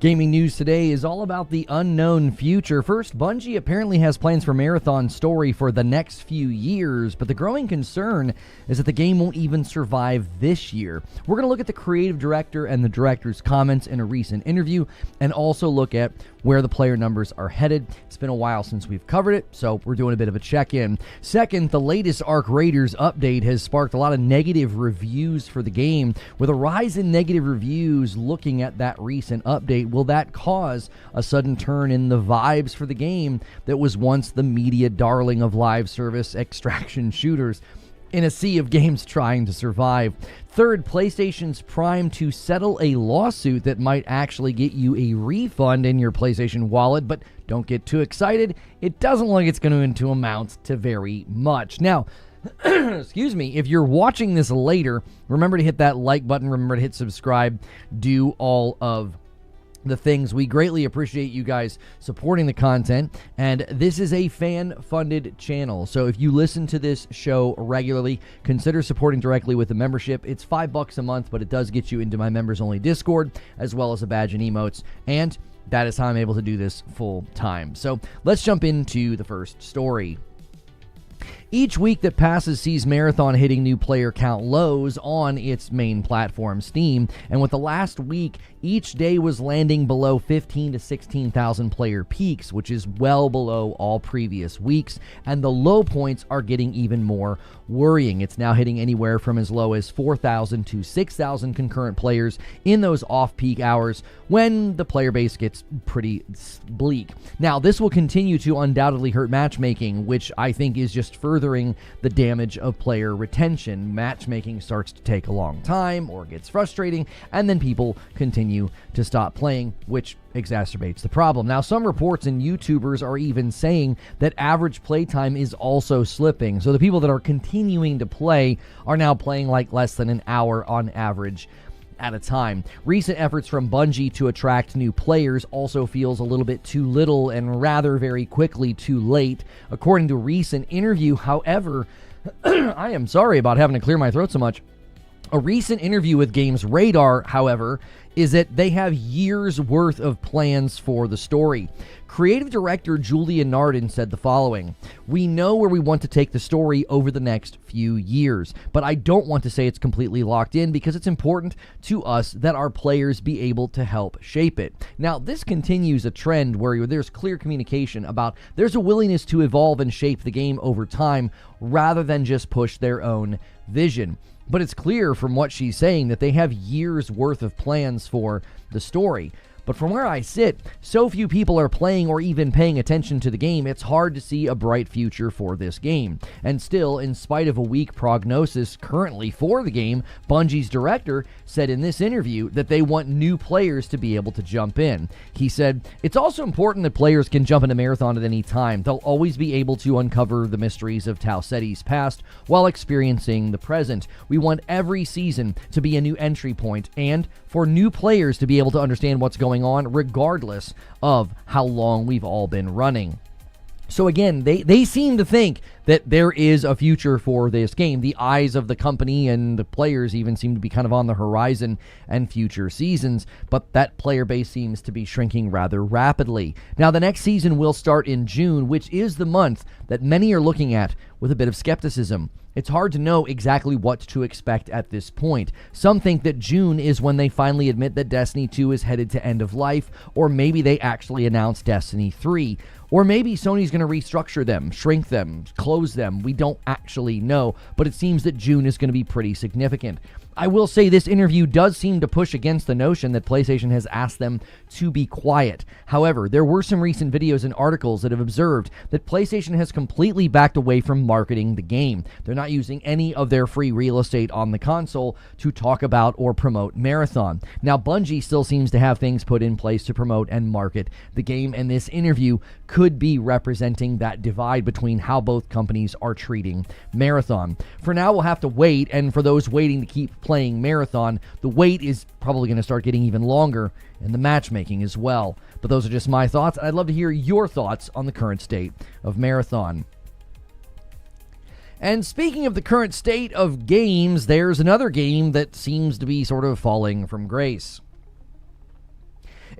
Gaming news today is all about the unknown future. First, Bungie apparently has plans for Marathon Story for the next few years, but the growing concern is that the game won't even survive this year. We're going to look at the creative director and the director's comments in a recent interview, and also look at where the player numbers are headed. It's been a while since we've covered it, so we're doing a bit of a check-in. Second, the latest Ark Raiders update has sparked a lot of negative reviews for the game. With a rise in negative reviews looking at that recent update, will that cause a sudden turn in the vibes for the game that was once the media darling of live service extraction shooters in a sea of games trying to survive? Third, PlayStation's primed to settle a lawsuit that might actually get you a refund in your PlayStation wallet, but don't get too excited. It doesn't look like it's going to amount to very much. Now, excuse me, if you're watching this later, remember to hit that like button, remember to hit subscribe, do all of the things. We greatly appreciate you guys supporting the content, and this is a fan-funded channel, so if you listen to this show regularly, consider supporting directly with the membership. It's $5 a month, but it does get you into my members-only Discord, as well as a badge and emotes, and that is how I'm able to do this full time. So let's jump into the first story. Each week that passes sees Marathon hitting new player count lows on its main platform, Steam, and with the last week, each day was landing below 15 to 16,000 player peaks, which is well below all previous weeks, and the low points are getting even more worrying. It's now hitting anywhere from as low as 4,000 to 6,000 concurrent players in those off-peak hours when the player base gets pretty bleak. Now, this will continue to undoubtedly hurt matchmaking, which I think is just furthering the damage of player retention. Matchmaking starts to take a long time or gets frustrating, and then people continue to stop playing, which exacerbates the problem. Now, some reports and YouTubers are even saying that average playtime is also slipping. So the people that are continuing to play are now playing like less than an hour on average at a time. Recent efforts from Bungie to attract new players also feels a little bit too little and rather very quickly too late. According to a recent interview, however, I am sorry about having to clear my throat so much. A recent interview with Games Radar, however, is that they have years worth of plans for the story. Creative director Julia Nardin said the following: "We know where we want to take the story over the next few years, but I don't want to say it's completely locked in because it's important to us that our players be able to help shape it." Now, this continues a trend where there's clear communication about there's a willingness to evolve and shape the game over time rather than just push their own vision. But it's clear from what she's saying that they have years worth of plans for the story. But from where I sit, so few people are playing or even paying attention to the game, it's hard to see a bright future for this game. And still, in spite of a weak prognosis currently for the game, Bungie's director said in this interview that they want new players to be able to jump in. He said, "It's also important that players can jump into Marathon at any time. They'll always be able to uncover the mysteries of Tau Ceti's past while experiencing the present. We want every season to be a new entry point and for new players to be able to understand what's going on regardless of how long we've all been running." So again, they seem to think that there is a future for this game. The eyes of the company and the players even seem to be kind of on the horizon and future seasons, but that player base seems to be shrinking rather rapidly. Now, the next season will start in June, which is the month that many are looking at with a bit of skepticism. It's hard to know exactly what to expect at this point. Some think that June is when they finally admit that Destiny 2 is headed to end of life, or maybe they actually announce Destiny 3. Or maybe Sony's going to restructure them, shrink them, close them. We don't actually know, but it seems that June is going to be pretty significant. I will say this interview does seem to push against the notion that PlayStation has asked them to be quiet. However, there were some recent videos and articles that have observed that PlayStation has completely backed away from marketing the game. They're not using any of their free real estate on the console to talk about or promote Marathon. Now, Bungie still seems to have things put in place to promote and market the game, and this interview could be representing that divide between how both companies are treating Marathon. For now, we'll have to wait, and for those waiting to keep playing Marathon, the wait is probably going to start getting even longer, and the matchmaking as well. But those are just my thoughts. I'd love to hear your thoughts on the current state of Marathon. And speaking of the current state of games, there's another game that seems to be sort of falling from grace.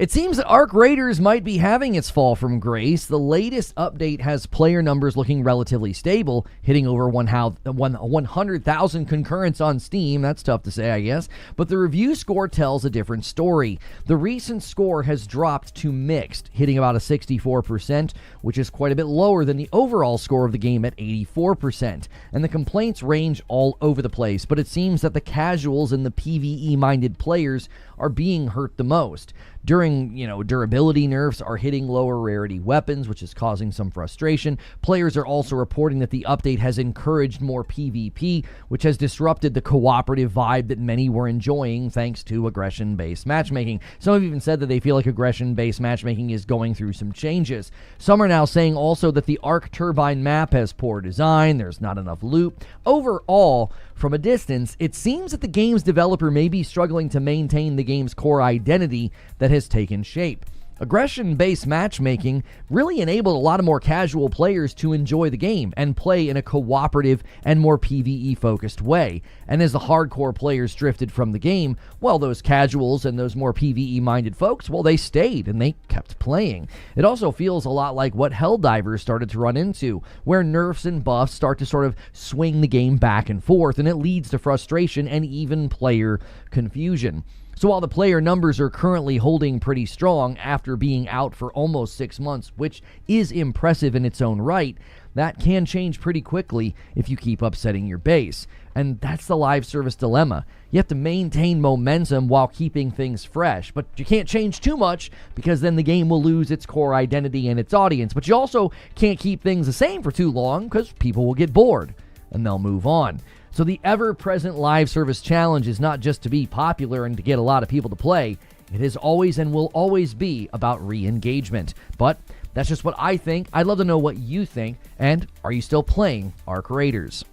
It seems that Arc Raiders might be having its fall from grace. The latest update has player numbers looking relatively stable, hitting over 100,000 concurrents on Steam. That's tough to say, I guess. But the review score tells a different story. The recent score has dropped to mixed, hitting about a 64%, which is quite a bit lower than the overall score of the game at 84%. And the complaints range all over the place, but it seems that the casuals and the PvE-minded players are being hurt the most. Durability nerfs are hitting lower rarity weapons, which is causing some frustration. Players are also reporting that the update has encouraged more PvP, which has disrupted the cooperative vibe that many were enjoying thanks to aggression-based matchmaking. Some have even said that they feel like aggression-based matchmaking is going through some changes. Some are now saying also that the Arc Turbine map has poor design, there's not enough loot. Overall, from a distance, it seems that the game's developer may be struggling to maintain the game's core identity that has taken shape. Aggression-based matchmaking really enabled a lot of more casual players to enjoy the game and play in a cooperative and more PvE-focused way. And as the hardcore players drifted from the game, well, those casuals and those more PvE-minded folks, well, they stayed and they kept playing. It also feels a lot like what Helldivers started to run into, where nerfs and buffs start to sort of swing the game back and forth, and it leads to frustration and even player confusion. So while the player numbers are currently holding pretty strong after being out for almost 6 months, which is impressive in its own right, that can change pretty quickly if you keep upsetting your base. And that's the live service dilemma. You have to maintain momentum while keeping things fresh, but you can't change too much because then the game will lose its core identity and its audience. But you also can't keep things the same for too long because people will get bored and they'll move on. So the ever-present live service challenge is not just to be popular and to get a lot of people to play. It is always and will always be about re-engagement. But that's just what I think. I'd love to know what you think. And are you still playing Arc Raiders?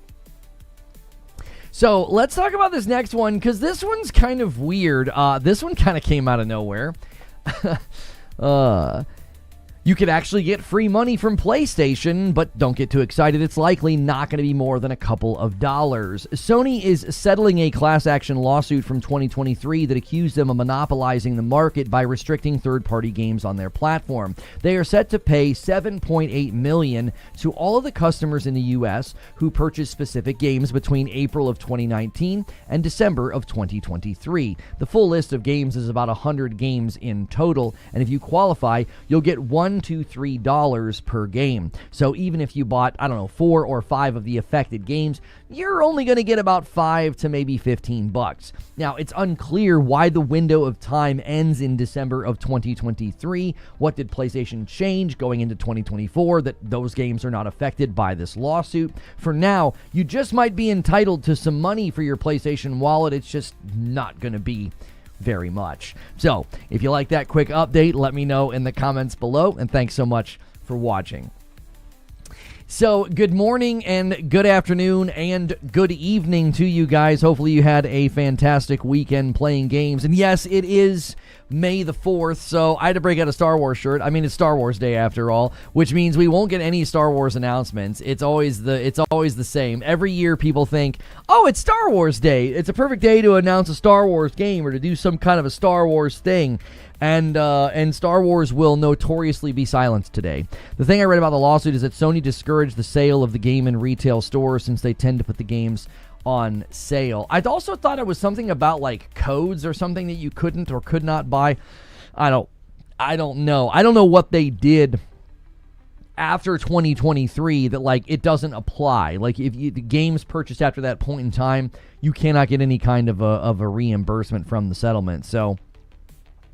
So let's talk about this next one, because this one's kind of weird. This one kind of came out of nowhere. You could actually get free money from PlayStation, but don't get too excited. It's likely not going to be more than a couple of dollars. Sony is settling a class action lawsuit from 2023 that accused them of monopolizing the market by restricting third-party games on their platform. They are set to pay $7.8 million to all of the customers in the U.S. who purchased specific games between April of 2019 and December of 2023. The full list of games is about 100 games in total, and if you qualify, you'll get $1 to $3 per game. So even if you bought, 4 or 5 of the affected games, you're only going to get about $5 to maybe $15. Now, it's unclear why the window of time ends in December of 2023. What did PlayStation change going into 2024 that those games are not affected by this lawsuit? For now, you just might be entitled to some money for your PlayStation wallet. It's just not going to be very much. So, if you like that quick update, let me know in the comments below, and thanks so much for watching. So, good morning and good afternoon and good evening to you guys. Hopefully you had a fantastic weekend playing games. And yes, it is May the 4th, so I had to break out a Star Wars shirt. I mean, it's Star Wars Day after all, which means we won't get any Star Wars announcements. It's always the same. Every year people think, oh, it's Star Wars Day. It's a perfect day to announce a Star Wars game or to do some kind of a Star Wars thing. And Star Wars will notoriously be silenced today. The thing I read about the lawsuit is that Sony discouraged the sale of the game in retail stores since they tend to put the games on sale. I also thought it was something about like codes or something that you couldn't or could not buy. I don't know. I don't know what they did after 2023 that like it doesn't apply. Like if the games purchased after that point in time, you cannot get any kind of a reimbursement from the settlement. So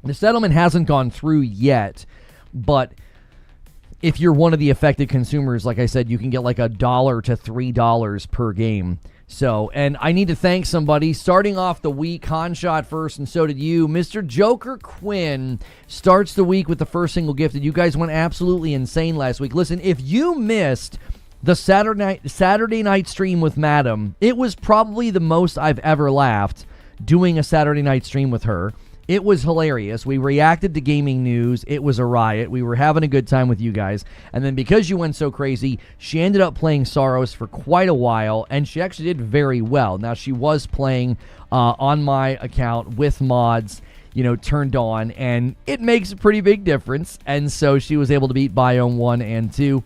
the settlement hasn't gone through yet, but if you're one of the affected consumers, like I said, you can get like $1 to $3 per game. So, and I need to thank somebody. Starting off the week, Han shot first, and so did you. Mr. Joker Quinn starts the week with the first single gifted. You guys went absolutely insane last week. Listen, if you missed the Saturday night stream with Madam, it was probably the most I've ever laughed doing a Saturday night stream with her. It was hilarious. We reacted to gaming news. It was a riot. We were having a good time with you guys. And then because you went so crazy, she ended up playing Sorrows for quite a while, and she actually did very well. Now, she was playing on my account with mods. turned on, and it makes a pretty big difference. And so she was able to beat Biome 1 and 2.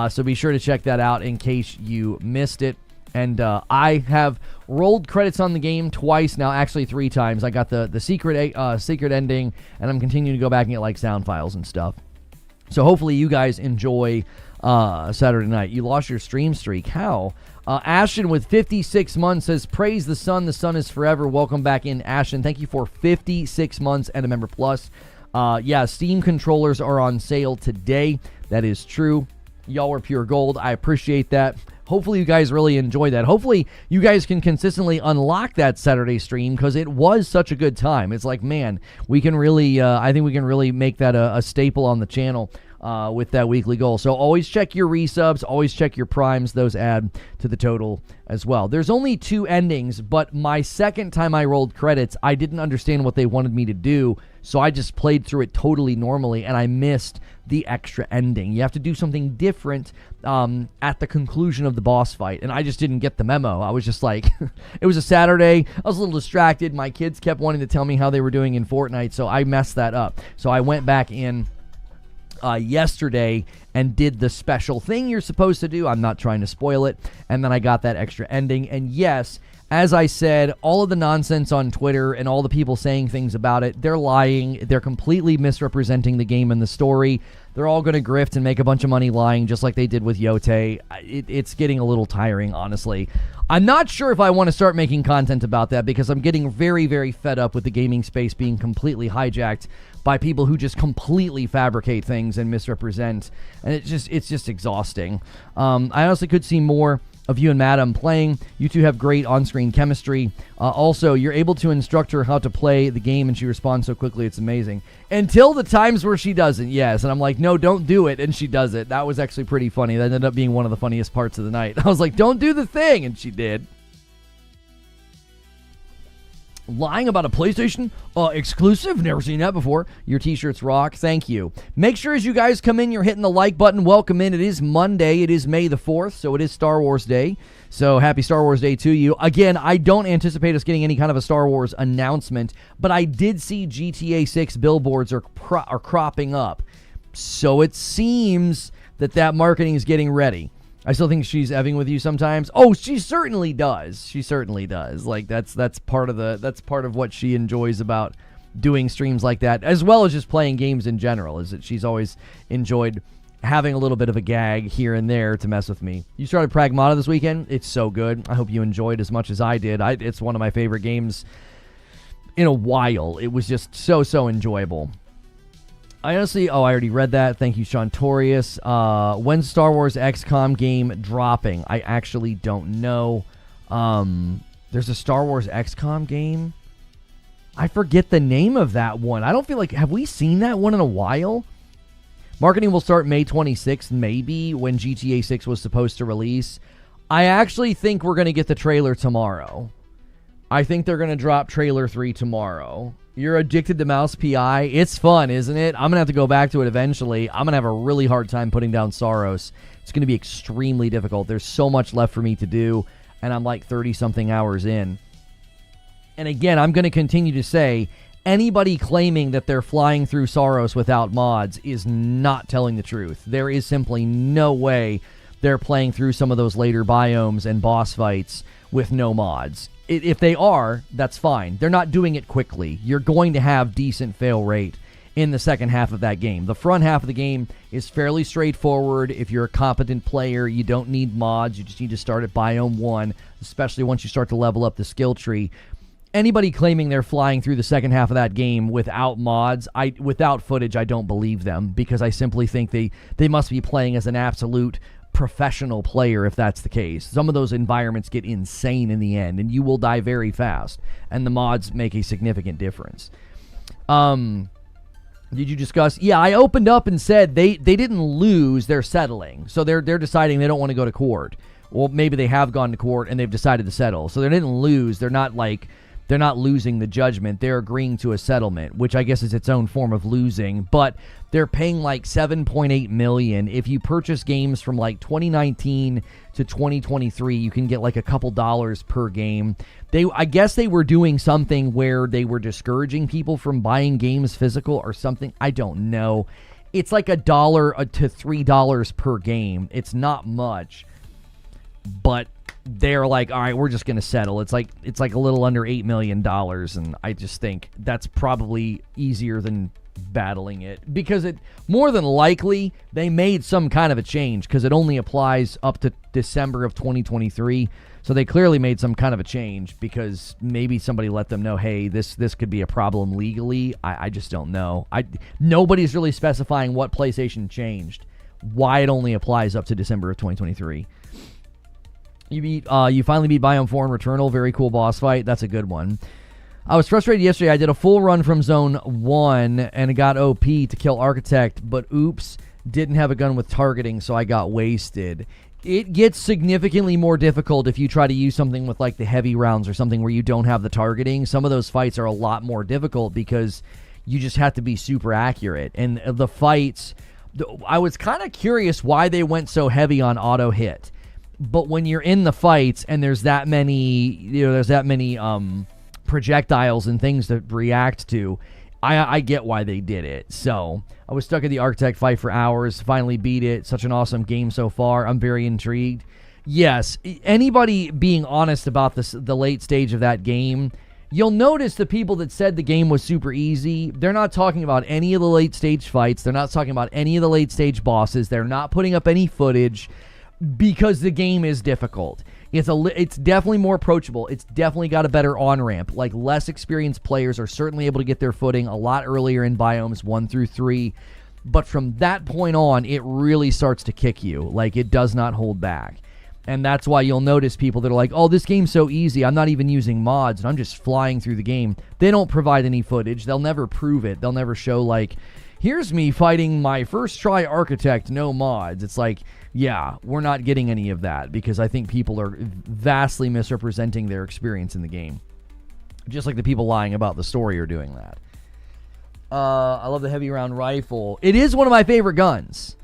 So be sure to check that out in case you missed it. And I have rolled credits on the game twice now, actually 3 times. I got the secret ending, and I'm continuing to go back and get like sound files and stuff. So hopefully you guys enjoy Saturday night. You lost your stream streak. How? Ashton with 56 months says, praise the sun is forever. Welcome back in, Ashton. Thank you for 56 months and a member plus. Yeah, Steam controllers are on sale today. That is true. Y'all were pure gold. I appreciate that. Hopefully you guys really enjoy that. Hopefully you guys can consistently unlock that Saturday stream, because it was such a good time. It's like, man, we can really, I think we can really make that a staple on the channel with that weekly goal. So always check your resubs, always check your primes. Those add to the total as well. There's only 2 endings, but my second time I rolled credits, I didn't understand what they wanted me to do, so I just played through it totally normally, and I missed the extra ending. You have to do something different at the conclusion of the boss fight, and I just didn't get the memo. I was just like, it was a Saturday, I was a little distracted, my kids kept wanting to tell me how they were doing in Fortnite, so I messed that up. So I went back in yesterday and did the special thing you're supposed to do. I'm not trying to spoil it. And then I got that extra ending. And yes, as I said, all of the nonsense on Twitter and all the people saying things about it, they're lying. They're completely misrepresenting the game and the story. They're all going to grift and make a bunch of money lying, just like they did with Yote. It's getting a little tiring, honestly. I'm not sure if I want to start making content about that, because I'm getting very, very fed up with the gaming space being completely hijacked by people who just completely fabricate things and misrepresent, and it's just exhausting. I honestly could see more of you and Madam playing. You two have great on-screen chemistry. Also, you're able to instruct her how to play the game, and she responds so quickly. It's amazing. Until the times where she doesn't, yes. And I'm like, no, don't do it, and she does it. That was actually pretty funny. That ended up being one of the funniest parts of the night. I was like, don't do the thing, and she did. Lying about a PlayStation exclusive? Never seen that before. Your t-shirts rock. Thank you. Make sure as you guys come in, you're hitting the like button. Welcome in. It is Monday. It is May the 4th, so it is Star Wars Day. So happy Star Wars Day to you. Again, I don't anticipate us getting any kind of a Star Wars announcement, but I did see GTA 6 billboards are cropping up. So it seems that marketing is getting ready. I still think she's effing with you sometimes. Oh, she certainly does. She certainly does. Like that's part of what she enjoys about doing streams like that, as well as just playing games in general, is that she's always enjoyed having a little bit of a gag here and there to mess with me. You started Pragmata this weekend. It's so good. I hope you enjoyed as much as I did. It's one of my favorite games in a while. It was just so enjoyable. I honestly, I already read that. Thank you, Sean Torius. When's Star Wars XCOM game dropping? I actually don't know. There's a Star Wars XCOM game. I forget the name of that one. I don't feel like, have we seen that one in a while? Marketing will start May 26th, maybe, when GTA 6 was supposed to release. I actually think we're going to get the trailer tomorrow. I think they're going to drop trailer 3 tomorrow. You're addicted to Mouse PI. It's fun, isn't it? I'm going to have to go back to it eventually. I'm going to have a really hard time putting down Saros. It's going to be extremely difficult. There's so much left for me to do, and I'm like 30-something hours in. And again, I'm going to continue to say, anybody claiming that they're flying through Saros without mods is not telling the truth. There is simply no way they're playing through some of those later biomes and boss fights with no mods. If they are, that's fine. They're not doing it quickly. You're going to have decent fail rate in the second half of that game. The front half of the game is fairly straightforward. If you're a competent player, you don't need mods. You just need to start at Biome 1, especially once you start to level up the skill tree. Anybody claiming they're flying through the second half of that game without mods, without footage, I don't believe them, because I simply think they must be playing as an absolute professional player if that's the case. Some of those environments get insane in the end, and you will die very fast, and the mods make a significant difference. Did you discuss? Yeah, I opened up and said they didn't lose, they're settling. So they're deciding they don't want to go to court. Well, maybe they have gone to court and they've decided to settle. So they didn't lose. They're not like they're not losing the judgment. They're agreeing to a settlement, which I guess is its own form of losing. But they're paying like $7.8 million. If you purchase games from like 2019 to 2023, you can get like a couple dollars per game. I guess they were doing something where they were discouraging people from buying games physical or something. I don't know. It's like $1 to $3 per game. It's not much, but they're like, all right, we're just going to settle. It's like a little under $8 million, and I just think that's probably easier than battling it, because it more than likely they made some kind of a change, because it only applies up to December of 2023. So they clearly made some kind of a change, because maybe somebody let them know, hey, this could be a problem legally. I just don't know. Nobody's really specifying what PlayStation changed, why it only applies up to December of 2023. You finally beat Biome 4 and Returnal. Very cool boss fight. That's a good one. I was frustrated yesterday. I did a full run from Zone 1 and it got OP to kill Architect, but oops, didn't have a gun with targeting, so I got wasted. It gets significantly more difficult if you try to use something with like the heavy rounds or something where you don't have the targeting. Some of those fights are a lot more difficult because you just have to be super accurate. And the fights, I was kind of curious why they went so heavy on auto hit. But when you're in the fights and there's that many, projectiles and things to react to, I get why they did it. So I was stuck in the Architect fight for hours, finally beat it. Such an awesome game so far. I'm very intrigued. Yes, anybody being honest about the late stage of that game, you'll notice the people that said the game was super easy, they're not talking about any of the late stage fights. They're not talking about any of the late stage bosses. They're not putting up any footage, because the game is difficult. It's definitely more approachable. It's definitely got a better on-ramp. Like, less experienced players are certainly able to get their footing a lot earlier in biomes 1 through 3. But from that point on, it really starts to kick you. Like, it does not hold back. And that's why you'll notice people that are like, oh, this game's so easy, I'm not even using mods, and I'm just flying through the game. They don't provide any footage. They'll never prove it. They'll never show, like, here's me fighting my first try Architect, no mods. It's like, yeah, we're not getting any of that, because I think people are vastly misrepresenting their experience in the game. Just like the people lying about the story are doing that. I love the heavy round rifle. It is one of my favorite guns.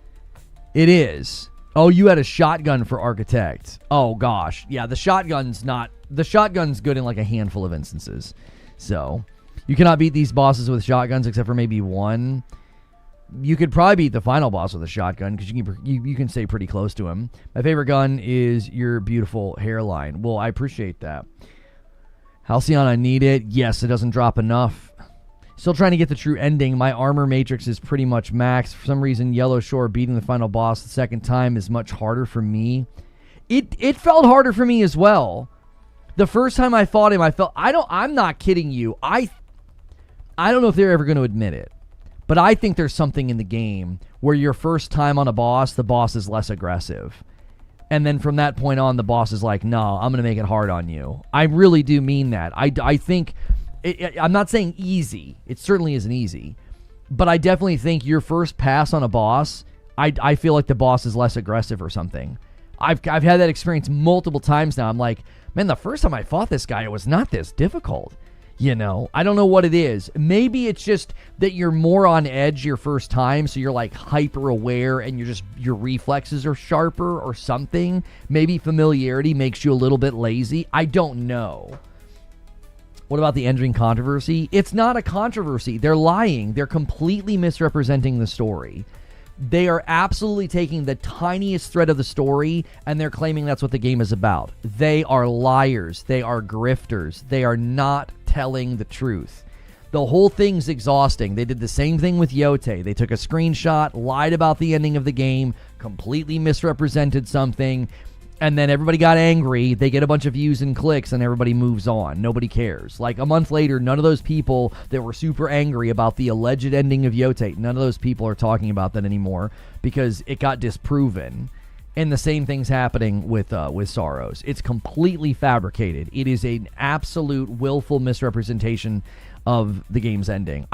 It is. Oh, you had a shotgun for Architect. Oh, gosh. Yeah, the shotgun's good in like a handful of instances. So, you cannot beat these bosses with shotguns except for maybe one. You could probably beat the final boss with a shotgun, because you can stay pretty close to him. My favorite gun is your beautiful hairline. Well, I appreciate that. Halcyon, I need it. Yes, it doesn't drop enough. Still trying to get the true ending. My armor matrix is pretty much maxed. For some reason, Yellow Shore beating the final boss the second time is much harder for me. It felt harder for me as well. The first time I fought him, I'm not kidding you. I don't know if they're ever going to admit it, but I think there's something in the game where your first time on a boss, the boss is less aggressive. And then from that point on, the boss is like, no, I'm going to make it hard on you. I really do mean that. I think, I'm not saying easy. It certainly isn't easy. But I definitely think your first pass on a boss, I feel like the boss is less aggressive or something. I've had that experience multiple times now. I'm like, man, the first time I fought this guy, it was not this difficult. You know, I don't know what it is. Maybe it's just that you're more on edge your first time, so you're like hyper aware and your reflexes are sharper or something. Maybe familiarity makes you a little bit lazy. I don't know. What about the ending controversy? It's not a controversy. They're lying. They're completely misrepresenting the story. They are absolutely taking the tiniest thread of the story and they're claiming that's what the game is about. They are liars. They are grifters. They are not telling the truth. The whole thing's exhausting. They did the same thing with Yote. They took a screenshot, lied about the ending of the game, completely misrepresented something, and then everybody got angry. They get a bunch of views and clicks, and everybody moves on. Nobody cares. Like, a month later, none of those people that were super angry about the alleged ending of Yote, none of those people are talking about that anymore because it got disproven. And the same thing's happening with Sorrows. It's completely fabricated. It is an absolute willful misrepresentation of the game's ending.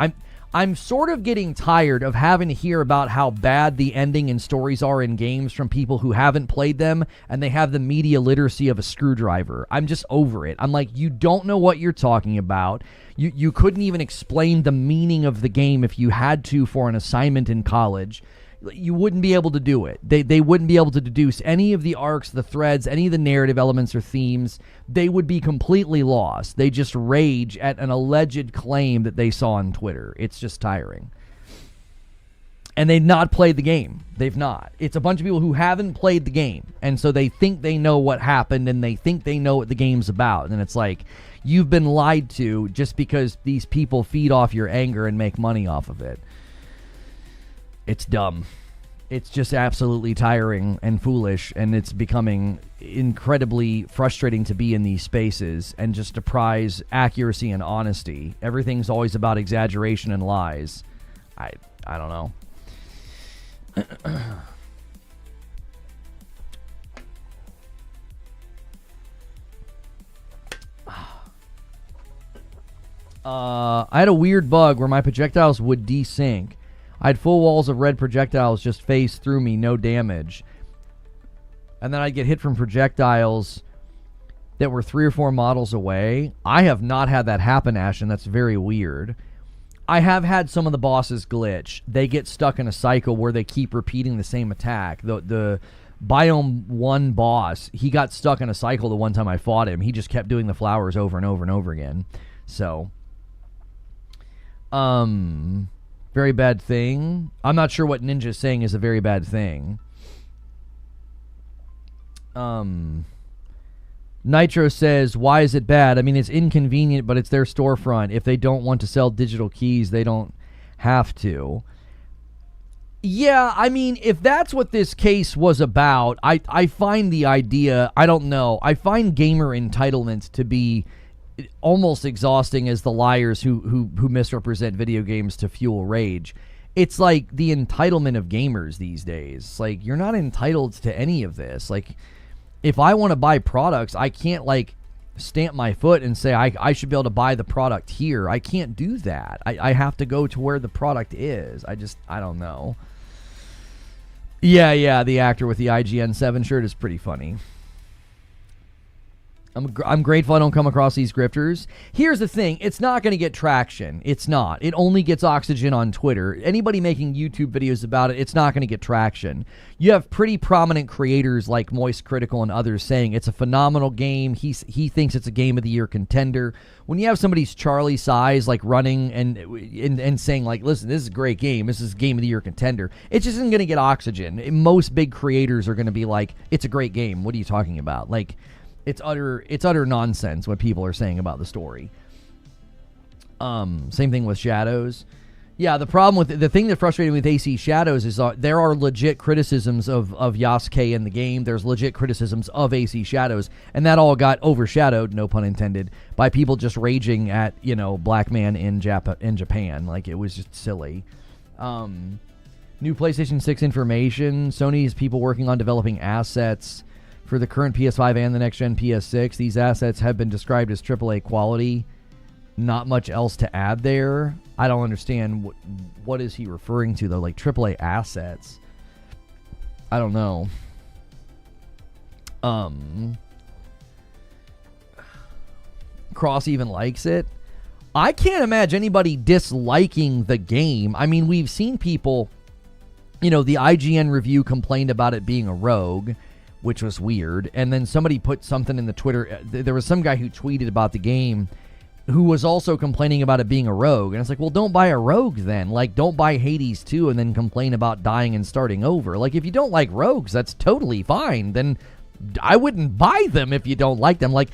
I'm sort of getting tired of having to hear about how bad the ending and stories are in games from people who haven't played them and they have the media literacy of a screwdriver. I'm just over it. I'm like, you don't know what you're talking about. You couldn't even explain the meaning of the game if you had to for an assignment in college. You wouldn't be able to do it. They wouldn't be able to deduce any of the arcs, the threads, any of the narrative elements or themes. They would be completely lost. They just rage at an alleged claim that they saw on Twitter. It's just tiring. And they've not played the game. They've not. It's a bunch of people who haven't played the game. And so they think they know what happened and they think they know what the game's about. And it's like, you've been lied to just because these people feed off your anger and make money off of it. It's dumb. It's just absolutely tiring and foolish, and it's becoming incredibly frustrating to be in these spaces and just to prize accuracy and honesty. Everything's always about exaggeration and lies. I don't know. I had a weird bug where my projectiles would desync. I had full walls of red projectiles just phase through me, no damage. And then I'd get hit from projectiles that were 3 or 4 models away. I have not had that happen, Ashton. That's very weird. I have had some of the bosses glitch. They get stuck in a cycle where they keep repeating the same attack. The Biome 1 boss, he got stuck in a cycle the one time I fought him. He just kept doing the flowers over and over and over again. So, very bad thing. I'm not sure what Ninja's saying is a very bad thing. Nitro says, why is it bad? I mean, it's inconvenient, but it's their storefront. If they don't want to sell digital keys, they don't have to. Yeah, I mean, if that's what this case was about, I find the idea, I don't know, I find gamer entitlement to be almost exhausting as the liars who misrepresent video games to fuel rage. It's like the entitlement of gamers these days. Like, you're not entitled to any of this. Like, if I want to buy products, I can't, like, stamp my foot and say I should be able to buy the product here. I can't do that. I have to go to where the product is. I don't know. Yeah, the actor with the IGN 7 shirt is pretty funny. I'm grateful I don't come across these grifters. Here's the thing. It's not going to get traction. It's not. It only gets oxygen on Twitter. Anybody making YouTube videos about it, it's not going to get traction. You have pretty prominent creators like Moist Critical and others saying it's a phenomenal game. He thinks it's a Game of the Year contender. When you have somebody's Charlie size like running and saying like, listen, this is a great game. This is Game of the Year contender. It just isn't going to get oxygen. Most big creators are going to be like, it's a great game. What are you talking about? Like, It's utter nonsense what people are saying about the story. Same thing with Shadows. Yeah, the problem with the thing that frustrated me with AC Shadows is there are legit criticisms of Yasuke in the game. There's legit criticisms of AC Shadows, and that all got overshadowed, no pun intended, by people just raging at, black man in Japan. Like, it was just silly. New PlayStation 6 information. Sony's people working on developing assets for the current PS5 and the next-gen PS6. These assets have been described as AAA quality. Not much else to add there. I don't understand what is he referring to, though. Like, AAA assets. I don't know. Cross even likes it. I can't imagine anybody disliking the game. I mean, we've seen people, the IGN review complained about it being a rogue, which was weird. And then somebody put something in the Twitter. There was some guy who tweeted about the game who was also complaining about it being a rogue. And it's like, well, don't buy a rogue then. Like, don't buy Hades 2 and then complain about dying and starting over. Like, if you don't like rogues, that's totally fine. Then I wouldn't buy them if you don't like them. Like,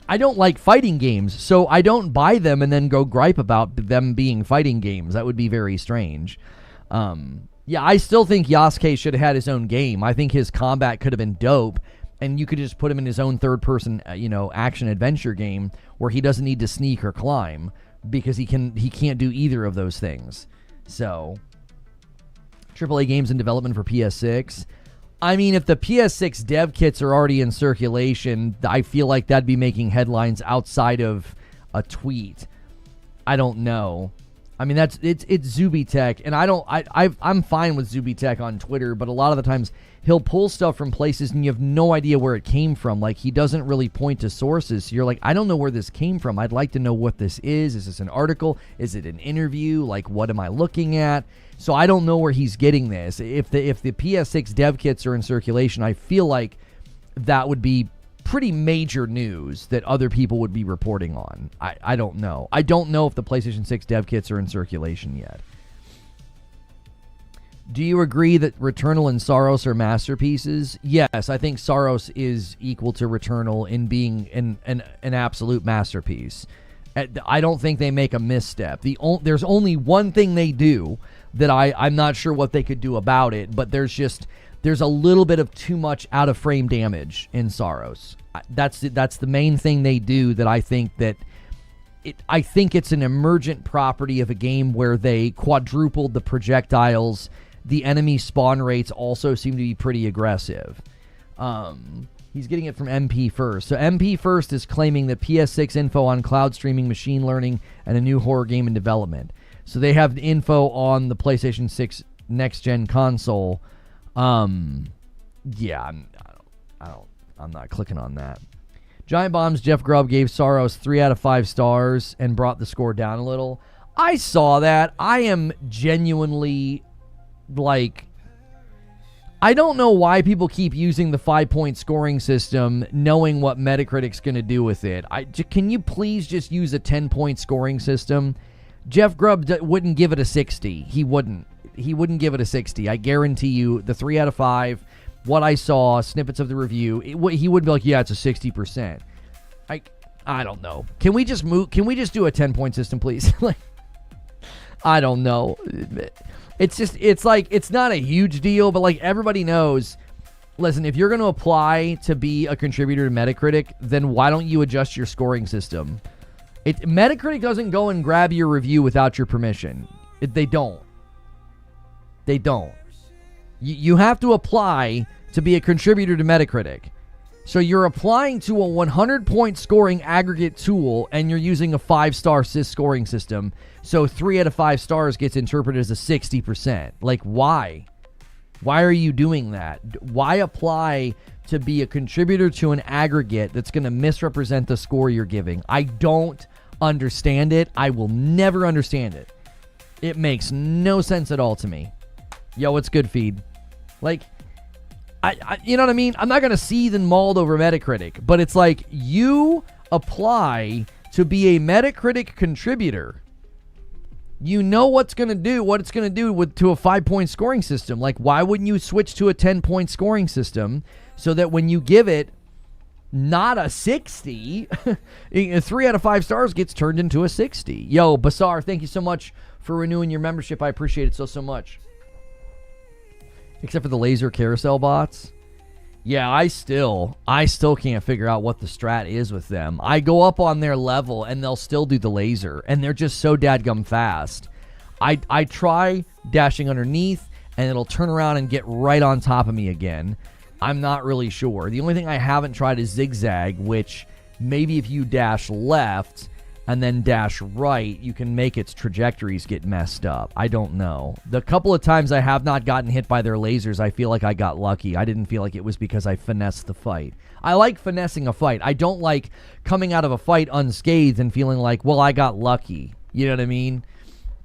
I don't like fighting games, so I don't buy them and then go gripe about them being fighting games. That would be very strange. Yeah, I still think Yasuke should have had his own game. I think his combat could have been dope, and you could just put him in his own third-person, action-adventure game where he doesn't need to sneak or climb because he can't do either of those things. So, AAA games in development for PS6. I mean, if the PS6 dev kits are already in circulation, I feel like that'd be making headlines outside of a tweet. I don't know. I mean, it's Zubitech, and I'm fine with Zubitech on Twitter, but a lot of the times he'll pull stuff from places and you have no idea where it came from. Like, he doesn't really point to sources. So you're like, I don't know where this came from. I'd like to know what this is. Is this an article? Is it an interview? Like, what am I looking at? So I don't know where he's getting this. If the PS6 dev kits are in circulation, I feel like that would be pretty major news that other people would be reporting on. I don't know. I don't know if the PlayStation 6 dev kits are in circulation yet. Do you agree that Returnal and Saros are masterpieces? Yes, I think Saros is equal to Returnal in being an absolute masterpiece. I don't think they make a misstep. There's only one thing they do that I'm not sure what they could do about it, but there's a little bit of too much out of frame damage in Saros. That's the main thing they do that I think I think it's an emergent property of a game where they quadrupled the projectiles. The enemy spawn rates also seem to be pretty aggressive. He's getting it from MP First. So MP First is claiming that PS6 info on cloud streaming, machine learning, and a new horror game in development. So they have info on the PlayStation 6 next-gen console. Yeah, I'm not clicking on that. Giant Bomb's Jeff Grubb gave Saros 3 out of 5 stars and brought the score down a little. I saw that. I am genuinely, like, I don't know why people keep using the 5-point scoring system knowing what Metacritic's going to do with it. Can you please just use a 10-point scoring system? Jeff Grubb wouldn't give it a 60. He wouldn't give it a 60. I guarantee you the 3 out of 5, what I saw, snippets of the review, he would be like, yeah, it's a 60%. I don't know. Can we just do a 10-point system, please? Like, I don't know. It's like, it's not a huge deal, but like everybody knows, listen, if you're going to apply to be a contributor to Metacritic, then why don't you adjust your scoring system? Metacritic doesn't go and grab your review without your permission. They don't. They don't. You have to apply to be a contributor to Metacritic. So you're applying to a 100-point scoring aggregate tool, and you're using a 5-star scoring system. So 3 out of 5 stars gets interpreted as a 60%. Like, why? Why are you doing that? Why apply to be a contributor to an aggregate that's going to misrepresent the score you're giving? I don't understand it. I will never understand it. It makes no sense at all to me. Yo, what's good, feed? Like, you know what I mean? I'm not going to seethe and mauled over Metacritic, but it's like, you apply to be a Metacritic contributor. You know what it's going to do to a 5-point scoring system. Like, why wouldn't you switch to a 10-point scoring system so that when you give it not a 60, 3 out of 5 stars gets turned into a 60. Yo, Basar, thank you so much for renewing your membership. I appreciate it so much. Except for the laser carousel bots. Yeah, I still can't figure out what the strat is with them. I go up on their level and they'll still do the laser, and they're just so dadgum fast. I try dashing underneath and it'll turn around and get right on top of me again. I'm not really sure. The only thing I haven't tried is zigzag, which maybe if you dash left and then dash right, you can make its trajectories get messed up. I don't know. The couple of times I have not gotten hit by their lasers, I feel like I got lucky. I didn't feel like it was because I finessed the fight. I like finessing a fight. I don't like coming out of a fight unscathed and feeling like, well, I got lucky. You know what I mean?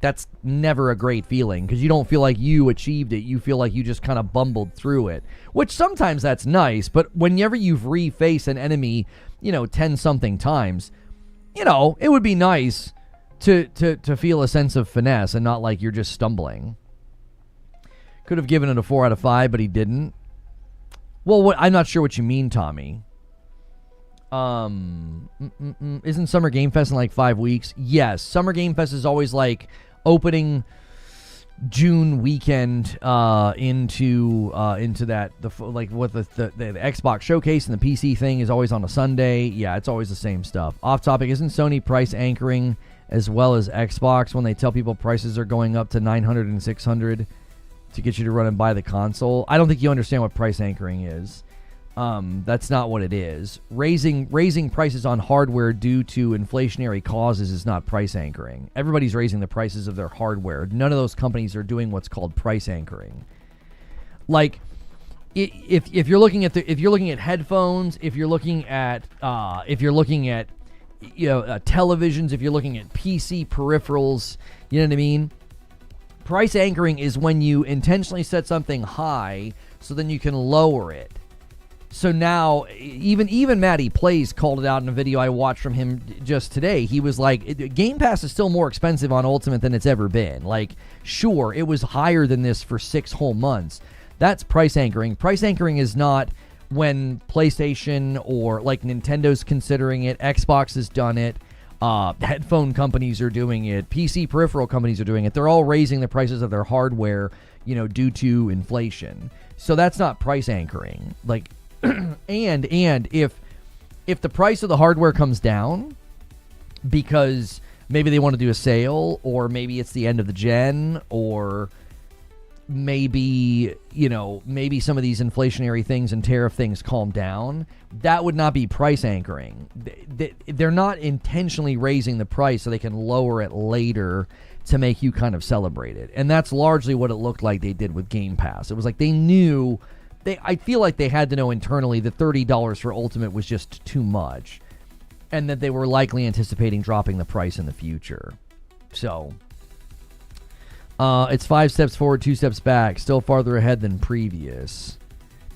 That's never a great feeling because you don't feel like you achieved it. You feel like you just kind of bumbled through it, which sometimes that's nice. But whenever you've refaced an enemy, 10-something times, it would be nice to feel a sense of finesse and not like you're just stumbling. Could have given it a 4 out of 5, but he didn't. Well, I'm not sure what you mean, Tommy. Isn't Summer Game Fest in like 5 weeks? Yes, Summer Game Fest is always like opening June weekend into that the Xbox showcase and the PC thing is always on a Sunday. Yeah, it's always the same stuff. Off topic, isn't Sony price anchoring as well as Xbox when they tell people prices are going up to $900 and $600 to get you to run and buy the console? I don't think you understand what price anchoring is. That's not what it is. Raising prices on hardware due to inflationary causes is not price anchoring. Everybody's raising the prices of their hardware. None of those companies are doing what's called price anchoring. Like, if you're looking at headphones, if you're looking at televisions, if you're looking at PC peripherals, you know what I mean? Price anchoring is when you intentionally set something high so then you can lower it. So now, even Matty Plays called it out in a video I watched from him just today. He was like, Game Pass is still more expensive on Ultimate than it's ever been. Like, sure, it was higher than this for 6 whole months. That's price anchoring. Price anchoring is not when PlayStation or like Nintendo's considering it, Xbox has done it, headphone companies are doing it, PC peripheral companies are doing it. They're all raising the prices of their hardware, due to inflation. So that's not price anchoring. Like, and if the price of the hardware comes down because maybe they want to do a sale, or maybe it's the end of the gen, or maybe some of these inflationary things and tariff things calm down, that would not be price anchoring. They're not intentionally raising the price so they can lower it later to make you kind of celebrate it. And that's largely what it looked like they did with Game Pass. It was like they knew... I feel like they had to know internally that $30 for Ultimate was just too much, and that they were likely anticipating dropping the price in the future. So, it's 5 steps forward, 2 steps back, still farther ahead than previous.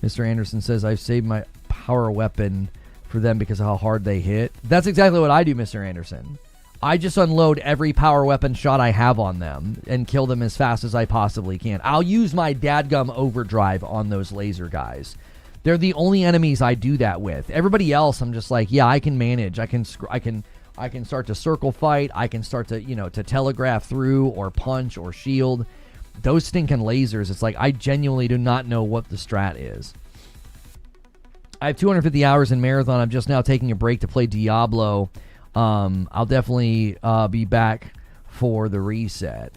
Mr. Anderson says, I've saved my power weapon for them because of how hard they hit. That's exactly what I do, Mr. Anderson. I just unload every power weapon shot I have on them and kill them as fast as I possibly can. I'll use my dadgum overdrive on those laser guys. They're the only enemies I do that with. Everybody else, I'm just like, yeah, I can manage. I can start to circle fight. I can start to, to telegraph through or punch or shield. Those stinking lasers, it's like I genuinely do not know what the strat is. I have 250 hours in Marathon. I'm just now taking a break to play Diablo. I'll definitely be back for the reset.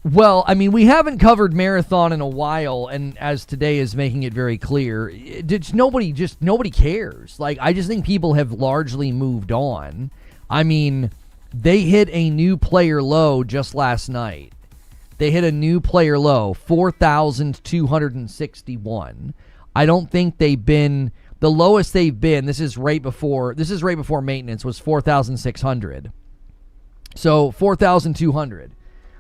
Well, I mean, we haven't covered Marathon in a while, and as today is making it very clear, nobody cares. Like, I just think people have largely moved on. I mean, they hit a new player low just last night. They hit a new player low, 4,261. I don't think they've been... The lowest they've been, this is right before maintenance, was 4,600. So 4,200.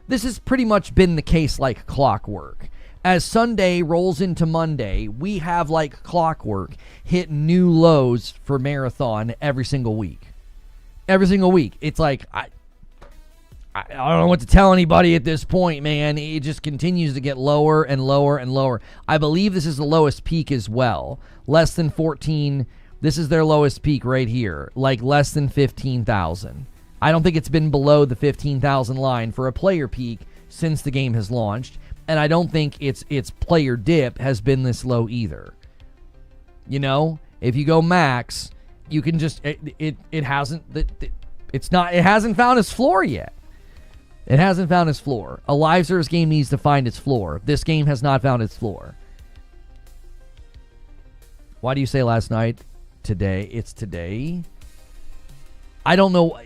This has pretty much been the case like clockwork. As Sunday rolls into Monday, we have like clockwork hit new lows for Marathon every single week. Every single week. It's like, I don't know what to tell anybody at this point, man. It just continues to get lower and lower and lower. I believe this is the lowest peak as well. Less than 14. This is their lowest peak right here. Like less than 15,000. I don't think it's been below the 15,000 line for a player peak since the game has launched. And I don't think its player dip has been this low either. If you go max, you can just... It hasn't found its floor yet. It hasn't found its floor. A live service game needs to find its floor. This game has not found its floor. Why do you say last night? Today. It's today. I don't know.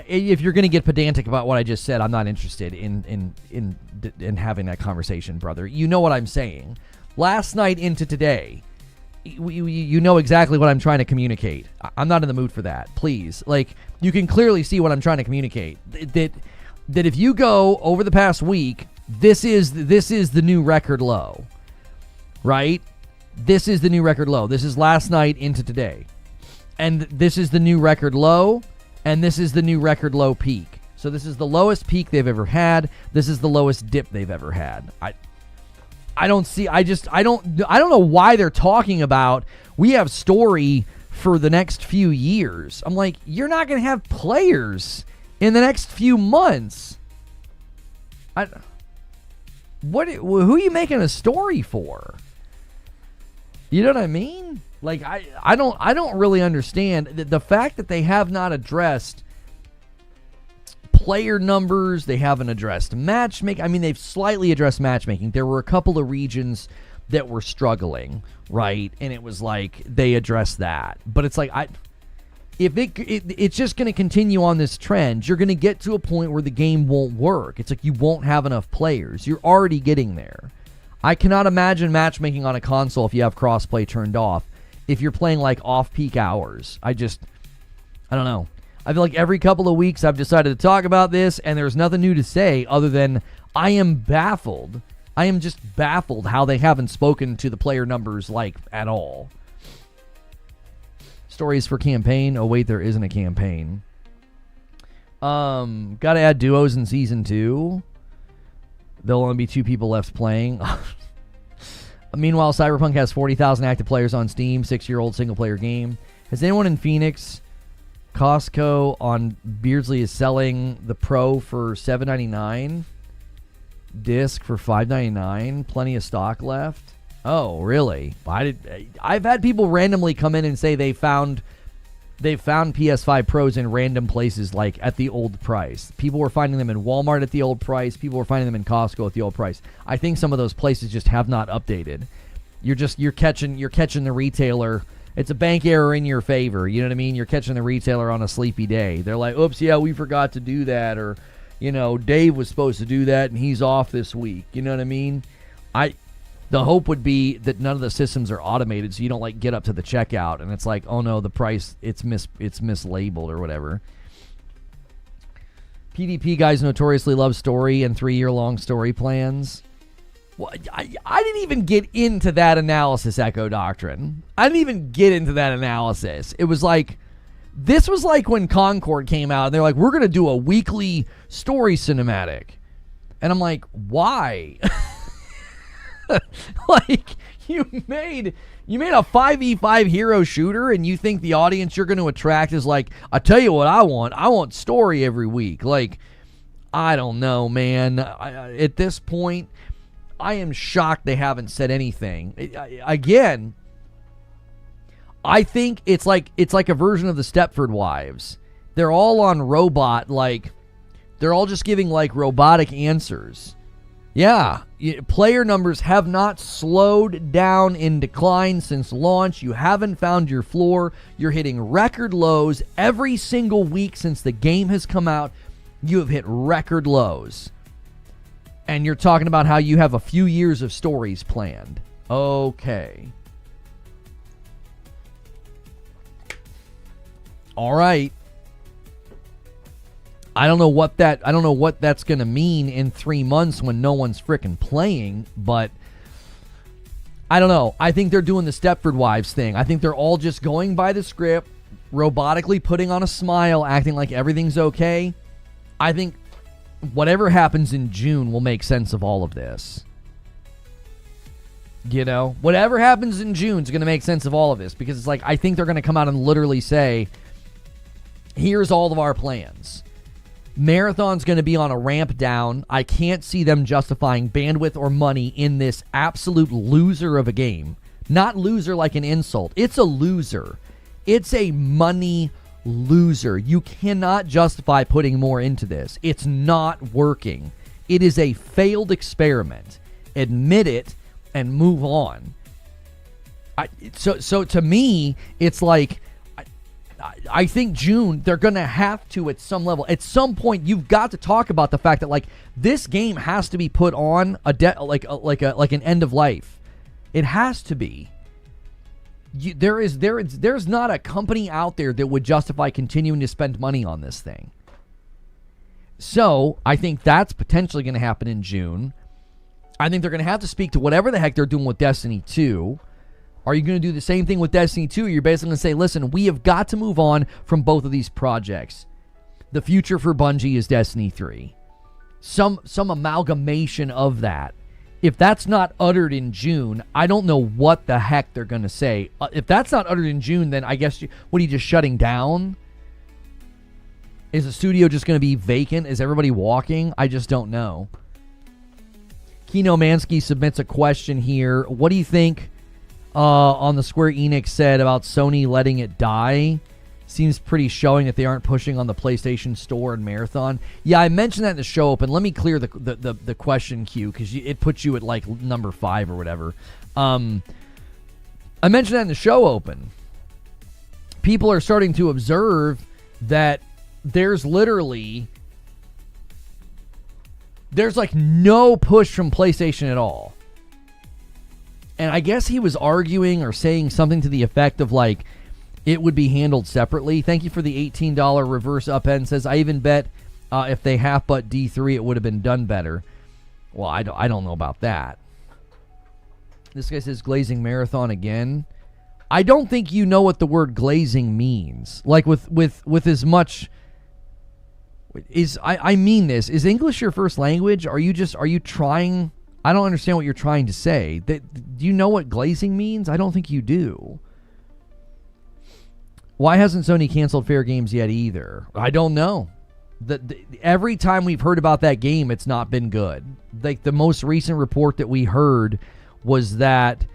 If you're going to get pedantic about what I just said, I'm not interested in having that conversation, brother. You know what I'm saying. Last night into today, you know exactly what I'm trying to communicate. I'm not in the mood for that. Please. Like, you can clearly see what I'm trying to communicate. That if you go over the past week, this is the new record low, right? This is the new record low. This is last night into today. And this is the new record low, and this is the new record low peak. So this is the lowest peak they've ever had. This is the lowest dip they've ever had. I don't know why they're talking about we have story for the next few years. I'm like, you're not going to have players in the next few months. Who are you making a story for? You know what I mean? Like, I don't really understand the fact that they have not addressed player numbers. They haven't addressed matchmaking. I mean, they've slightly addressed matchmaking. There were a couple of regions that were struggling, right? And it was like they addressed that. But it's like it's just going to continue on this trend. You're going to get to a point where the game won't work. It's like you won't have enough players. You're already getting there. I cannot imagine matchmaking on a console if you have crossplay turned off. If you're playing like off-peak hours, I don't know. I feel like every couple of weeks I've decided to talk about this, and there's nothing new to say other than I am baffled. I am just baffled how they haven't spoken to the player numbers like at all. Stories for campaign. Oh wait, there isn't a campaign. Gotta add duos in season 2. There'll only be 2 people left playing. Meanwhile, Cyberpunk has 40,000 active players on Steam, 6-year-old single-player game. Has anyone in Phoenix? Costco on Beardsley is selling the Pro for $7.99. Disc for $5.99. Plenty of stock left. Oh, really? I've had people randomly come in and say they found PS5 Pros in random places, like at the old price. People were finding them in Walmart at the old price. People were finding them in Costco at the old price. I think some of those places just have not updated. You're catching the retailer. It's a bank error in your favor. You know what I mean? You're catching the retailer on a sleepy day. They're like, oops, yeah, we forgot to do that. Or, Dave was supposed to do that and he's off this week. You know what I mean? The hope would be that none of the systems are automated, so you don't get up to the checkout and it's like, oh no, the price it's mislabeled or whatever. PvP guys notoriously love story and 3-year-long story plans. Well, I didn't even get into that analysis, Echo Doctrine. I didn't even get into that analysis. It was like, this was like when Concord came out and they're like, we're going to do a weekly story cinematic. And I'm like, why? Like, you made a 5v5 hero shooter and you think the audience you're going to attract is like, I tell you what I want story every week. Like, I don't know, man. At this point, I am shocked they haven't said anything. Again, I think it's like a version of the Stepford Wives. They're all on robot, they're all just giving robotic answers. Yeah, player numbers have not slowed down in decline since launch. You haven't found your floor. You're hitting record lows every single week since the game has come out. You have hit record lows. And you're talking about how you have a few years of stories planned. Okay. All right. I don't know what that's going to mean in 3 months when no one's freaking playing, but I don't know. I think they're doing the Stepford Wives thing. I think they're all just going by the script, robotically putting on a smile, acting like everything's okay. I think whatever happens in June will make sense of all of this. Whatever happens in June is going to make sense of all of this, because it's like, I think they're going to come out and literally say, here's all of our plans. Marathon's going to be on a ramp down. I can't see them justifying bandwidth or money in this absolute loser of a game. Not loser like an insult. It's a loser. It's a money loser. You cannot justify putting more into this. It's not working. It is a failed experiment. Admit it and move on. So to me, it's like, I think June, they're going to have to, at some level, at some point, you've got to talk about the fact that this game has to be put on like an end of life. It has to be. There's not a company out there that would justify continuing to spend money on this thing. So I think that's potentially going to happen in June. I think they're going to have to speak to whatever the heck they're doing with Destiny 2. Are you going to do the same thing with Destiny 2? You're basically going to say, listen, we have got to move on from both of these projects. The future for Bungie is Destiny 3. Some amalgamation of that. If that's not uttered in June, I don't know what the heck they're going to say. If that's not uttered in June, then I guess, what are you just shutting down? Is the studio just going to be vacant? Is everybody walking? I just don't know. Kino Mansky submits a question here. What do you think on the Square Enix said about Sony letting it die? seems pretty showing that they aren't pushing on the PlayStation Store and Marathon. Yeah, I mentioned that in the show open. Let me clear the question queue because it puts you at like number 5 or whatever. I mentioned that in the show open. People are starting to observe that there's like no push from PlayStation at all. And I guess he was arguing or saying something to the effect of like, it would be handled separately. Thank you for the $18 reverse upend. Says, I even bet if they half but D3, it would have been done better. Well, I don't know about that. This guy says glazing Marathon again. I don't think you know what the word glazing means. Like with as much I mean this. Is English your first language? Are you trying? I don't understand what you're trying to say. Do you know what glazing means? I don't think you do. Why hasn't Sony canceled Fair Games yet either? I don't know. Every time we've heard about that game, it's not been good. Like the most recent report that we heard was that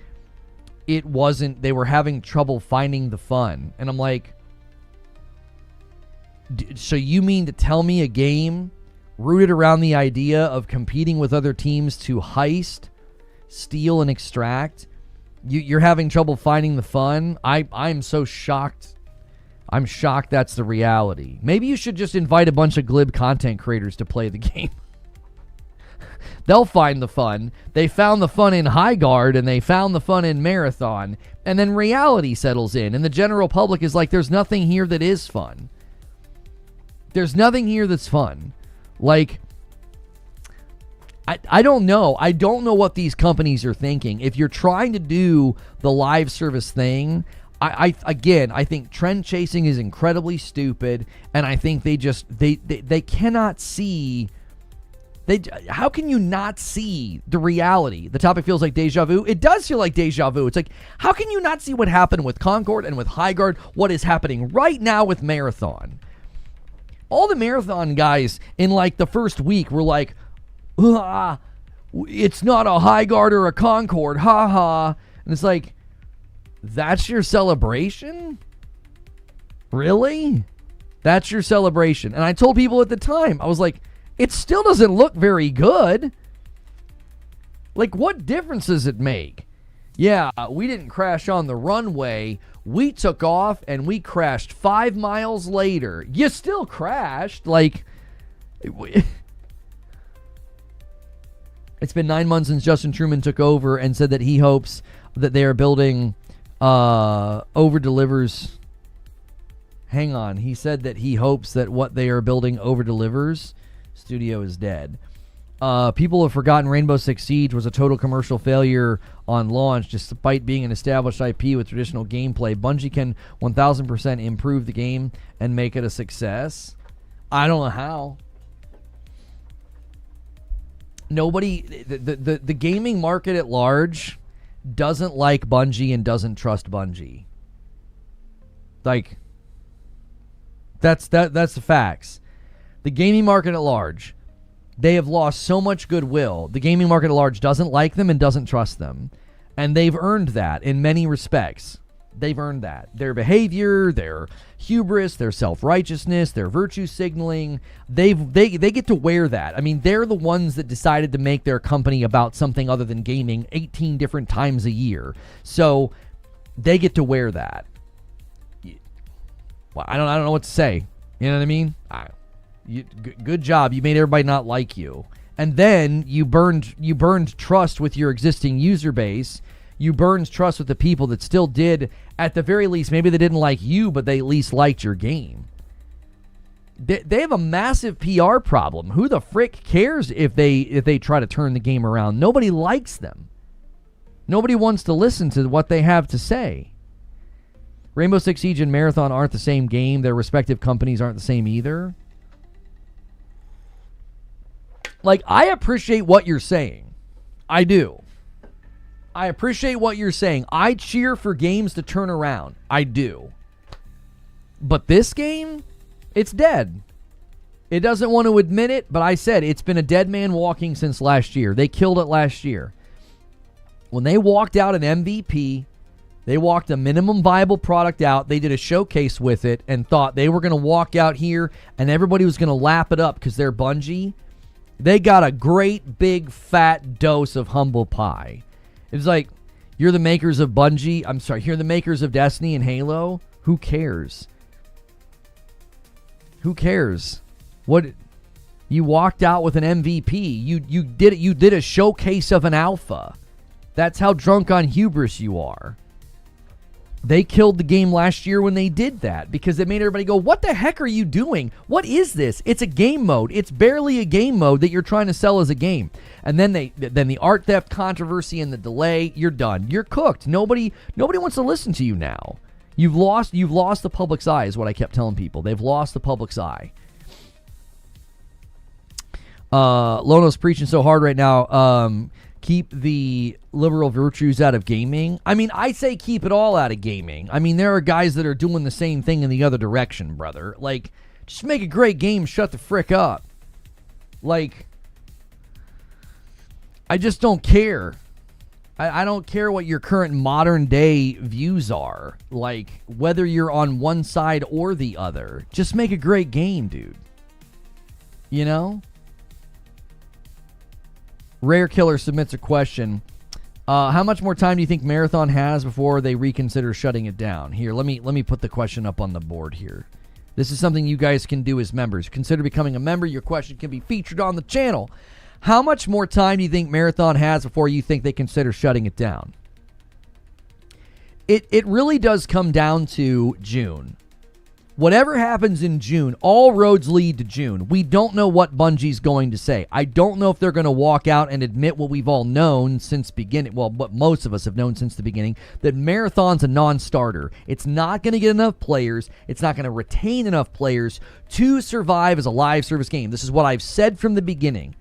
it wasn't, they were having trouble finding the fun. And I'm like, so you mean to tell me a game rooted around the idea of competing with other teams to heist, steal, and extract, you're having trouble finding the fun? I'm so shocked. I'm shocked that's the reality. Maybe you should just invite a bunch of glib content creators to play the game. They'll find the fun. They found the fun in High Guard, and they found the fun in Marathon, and then reality settles in, and the general public is like, there's nothing here that is fun. There's nothing here that's fun. Like, I don't know. I don't know what these companies are thinking. If you're trying to do the live service thing, I think trend chasing is incredibly stupid, and I think they cannot see. How can you not see the reality? The topic feels like deja vu. It does feel like deja vu. It's like, how can you not see what happened with Concord and with High Guard? What is happening right now with Marathon? All the Marathon guys in like the first week were like, it's not a High Guard or a Concord, haha. And it's like, that's your celebration? Really? That's your celebration? And I told people at the time, I was like, it still doesn't look very good. Like, what difference does it make? Yeah, we didn't crash on the runway. We took off and we crashed 5 miles later. You still crashed. Like, it's been 9 months since Justin Truman took over and said that he hopes that they are building over-delivers. Hang on. He said that he hopes that what they are building over-delivers. Studio is dead. People have forgotten Rainbow Six Siege was a total commercial failure on launch, despite being an established IP with traditional gameplay. Bungie can 1000% improve the game and make it a success. I don't know how. Nobody, the gaming market at large doesn't like Bungie and doesn't trust Bungie. Like, that's the facts. The gaming market at large, they have lost so much goodwill. The gaming market at large doesn't like them and doesn't trust them. And they've earned that in many respects. They've earned that. Their behavior, their hubris, their self-righteousness, their virtue signaling, they get to wear that. I mean, they're the ones that decided to make their company about something other than gaming 18 different times a year. So they get to wear that. Well, I don't know what to say. You know what I mean? Good job. You made everybody not like you. And then you burned trust with your existing user base. You burned trust with the people that still did, at the very least, maybe they didn't like you, but they at least liked your game. They have a massive PR problem. Who the frick cares if they try to turn the game around? Nobody likes them. Nobody wants to listen to what they have to say. Rainbow Six Siege and Marathon aren't the same game. Their respective companies aren't the same either. Like, I appreciate what you're saying. I do. I appreciate what you're saying. I cheer for games to turn around. I do. But this game, it's dead. It doesn't want to admit it, but I said it's been a dead man walking since last year. They killed it last year. When they walked out an MVP, They walked a minimum viable product out. They did a showcase with it and thought they were going to walk out here and everybody was going to lap it up because they're Bungie. They got a great big fat dose of humble pie. It was like, you're the makers of Bungie. I'm sorry, you're the makers of Destiny and Halo. Who cares? Who cares? What? You walked out with an MVP. You did it. You did a showcase of an alpha. That's how drunk on hubris you are. They killed the game last year when they did that because they made everybody go, what the heck are you doing? What is this? It's a game mode. It's barely a game mode that you're trying to sell as a game. And then the art theft controversy and the delay, you're done. You're cooked. Nobody wants to listen to you now. You've lost the public's eye is what I kept telling people. They've lost the public's eye. Lono's preaching so hard right now. Keep the liberal virtues out of gaming. I mean, I say keep it all out of gaming. I mean, there are guys that are doing the same thing in the other direction, brother. Like, just make a great game, shut the frick up. Like, I just don't care. I don't care what your current modern day views are. Like, whether you're on one side or the other. Just make a great game, dude. You know? Rare Killer submits a question. How much more time do you think Marathon has before they reconsider shutting it down? Here, let me put the question up on the board here. This is something you guys can do as members. Consider becoming a member. Your question can be featured on the channel. How much more time do you think Marathon has before you think they consider shutting it down? It really does come down to June. Whatever happens in June, all roads lead to June. We don't know what Bungie's going to say. I don't know if they're going to walk out and admit what we've all known since beginning. Well, what most of us have known since the beginning, that Marathon's a non-starter. It's not going to get enough players. It's not going to retain enough players to survive as a live service game. This is what I've said from the beginning.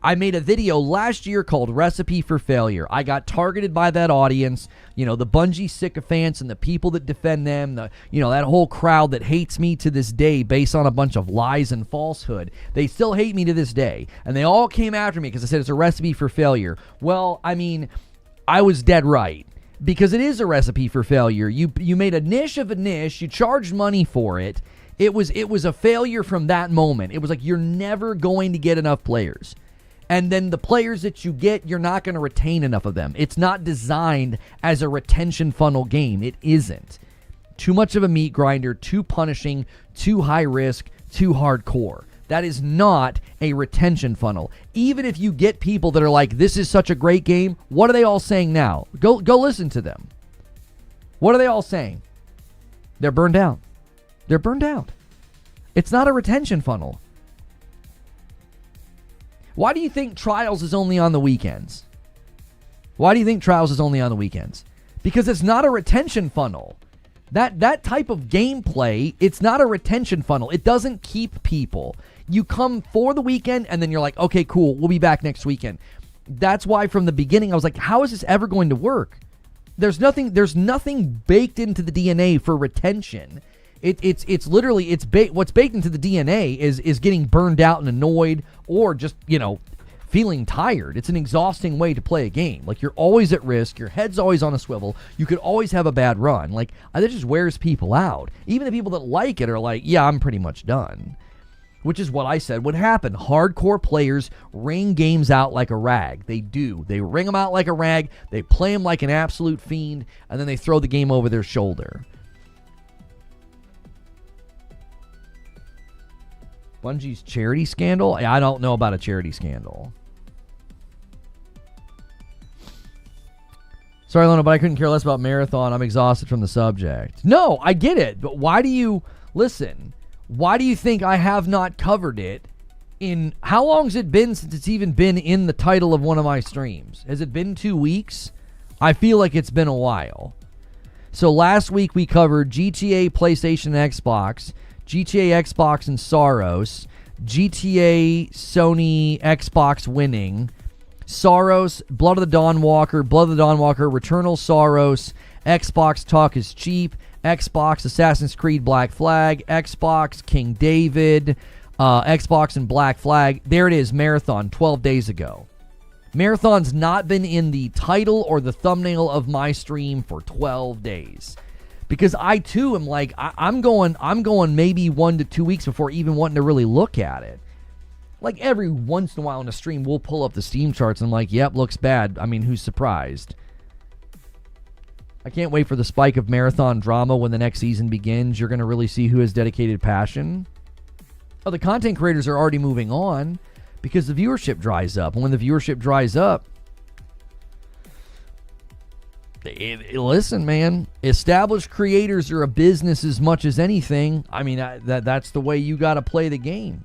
I made a video last year called Recipe for Failure. I got targeted by that audience, you know, the Bungie sycophants and the people that defend them, that whole crowd that hates me to this day based on a bunch of lies and falsehood. They still hate me to this day. And they all came after me because I said it's a recipe for failure. Well, I mean, I was dead right. Because it is a recipe for failure. You made a niche of a niche, you charged money for it. It was a failure from that moment. It was like you're never going to get enough players. And then the players that you get, you're not going to retain enough of them. It's not designed as a retention funnel game. It isn't. Too much of a meat grinder, too punishing, too high risk, too hardcore. That is not a retention funnel. Even if you get people that are like, this is such a great game, what are they all saying now? Go listen to them. What are they all saying? They're burned out. They're burned out. It's not a retention funnel. Why do you think Trials is only on the weekends? Why do you think Trials is only on the weekends? Because it's not a retention funnel. That type of gameplay, it's not a retention funnel. It doesn't keep people. You come for the weekend and then you're like, okay, cool, we'll be back next weekend. That's why from the beginning I was like, how is this ever going to work? There's nothing baked into the DNA for retention. It's literally what's baked into the DNA is getting burned out and annoyed or just, feeling tired. It's an exhausting way to play a game. Like, you're always at risk, your head's always on a swivel, you could always have a bad run. Like, that just wears people out. Even the people that like it are like, yeah, I'm pretty much done. Which is what I said would happen. Hardcore players wring games out like a rag. They do. They wring them out like a rag, they play them like an absolute fiend, and then they throw the game over their shoulder. Bungie's charity scandal? I don't know about a charity scandal. Sorry, Lona, but I couldn't care less about Marathon. I'm exhausted from the subject. No, I get it. But why do you... Listen, why do you think I have not covered it in... How long has it been since it's even been in the title of one of my streams? Has it been 2 weeks? I feel like it's been a while. So last week we covered GTA, PlayStation, and Xbox... GTA, Xbox, and Soros, GTA, Sony, Xbox winning, Soros, Blood of the Dawnwalker, Returnal Soros, Xbox Talk is Cheap, Xbox Assassin's Creed Black Flag, Xbox King David, Xbox and Black Flag. There it is, Marathon, 12 days ago. Marathon's not been in the title or the thumbnail of my stream for 12 days. Because I too am like, I'm going maybe 1 to 2 weeks before even wanting to really look at it. Like every once in a while in a stream, we'll pull up the Steam charts and I'm like, yep, looks bad. I mean, who's surprised? I can't wait for the spike of Marathon drama when the next season begins. You're going to really see who has dedicated passion. Oh, the content creators are already moving on because the viewership dries up. And when the viewership dries up, listen, man, established creators are a business as much as anything. I mean, that's the way you got to play the game.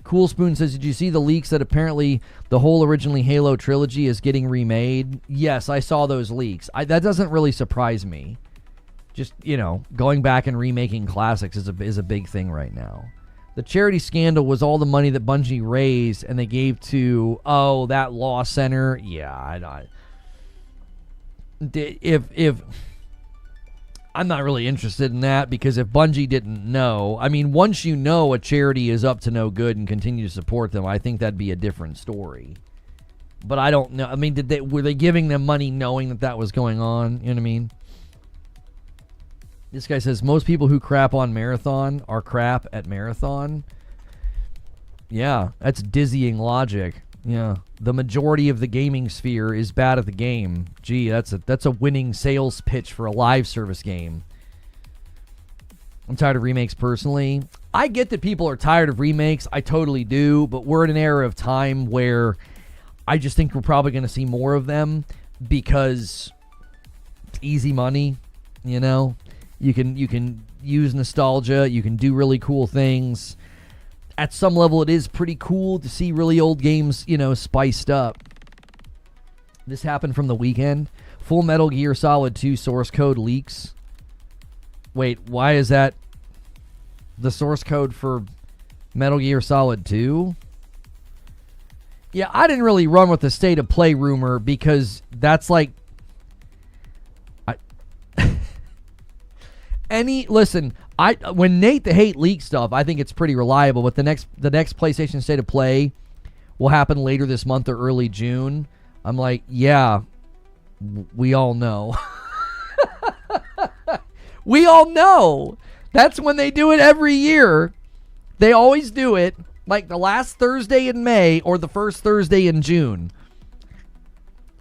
Cool Spoon says, did you see the leaks that apparently the whole originally Halo trilogy is getting remade? Yes, I saw those leaks. That doesn't really surprise me. Just, going back and remaking classics is a big thing right now. The charity scandal was all the money that Bungie raised and they gave to, that law center. Yeah, if I'm not really interested in that, because if Bungie didn't know, I mean, once you know a charity is up to no good and continue to support them, I think that'd be a different story. But I don't know. I mean, were they giving them money knowing that was going on? You know what I mean? This guy says, most people who crap on Marathon are crap at Marathon. Yeah, that's dizzying logic. Yeah, the majority of the gaming sphere is bad at the game. Gee, that's a winning sales pitch for a live service game. I'm tired of remakes personally. I get that people are tired of remakes. I totally do, but we're in an era of time where I just think we're probably going to see more of them because it's easy money, You can use nostalgia, you can do really cool things. At some level, it is pretty cool to see really old games, spiced up. This happened from the weekend. Full Metal Gear Solid 2 source code leaks. Wait, why is that the source code for Metal Gear Solid 2? Yeah, I didn't really run with the state of play rumor because that's like... Listen, when Nate the Hate leaks stuff, I think it's pretty reliable. But the next PlayStation State of Play will happen later this month or early June. I'm like, yeah, we all know. We all know. That's when they do it every year. They always do it like the last Thursday in May or the first Thursday in June.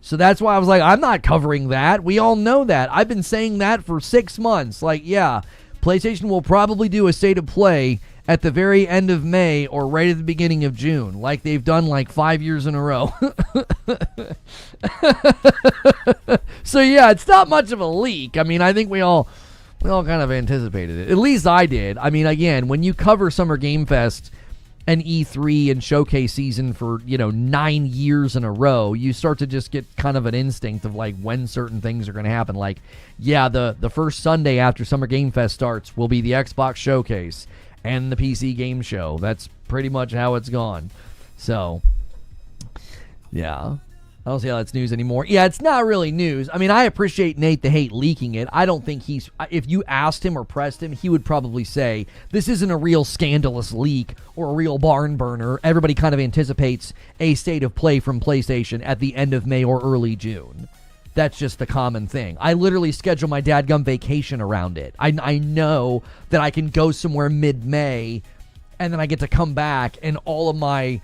So that's why I was like, I'm not covering that. We all know that. I've been saying that for 6 months. Like, yeah, PlayStation will probably do a State of Play at the very end of May or right at the beginning of June, like they've done like 5 years in a row. So, yeah, it's not much of a leak. I mean, I think we all kind of anticipated it. At least I did. I mean, again, when you cover Summer Game Fest and E3 and showcase season for 9 years in a row, you start to just get kind of an instinct of like when certain things are going to happen. Like, yeah, the first Sunday after Summer Game Fest starts will be the Xbox showcase and the PC game show. That's pretty much how it's gone. So, yeah. I don't see how that's news anymore. Yeah, it's not really news. I mean, I appreciate Nate the Hate leaking it. I don't think if you asked him or pressed him, he would probably say, this isn't a real scandalous leak or a real barn burner. Everybody kind of anticipates a State of Play from PlayStation at the end of May or early June. That's just the common thing. I literally schedule my dadgum vacation around it. I know that I can go somewhere mid-May, and then I get to come back, and all of my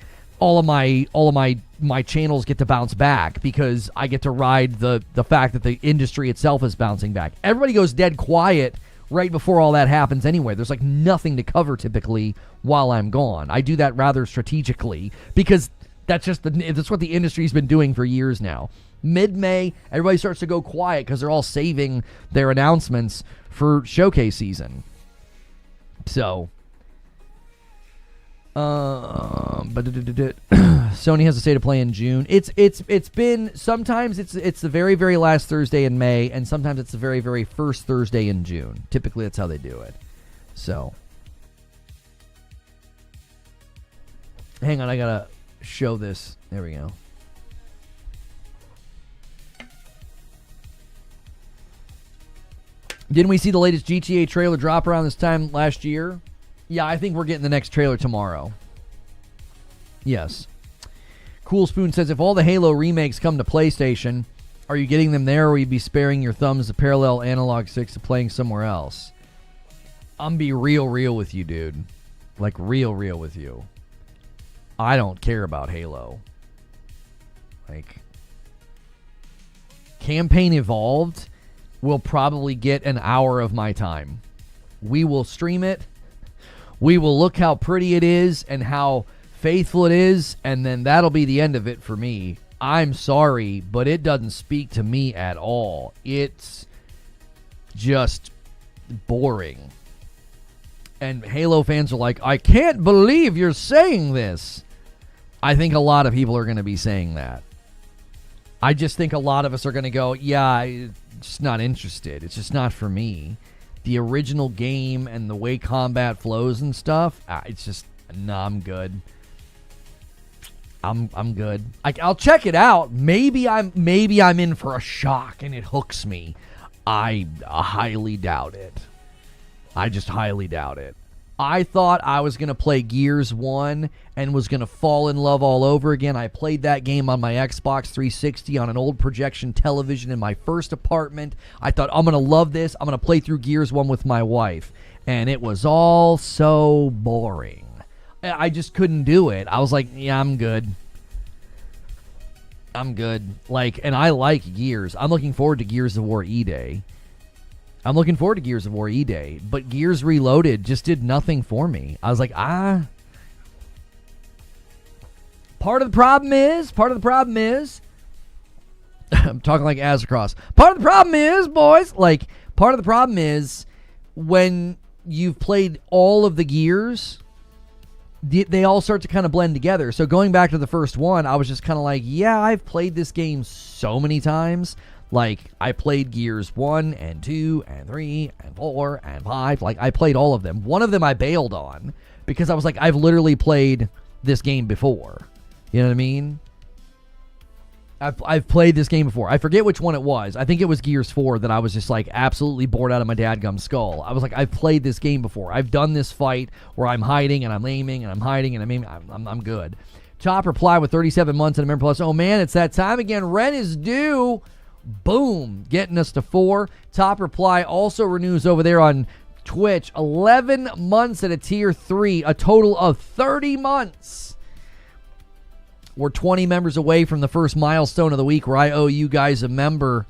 channels get to bounce back because I get to ride the fact that the industry itself is bouncing back. Everybody goes dead quiet right before all that happens anyway. There's like nothing to cover typically while I'm gone. I do that rather strategically because that's what the industry's been doing for years now. Mid-May, everybody starts to go quiet because they're all saving their announcements for showcase season. So... but Sony has a State of Play in June. It's been sometimes it's the very, very last Thursday in May, and sometimes it's the very, very first Thursday in June. Typically, that's how they do it. So, hang on, I gotta show this. There we go. Didn't we see the latest GTA trailer drop around this time last year? Yeah, I think we're getting the next trailer tomorrow. Yes. Cool Spoon says, if all the Halo remakes come to PlayStation, are you getting them there, or will you be sparing your thumbs to parallel analog sticks to playing somewhere else? I'm be real with you, dude. Like, real with you. I don't care about Halo. Like, Campaign Evolved will probably get an hour of my time. We will stream it. We will look how pretty it is and how faithful it is, and then that'll be the end of it for me. I'm sorry, but it doesn't speak to me at all. It's just boring. And Halo fans are like, I can't believe you're saying this. I think a lot of people are going to be saying that. I just think a lot of us are going to go, yeah, I'm just not interested. It's just not for me. The original game and the way combat flows and stuff, it's just, nah, I'm good. I'm good. I'll check it out. Maybe I'm in for a shock and it hooks me. I highly doubt it. I just highly doubt it. I thought I was going to play Gears 1 and was going to fall in love all over again. I played that game on my Xbox 360 on an old projection television in my first apartment. I thought, I'm going to love this. I'm going to play through Gears 1 with my wife. And it was all so boring. I just couldn't do it. I was like, yeah, I'm good. Like, and I like Gears. I'm looking forward to Gears of War E-Day. But Gears Reloaded just did nothing for me. I was like, Part of the problem is, I'm talking like Azercross. Part of the problem is, boys, like, part of the problem is when you've played all of the Gears, they all start to kind of blend together. So going back to the first one, I was just kind of like, yeah, I've played this game so many times. Like, I played Gears 1 and 2 and 3 and 4 and 5. Like, I played all of them. One of them I bailed on because I was like, I've literally played this game before. You know what I mean? I've played this game before. I forget which one it was. I think it was Gears 4 that I was just like absolutely bored out of my dadgum skull. I was like, I've played this game before. I've done this fight where I'm hiding and I'm aiming and I'm hiding and I'm aiming. I'm good. Top reply with 37 months and a member plus. Oh man, it's that time again. Rent is due. Boom, getting us to 4. Top reply also renews over there on Twitch. 11 months at a tier 3, a total of 30 months. We're 20 members away from the first milestone of the week where I owe you guys a member,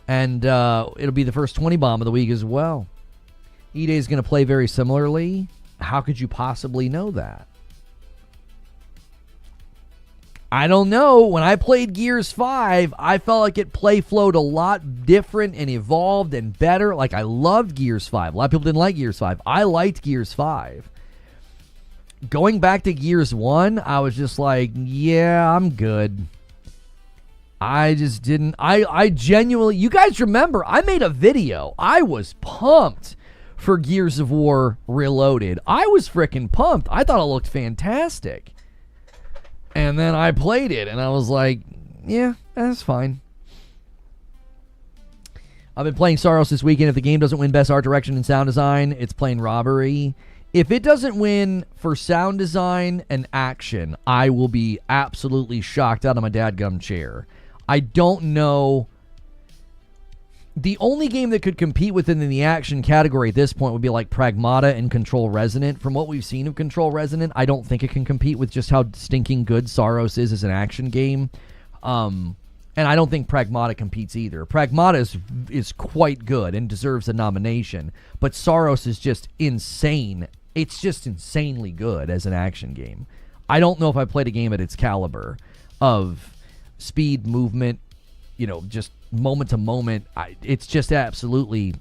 and it'll be the first 20 bomb of the week as well. E-Day is going to play very similarly. How could you possibly know that? I don't know. When I played Gears 5, I felt like it play flowed a lot different and evolved and better. Like, I loved Gears 5. A lot of people didn't like Gears 5. I liked Gears 5. Going back to Gears 1, I was just like, yeah, I'm good. I just didn't. I genuinely, you guys remember, I made a video. I was pumped for Gears of War Reloaded. I was freaking pumped. I thought it looked fantastic. And then I played it, and I was like, yeah, that's fine. I've been playing Saros this weekend. If the game doesn't win Best Art Direction and Sound Design, it's playing Robbery. If it doesn't win for sound design and action, I will be absolutely shocked out of my dadgum chair. I don't know. The only game that could compete within the action category at this point would be like Pragmata and Control Resonant. From what we've seen of Control Resonant, I don't think it can compete with just how stinking good Saros is as an action game. And I don't think Pragmata competes either. Pragmata is quite good and deserves a nomination, but Saros is just insane. It's just insanely good as an action game. I don't know if I played a game at its caliber of speed, movement, just moment to moment. It's just absolutely,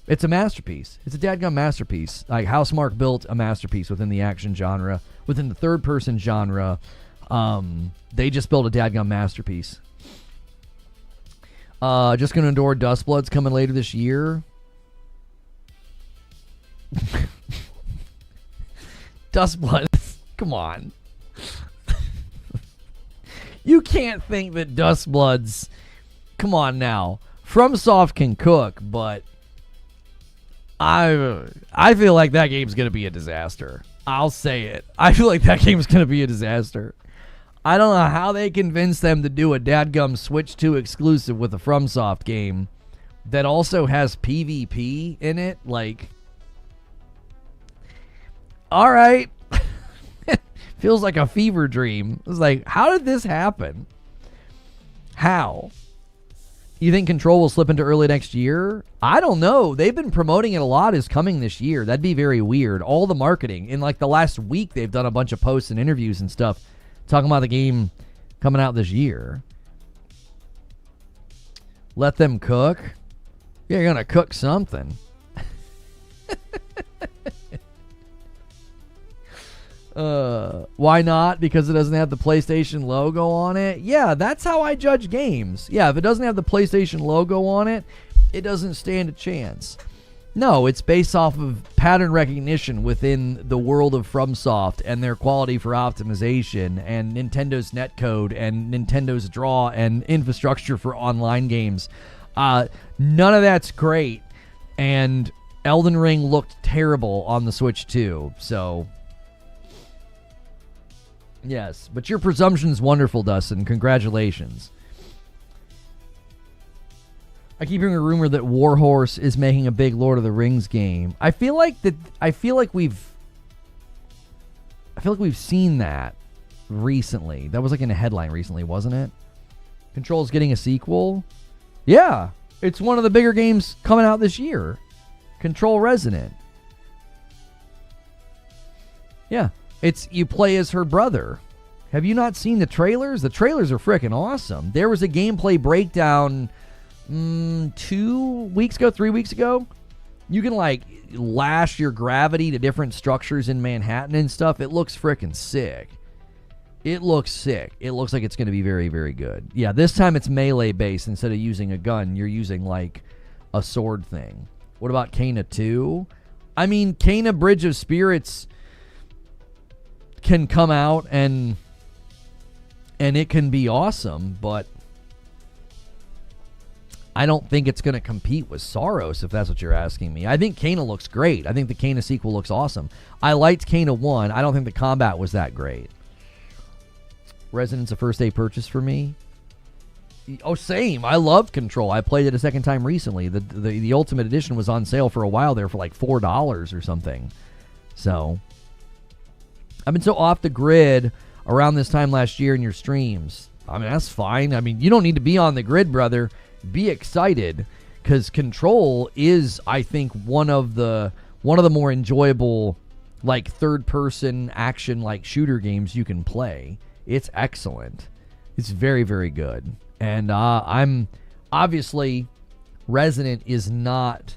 it's a masterpiece. It's a dadgum masterpiece. Like, Housemarque built a masterpiece within the action genre, within the third-person genre. They just built a dadgum masterpiece. Just going to adore Dustblood's coming later this year. Dustblood, come on. You can't think that Dustblood's, come on now. FromSoft can cook, but I feel like that game's going to be a disaster. I'll say it. I feel like that game's going to be a disaster. I don't know how they convinced them to do a dadgum Switch 2 exclusive with a FromSoft game that also has PvP in it. Like, all right. Feels like a fever dream. It's like, how did this happen? How? You think Control will slip into early next year? I don't know. They've been promoting it a lot as coming this year. That'd be very weird. All the marketing. In like the last week, they've done a bunch of posts and interviews and stuff talking about the game coming out this year. Let them cook? Yeah, you're going to cook something. Why not? Because it doesn't have the PlayStation logo on it? Yeah, that's how I judge games. Yeah, if it doesn't have the PlayStation logo on it, it doesn't stand a chance. No, it's based off of pattern recognition within the world of FromSoft and their quality for optimization and Nintendo's netcode and Nintendo's draw and infrastructure for online games. None of that's great, and Elden Ring looked terrible on the Switch 2, so... Yes, but your presumption's wonderful, Dustin. Congratulations. I keep hearing a rumor that Warhorse is making a big Lord of the Rings game. I feel like we've seen that recently. That was like in a headline recently, wasn't it? Control's getting a sequel. Yeah, it's one of the bigger games coming out this year. Control Resonant. Yeah. It's you play as her brother. Have you not seen the trailers? The trailers are freaking awesome. There was a gameplay breakdown 2 weeks ago, 3 weeks ago. You can like lash your gravity to different structures in Manhattan and stuff. It looks freaking sick. It looks sick. It looks like it's going to be very, very good. Yeah, this time it's melee based instead of using a gun. You're using like a sword thing. What about Kena 2? I mean, Kena Bridge of Spirits can come out and it can be awesome, but I don't think it's going to compete with Saros, if that's what you're asking me. I think Kena looks great. I think the Kena sequel looks awesome. I liked Kena 1. I don't think the combat was that great. Resonant's a first-day purchase for me. Oh, same. I loved Control. I played it a second time recently. The Ultimate Edition was on sale for a while there for like $4 or something. So... I've been so off the grid around this time last year in your streams. I mean, that's fine. I mean, you don't need to be on the grid, brother. Be excited, because Control is, I think, one of the more enjoyable, like, third-person action, like, shooter games you can play. It's excellent. It's very, very good. And I'm obviously Resonant is not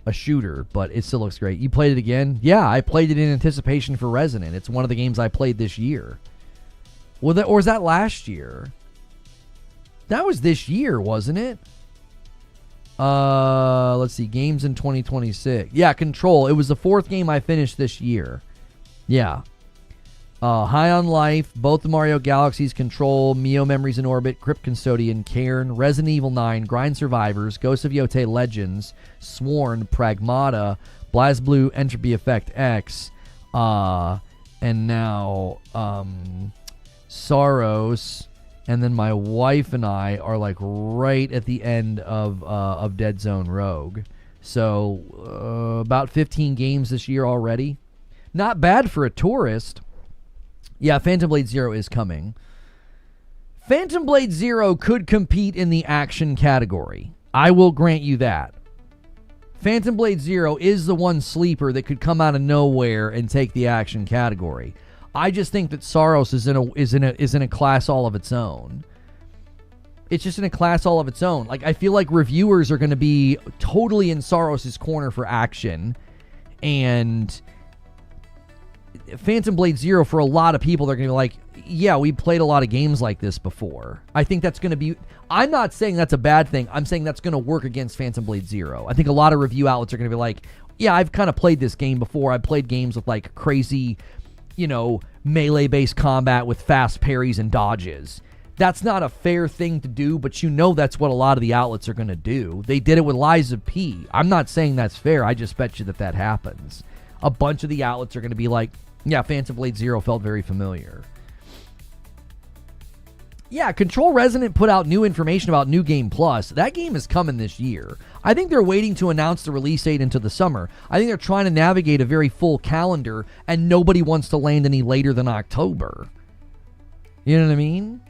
a shooter, but it still looks great. You played it again? Yeah, I played it in anticipation for Resonant. It's one of the games I played this year. Or was that last year? That was this year, wasn't it? Let's see. Games in 2026. Yeah, Control. It was the fourth game I finished this year. Yeah. High on Life, both the Mario Galaxies, Control, Mio Memories in Orbit, Crypt Custodian, Cairn, Resident Evil 9, Grind Survivors, Ghosts of Yotei Legends, Sworn, Pragmata, BlazBlue, Entropy Effect X, and now Saros, and then my wife and I are like right at the end of Dead Zone Rogue. So about 15 games this year already. Not bad for a tourist. Yeah, Phantom Blade Zero is coming. Phantom Blade Zero could compete in the action category. I will grant you that. Phantom Blade Zero is the one sleeper that could come out of nowhere and take the action category. I just think that Saros is in a class all of its own. It's just in a class all of its own. Like, I feel like reviewers are going to be totally in Saros' corner for action, and Phantom Blade Zero, for a lot of people, they're going to be like, yeah, we played a lot of games like this before. I think that's going to be... I'm not saying that's a bad thing. I'm saying that's going to work against Phantom Blade Zero. I think a lot of review outlets are going to be like, yeah, I've kind of played this game before. I've played games with, like, crazy, melee-based combat with fast parries and dodges. That's not a fair thing to do, but that's what a lot of the outlets are going to do. They did it with Lies of P. I'm not saying that's fair. I just bet you that happens. A bunch of the outlets are going to be like, yeah, Phantom Blade Zero felt very familiar. Yeah, Control Resonant put out new information about New Game Plus. That game is coming this year. I think they're waiting to announce the release date into the summer. I think they're trying to navigate a very full calendar, and nobody wants to land any later than October. You know what I mean?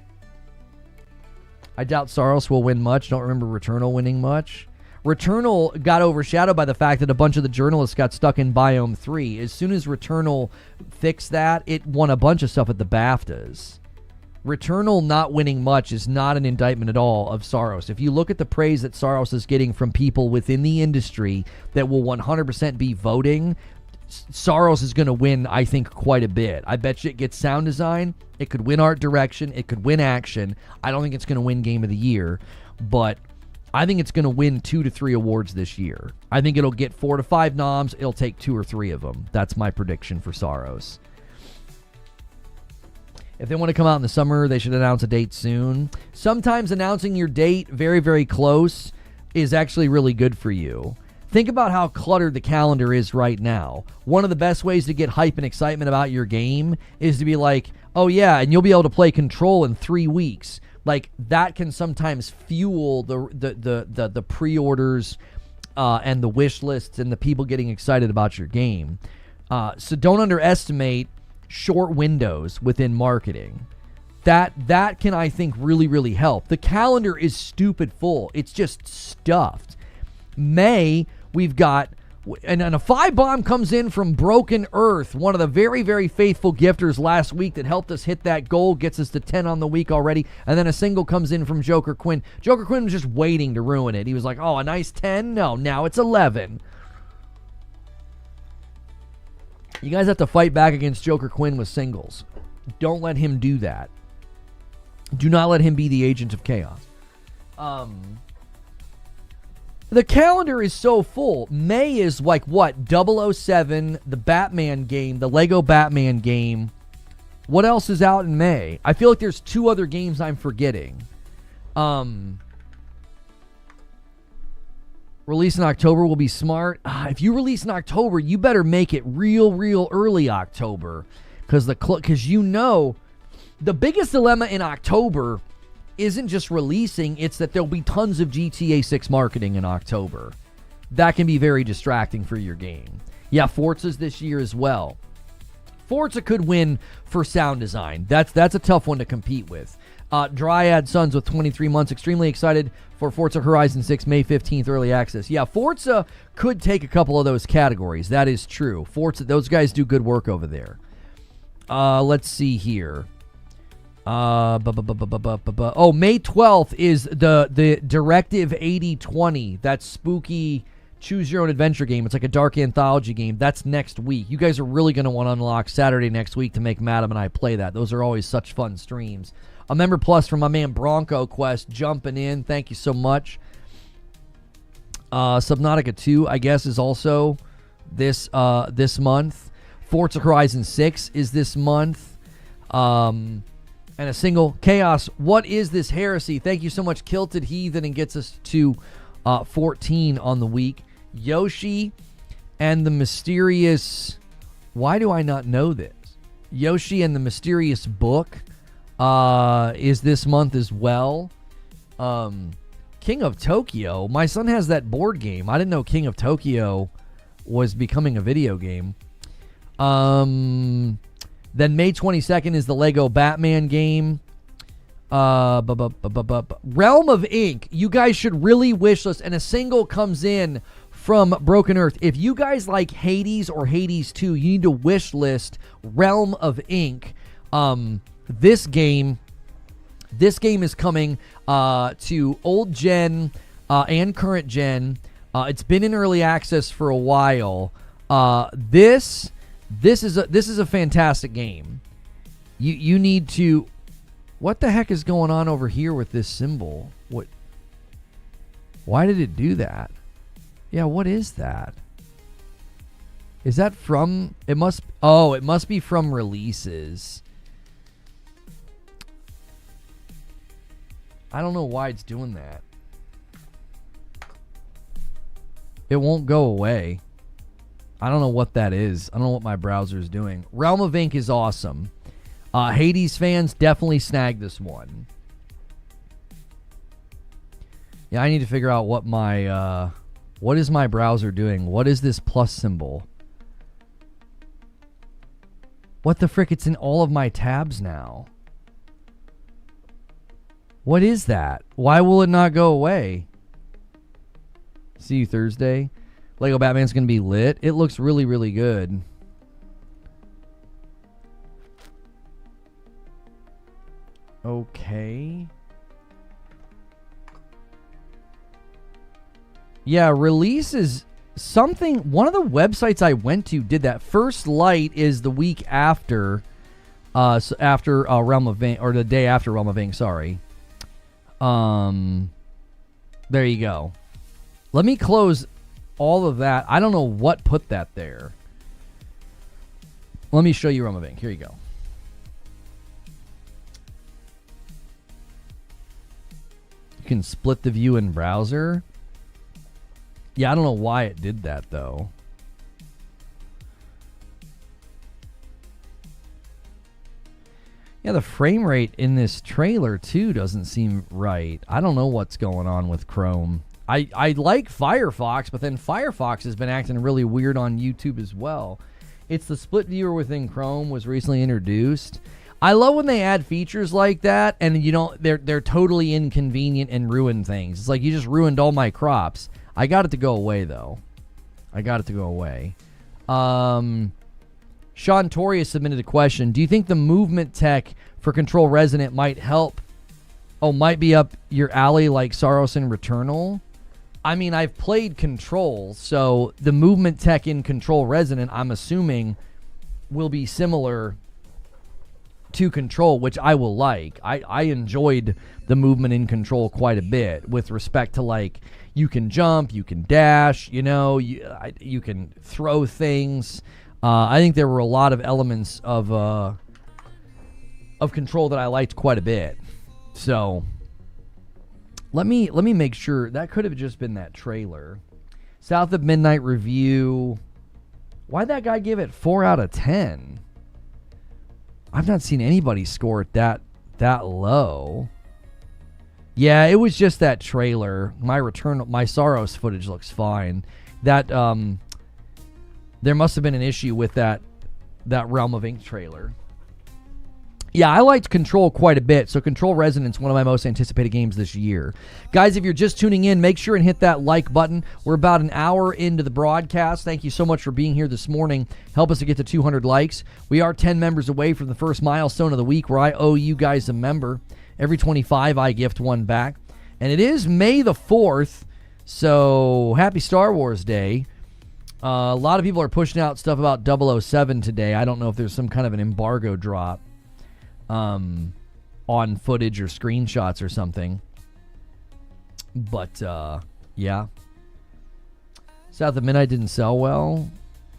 I doubt Saros will win much. Don't remember Returnal winning much. Returnal got overshadowed by the fact that a bunch of the journalists got stuck in Biome 3. As soon as Returnal fixed that, it won a bunch of stuff at the BAFTAs. Returnal not winning much is not an indictment at all of Saros. If you look at the praise that Saros is getting from people within the industry that will 100% be voting, Saros is going to win, I think, quite a bit. I bet you it gets sound design. It could win art direction. It could win action. I don't think it's going to win Game of the Year, but I think it's going to win 2 to 3 awards this year. I think it'll get 4 to 5 noms. It'll take 2 or 3 of them. That's my prediction for Saros. If they want to come out in the summer, they should announce a date soon. Sometimes announcing your date very, very close is actually really good for you. Think about how cluttered the calendar is right now. One of the best ways to get hype and excitement about your game is to be like, oh yeah, and you'll be able to play Control in 3 weeks. Like, that can sometimes fuel the pre-orders and the wish lists and the people getting excited about your game. So don't underestimate short windows within marketing. That can, I think, really, really help. The calendar is stupid full. It's just stuffed. May, we've got, and a 5-bomb comes in from Broken Earth, one of the very, very faithful gifters last week that helped us hit that goal, gets us to 10 on the week already, and then a single comes in from Joker Quinn. Joker Quinn was just waiting to ruin it. He was like, oh, a nice 10? No, now it's 11. You guys have to fight back against Joker Quinn with singles. Don't let him do that. Do not let him be the agent of chaos. The calendar is so full. May is like what? 007, the Batman game, the Lego Batman game. What else is out in May? I feel like there's 2 other games I'm forgetting. Release in October will be smart. If you release in October, you better make it real early October. Because you know, the biggest dilemma in October isn't just releasing, it's that there'll be tons of GTA 6 marketing in October. That can be very distracting for your game. Yeah, Forza's this year as well. Forza could win for sound design. That's a tough one to compete with. Dryad Sons with 23 months. Extremely excited for Forza Horizon 6 May 15th early access. Yeah, Forza could take a couple of those categories. That is true. Forza, those guys do good work over there. Let's see here. Oh, May 12th is the Directive 8020. That spooky choose your own adventure game. It's like a dark anthology game. That's next week. You guys are really going to want to unlock Saturday next week to make Madam and I play that. Those are always such fun streams. A member plus from my man Bronco Quest jumping in. Thank you so much. Subnautica 2, I guess, is also this month. Forza Horizon 6 is this month. And a single Chaos. What is this heresy? Thank you so much, Kilted Heathen, and gets us to 14 on the week. Yoshi and the Mysterious. Why do I not know this? Yoshi and the Mysterious Book is this month as well. King of Tokyo. My son has that board game. I didn't know King of Tokyo was becoming a video game. Then May 22nd is the Lego Batman game. Realm of Ink. You guys should really wish list. And a single comes in from Broken Earth. If you guys like Hades or Hades 2, you need to wish list Realm of Ink. This game is coming to old gen and current gen. It's been in early access for a while. This is a fantastic game. You need to. What the heck is going on over here with this symbol? What? Why did it do that? Yeah, what is that? Is that from? It must be from releases. I don't know why it's doing that. It won't go away. I don't know what that is. I don't know what my browser is doing. Realm of Ink is awesome. Hades fans, definitely snag this one. Yeah, I need to figure out what my what is my browser doing? What is this plus symbol? What the frick? It's in all of my tabs now. What is that? Why will it not go away? See you Thursday. Lego Batman's going to be lit. It looks really, really good. Okay. Yeah, release is something. One of the websites I went to did that. First Light is the week after, after Realm of Ink, or the day after Realm of Ink. Sorry. There you go. Let me close all of that. I don't know what put that there. Let me show you Realm of Ink. Here you go. You can split the view in browser. Yeah, I don't know why it did that, though. Yeah, the frame rate in this trailer, too, doesn't seem right. I don't know what's going on with Chrome. I like Firefox, but then Firefox has been acting really weird on YouTube as well. It's the split viewer within Chrome was recently introduced. I love when they add features like that, and you know they're totally inconvenient and ruin things. It's like you just ruined all my crops. I got it to go away, though. I got it to go away. Sean Torrey has submitted a question. Do you think the movement tech for Control Resonant might help? Oh, might be up your alley like Saros and Returnal? I mean, I've played Control, so the movement tech in Control Resonant, I'm assuming, will be similar to Control, which I will like. I enjoyed the movement in Control quite a bit with respect to, like, you can jump, you can dash, you know, you can throw things. I think there were a lot of elements of Control that I liked quite a bit. So let me make sure. That could have just been that trailer. South of Midnight review. Why'd that guy give it 4 out of 10? I've not seen anybody score it that low. Yeah, it was just that trailer. My Saros footage looks fine. That there must have been an issue with that Realm of Ink trailer. Yeah, I liked Control quite a bit, so Control Resonance, one of my most anticipated games this year. Guys, if you're just tuning in, make sure and hit that like button. We're about an hour into the broadcast. Thank you so much for being here this morning. Help us to get to 200 likes. We are 10 members away from the first milestone of the week where I owe you guys a member. Every 25, I gift one back. And it is May the 4th, so happy Star Wars Day. A lot of people are pushing out stuff about 007 today. I don't know if there's some kind of an embargo drop on footage or screenshots or something. But, yeah. South of Midnight didn't sell well.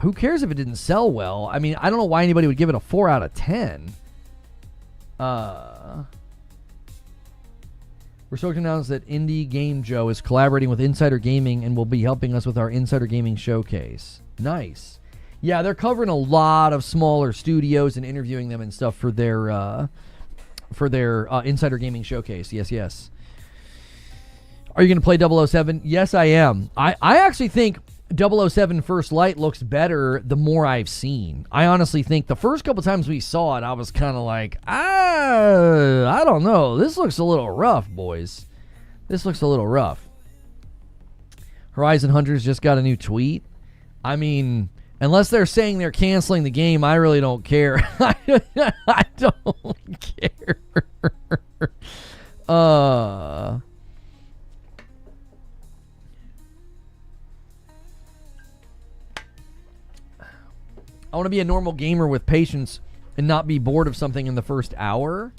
Who cares if it didn't sell well? I mean, I don't know why anybody would give it a 4 out of 10. We're stoked to announce that Indie Game Joe is collaborating with Insider Gaming and will be helping us with our Insider Gaming showcase. Nice. Yeah, they're covering a lot of smaller studios and interviewing them and stuff for their Insider Gaming showcase. Yes, yes. Are you going to play 007? Yes, I am. I actually think 007 First Light looks better the more I've seen. I honestly think the first couple times we saw it, I was kind of like, I don't know. This looks a little rough, boys. This looks a little rough. Horizon Hunters just got a new tweet. I mean, unless they're saying they're canceling the game, I really don't care. I don't care. I want to be a normal gamer with patience and not be bored of something in the first hour.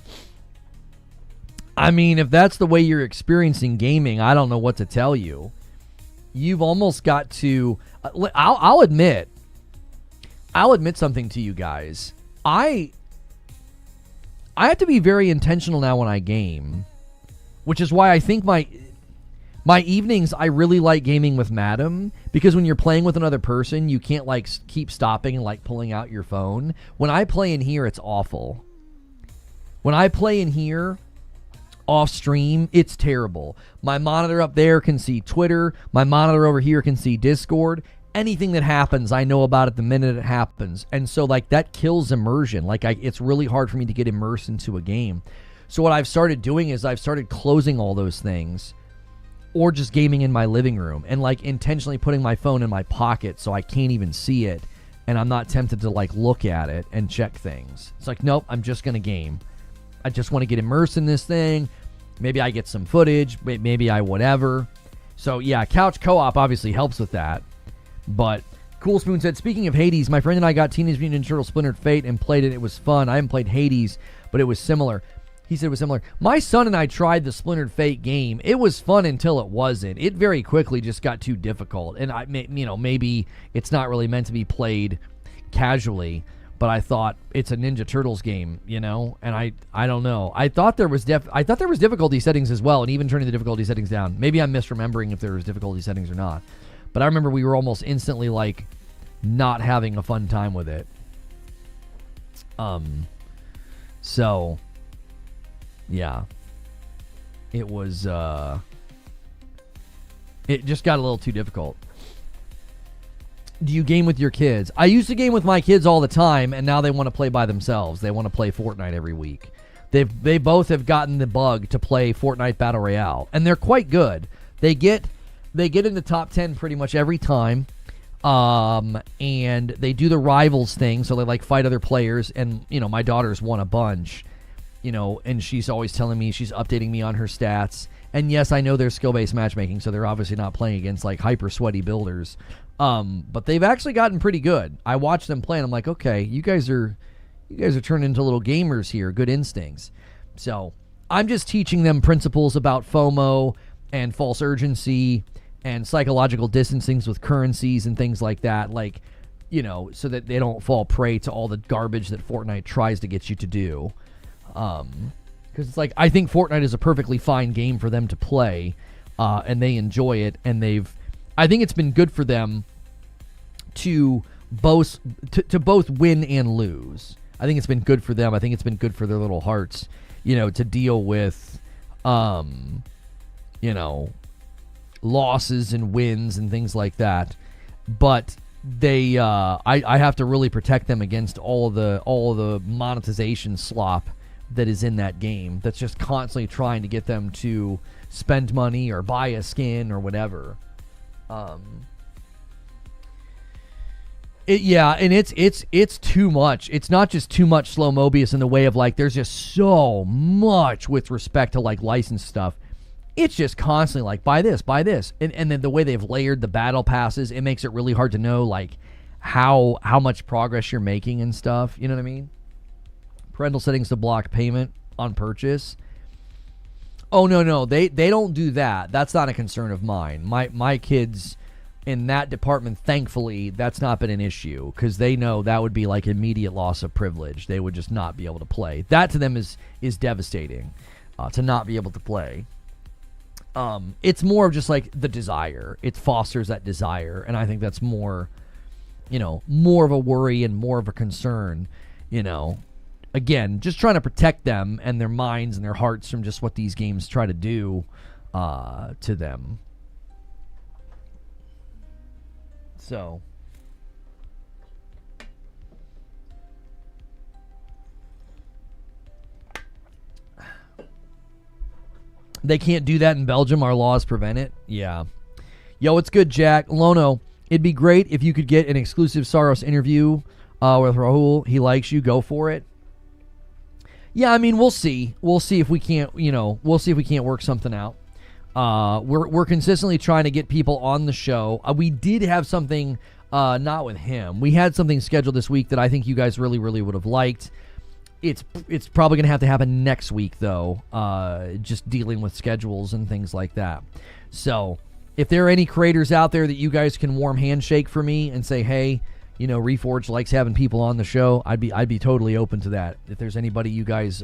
I mean, if that's the way you're experiencing gaming, I don't know what to tell you. You've almost got to... I'll admit something to you guys. I have to be very intentional now when I game, which is why I think my evenings, I really like gaming with Madam, because when you're playing with another person, you can't, like, keep stopping and, like, pulling out your phone. When I play in here, it's awful. When I play in here, off stream, it's terrible. My monitor up there can see Twitter. My monitor over here can see Discord. Anything that happens, I know about it the minute it happens. And so, like, that kills immersion. Like, it's really hard for me to get immersed into a game. So what I've started doing is I've started closing all those things, or just gaming in my living room, and, like, intentionally putting my phone in my pocket so I can't even see it, and I'm not tempted to, like, look at it and check things. It's like, nope, I'm just going to game. I just want to get immersed in this thing. Maybe I get some footage. Maybe I whatever. So, yeah, couch co-op obviously helps with that. But Cool Spoon said, speaking of Hades, my friend and I got Teenage Mutant Ninja Turtles Splintered Fate and played it. It was fun. I haven't played Hades, but it was similar. He said it was similar. My son and I tried the Splintered Fate game. It was fun until it wasn't. It very quickly just got too difficult. And, maybe it's not really meant to be played casually, but I thought it's a Ninja Turtles game, and I don't know. I thought there was difficulty settings as well, and even turning the difficulty settings down. Maybe I'm misremembering if there was difficulty settings or not. But I remember we were almost instantly, like, not having a fun time with it. So, yeah. It was, it just got a little too difficult. Do you game with your kids? I used to game with my kids all the time, and now they want to play by themselves. They want to play Fortnite every week. They both have gotten the bug to play Fortnite Battle Royale, and they're quite good. They get in the top 10 pretty much every time, and they do the rivals thing, so they, like, fight other players, and, my daughter's won a bunch, and she's always telling me, she's updating me on her stats, and yes, I know there's skill-based matchmaking, so they're obviously not playing against, like, hyper-sweaty builders, but they've actually gotten pretty good. I watch them play, and I'm like, okay, you guys are turning into little gamers here, good instincts. So, I'm just teaching them principles about FOMO and false urgency and psychological distancing with currencies and things like that, like, so that they don't fall prey to all the garbage that Fortnite tries to get you to do. Because it's like, I think Fortnite is a perfectly fine game for them to play, and they enjoy it, and I think it's been good for them to both win and lose. I think it's been good for them. I think it's been good for their little hearts, to deal with, losses and wins and things like that. But they, I have to really protect them against all the monetization slop that is in that game. That's just constantly trying to get them to spend money or buy a skin or whatever. It's too much. It's not just too much slow Mobius in the way of, like, there's just so much with respect to, like, licensed stuff. It's just constantly like, buy this. And then the way they've layered the battle passes, it makes it really hard to know, like, how much progress you're making and stuff. You know what I mean? Parental settings to block payment on purchase. Oh, no. They don't do that. That's not a concern of mine. My kids in that department, thankfully, that's not been an issue, because they know that would be like immediate loss of privilege. They would just not be able to play. That to them is devastating, to not be able to play. It's more of just like the desire. It fosters that desire, and I think that's more of a worry and more of a concern, Again, just trying to protect them and their minds and their hearts from just what these games try to do to them. So, they can't do that in Belgium. Our laws prevent it. Yeah. Yo, it's good, Jack. Lono, it'd be great if you could get an exclusive Saros interview with Rahul. He likes you. Go for it. Yeah, I mean, we'll see. We'll see if we can't, we'll see if we can't work something out. We're consistently trying to get people on the show. We did have something, not with him. We had something scheduled this week that I think you guys really, really would have liked. It's probably going to happen next week, though, just dealing with schedules and things like that. So, if there are any creators out there that you guys can warm handshake for me and say, hey, Reforged likes having people on the show, I'd be totally open to that. If there's anybody you guys,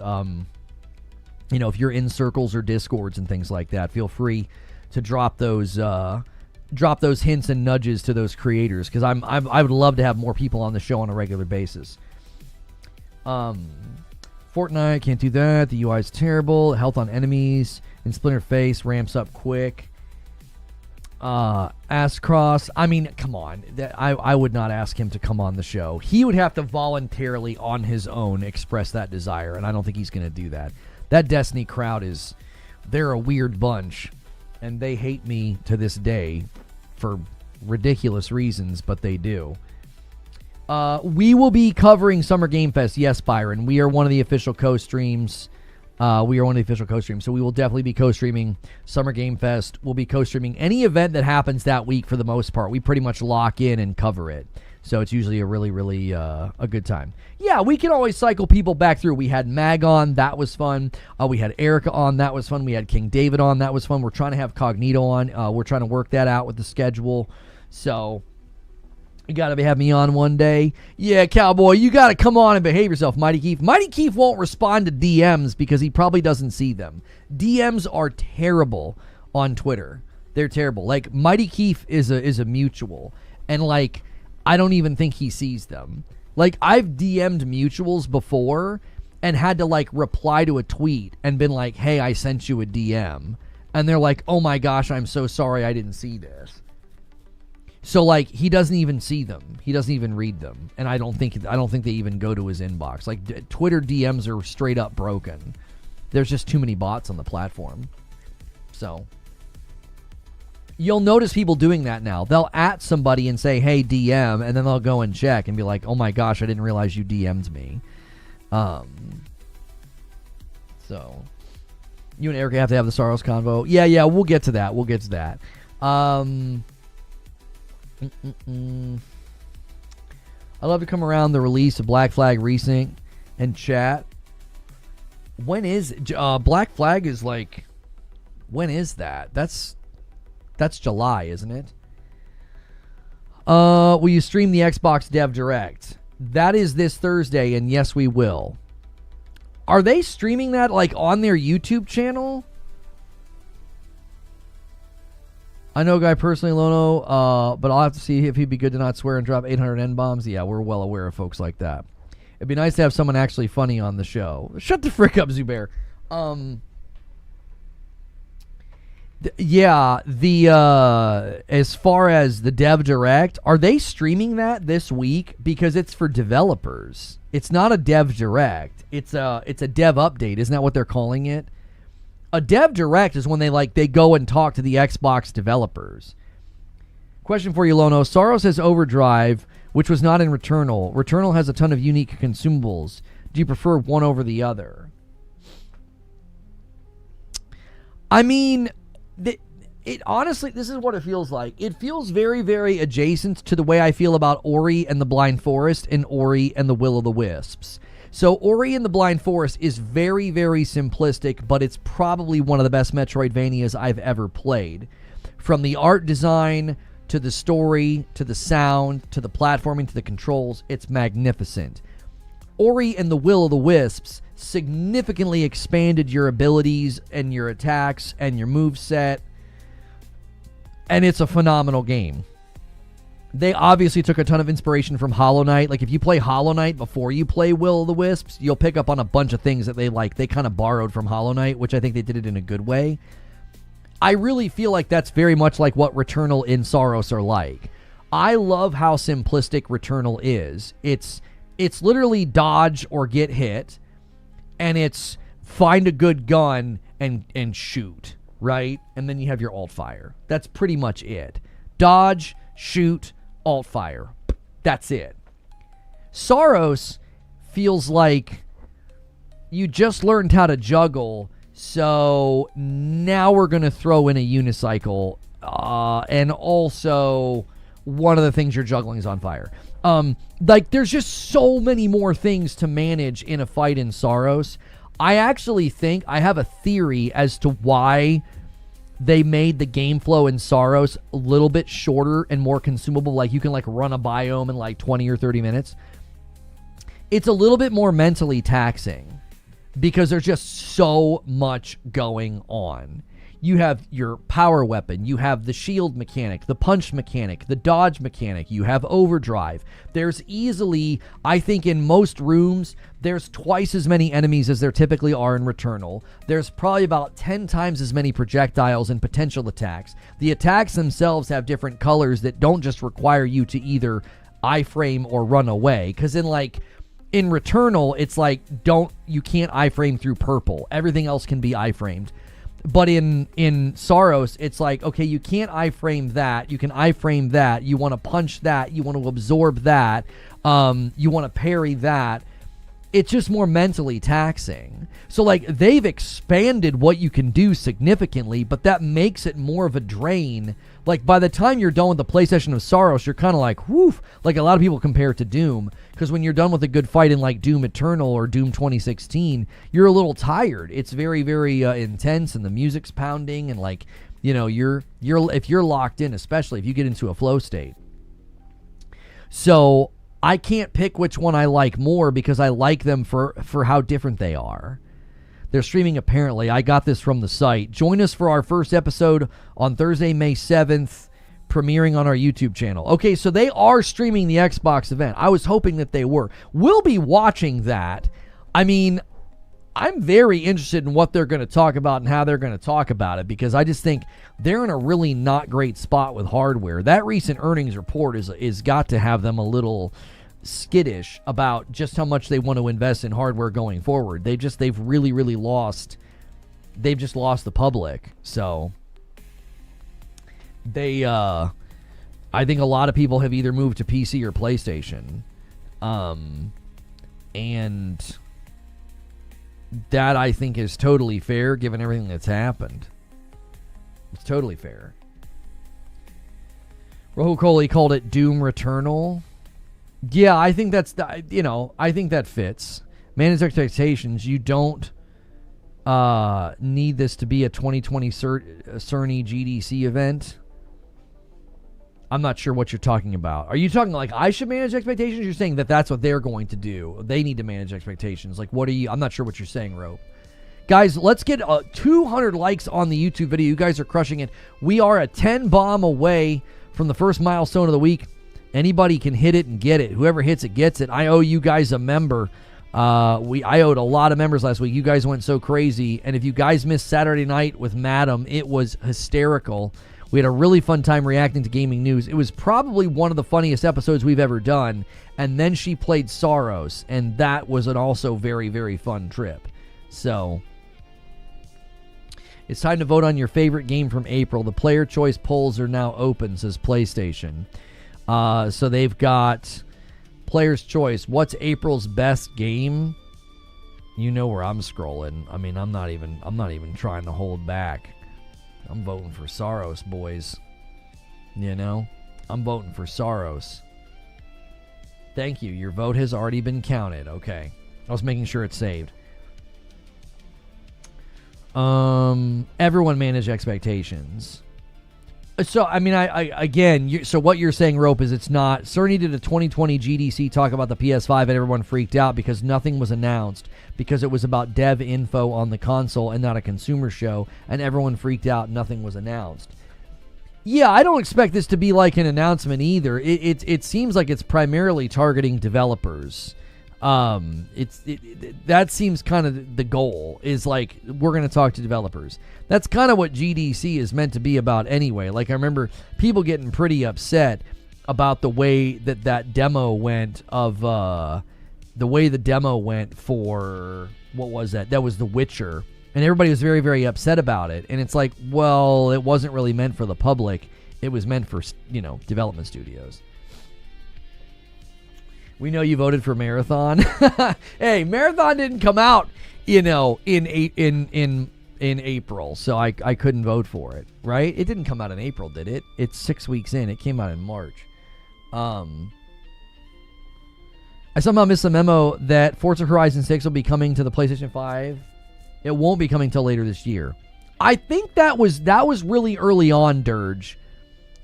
if you're in circles or discords and things like that, feel free to drop those hints and nudges to those creators, because I would love to have more people on the show on a regular basis. Fortnite, can't do that. The UI is terrible. Health on enemies in Splinter Face ramps up quick. Ask Cross. I mean, come on. I would not ask him to come on the show. He would have to voluntarily, on his own, express that desire, and I don't think he's going to do that. That Destiny crowd they're a weird bunch, and they hate me to this day for ridiculous reasons, but they do. We will be covering Summer Game Fest. Yes, Byron. We are one of the official co-streams. So we will definitely be co-streaming Summer Game Fest. We'll be co-streaming any event that happens that week for the most part. We pretty much lock in and cover it. So it's usually a really, really a good time. Yeah, we can always cycle people back through. We had Mag on. That was fun. We had Erica on. That was fun. We had King David on. That was fun. We're trying to have Cognito on. We're trying to work that out with the schedule. So you got to have me on one day. Yeah, Cowboy, you got to come on and behave yourself, Mighty Keith. Mighty Keith won't respond to DMs because he probably doesn't see them. DMs are terrible on Twitter. They're terrible. Like, Mighty Keith is a mutual. And, like, I don't even think he sees them. Like, I've DM'd mutuals before and had to, like, reply to a tweet and been like, hey, I sent you a DM. And they're like, oh my gosh, I'm so sorry I didn't see this. So, like, he doesn't even see them. He doesn't even read them. And I don't think they even go to his inbox. Like, Twitter DMs are straight up broken. There's just too many bots on the platform. So you'll notice people doing that now. They'll at somebody and say, hey, DM, and then they'll go and check and be like, oh my gosh, I didn't realize you DM'd me. So you and Erica have to have the Saros convo. Yeah, we'll get to that. I love to come around the release of Black Flag Recent and chat. When is Black Flag is like, when is that? That's July, isn't it? Will you stream the Xbox Dev Direct? That is this Thursday, and yes, we will. Are they streaming that like on their YouTube channel? I know a guy personally, Lono, but I'll have to see if he'd be good to not swear and drop 800 N-bombs. Yeah, we're well aware of folks like that. It'd be nice to have someone actually funny on the show. Shut the frick up, Zubair. As far as the Dev Direct, are they streaming that this week? Because it's for developers. It's not a Dev Direct. It's a Dev Update. Isn't that what they're calling it? A Dev Direct is when they go and talk to the Xbox developers. Question for you, Lono. Saros has Overdrive, which was not in Returnal. Returnal has a ton of unique consumables. Do you prefer one over the other? I mean, it honestly, this is what it feels like. It feels very, very adjacent to the way I feel about Ori and the Blind Forest and Ori and the Will of the Wisps. So Ori and the Blind Forest is very, very simplistic, but it's probably one of the best Metroidvanias I've ever played. From the art design, to the story, to the sound, to the platforming, to the controls, it's magnificent. Ori and the Will of the Wisps significantly expanded your abilities and your attacks and your moveset, and it's a phenomenal game. They obviously took a ton of inspiration from Hollow Knight. Like, if you play Hollow Knight before you play Will of the Wisps, you'll pick up on a bunch of things that they kind of borrowed from Hollow Knight, which I think they did it in a good way. I really feel like that's very much like what Returnal and Saros are like. I love how simplistic Returnal is. It's literally dodge or get hit, and it's find a good gun and shoot, right? And then you have your alt fire. That's pretty much it. Dodge, shoot, alt fire. That's it. Saros feels like you just learned how to juggle, so now we're going to throw in a unicycle, and also one of the things you're juggling is on fire. There's just so many more things to manage in a fight in Saros. I actually think I have a theory as to why they made the game flow in Saros a little bit shorter and more consumable. Like, you can run a biome in 20 or 30 minutes. It's a little bit more mentally taxing because there's just so much going on. You have your power weapon. You have the shield mechanic, the punch mechanic, the dodge mechanic. You have overdrive. There's easily, I think in most rooms, there's twice as many enemies as there typically are in Returnal. There's probably about 10 times as many projectiles and potential attacks. The attacks themselves have different colors that don't just require you to either iframe or run away. Because in Returnal, it's like, you can't iframe through purple. Everything else can be iframed. But in Saros, it's like, okay, you can't iframe that. You can iframe that. You want to punch that. You want to absorb that. You want to parry that. It's just more mentally taxing. So, like, they've expanded what you can do significantly, but that makes it more of a drain. Like, by the time you're done with the play session of Saros, you're kind of like, whoof. Like, a lot of people compare it to Doom. Because when you're done with a good fight in, like, Doom Eternal or Doom 2016, you're a little tired. It's very, very intense, and the music's pounding, and, like, you know, if you're locked in, especially if you get into a flow state. So I can't pick which one I like more because I like them for how different they are. They're streaming apparently. I got this from the site. Join us for our first episode on Thursday, May 7th, premiering on our YouTube channel. Okay, so they are streaming the Xbox event. I was hoping that they were. We'll be watching that. I mean, I'm very interested in what they're going to talk about and how they're going to talk about it because I just think they're in a really not great spot with hardware. That recent earnings report is got to have them a little skittish about just how much they want to invest in hardware going forward. They've really lost the public. So I think a lot of people have either moved to PC or PlayStation. And that I think is totally fair given everything that's happened. It's totally fair. Rojo Coley called it Doom Returnal. Yeah, I think I think that fits. Manage expectations. You don't need this to be a 2020 Sony GDC event. I'm not sure what you're talking about. Are you talking like I should manage expectations? You're saying that that's what they're going to do. They need to manage expectations. Like, what are you? I'm not sure what you're saying, Rope. Guys, let's get 200 likes on the YouTube video. You guys are crushing it. We are a 10 bomb away from the first milestone of the week. Anybody can hit it and get it. Whoever hits it gets it. I owe you guys a member. I owed a lot of members last week. You guys went so crazy. And if you guys missed Saturday night with Madam, it was hysterical. We had a really fun time reacting to gaming news. It was probably one of the funniest episodes we've ever done. And then she played Saros, and that was an also very, very fun trip. So it's time to vote on your favorite game from April. The player choice polls are now open, says PlayStation. So they've got player's choice. What's April's best game? You know where I'm scrolling. I mean, I'm not even trying to hold back. I'm voting for Saros, boys. You know? I'm voting for Saros. Thank you. Your vote has already been counted. Okay. I was making sure it's saved. Everyone manage expectations. So, I mean, so what you're saying, Rope, is it's not. Cerny did a 2020 GDC talk about the PS5 and everyone freaked out because nothing was announced because it was about dev info on the console and not a consumer show, and everyone freaked out, nothing was announced. Yeah, I don't expect this to be like an announcement either. It seems like it's primarily targeting developers. That seems kind of the goal, is like, we're going to talk to developers. That's kind of what GDC is meant to be about anyway. Like, I remember people getting pretty upset about the way that demo went for, what was that? That was The Witcher. And everybody was very, very upset about it. And it's like, well, it wasn't really meant for the public. It was meant for, development studios. We know you voted for Marathon. Hey, Marathon didn't come out, in April, so I couldn't vote for it, right? It didn't come out in April, did it? It's 6 weeks in. It came out in March. I somehow missed the memo that Forza Horizon 6 will be coming to the PlayStation 5. It won't be coming till later this year. I think that was really early on, Dirge.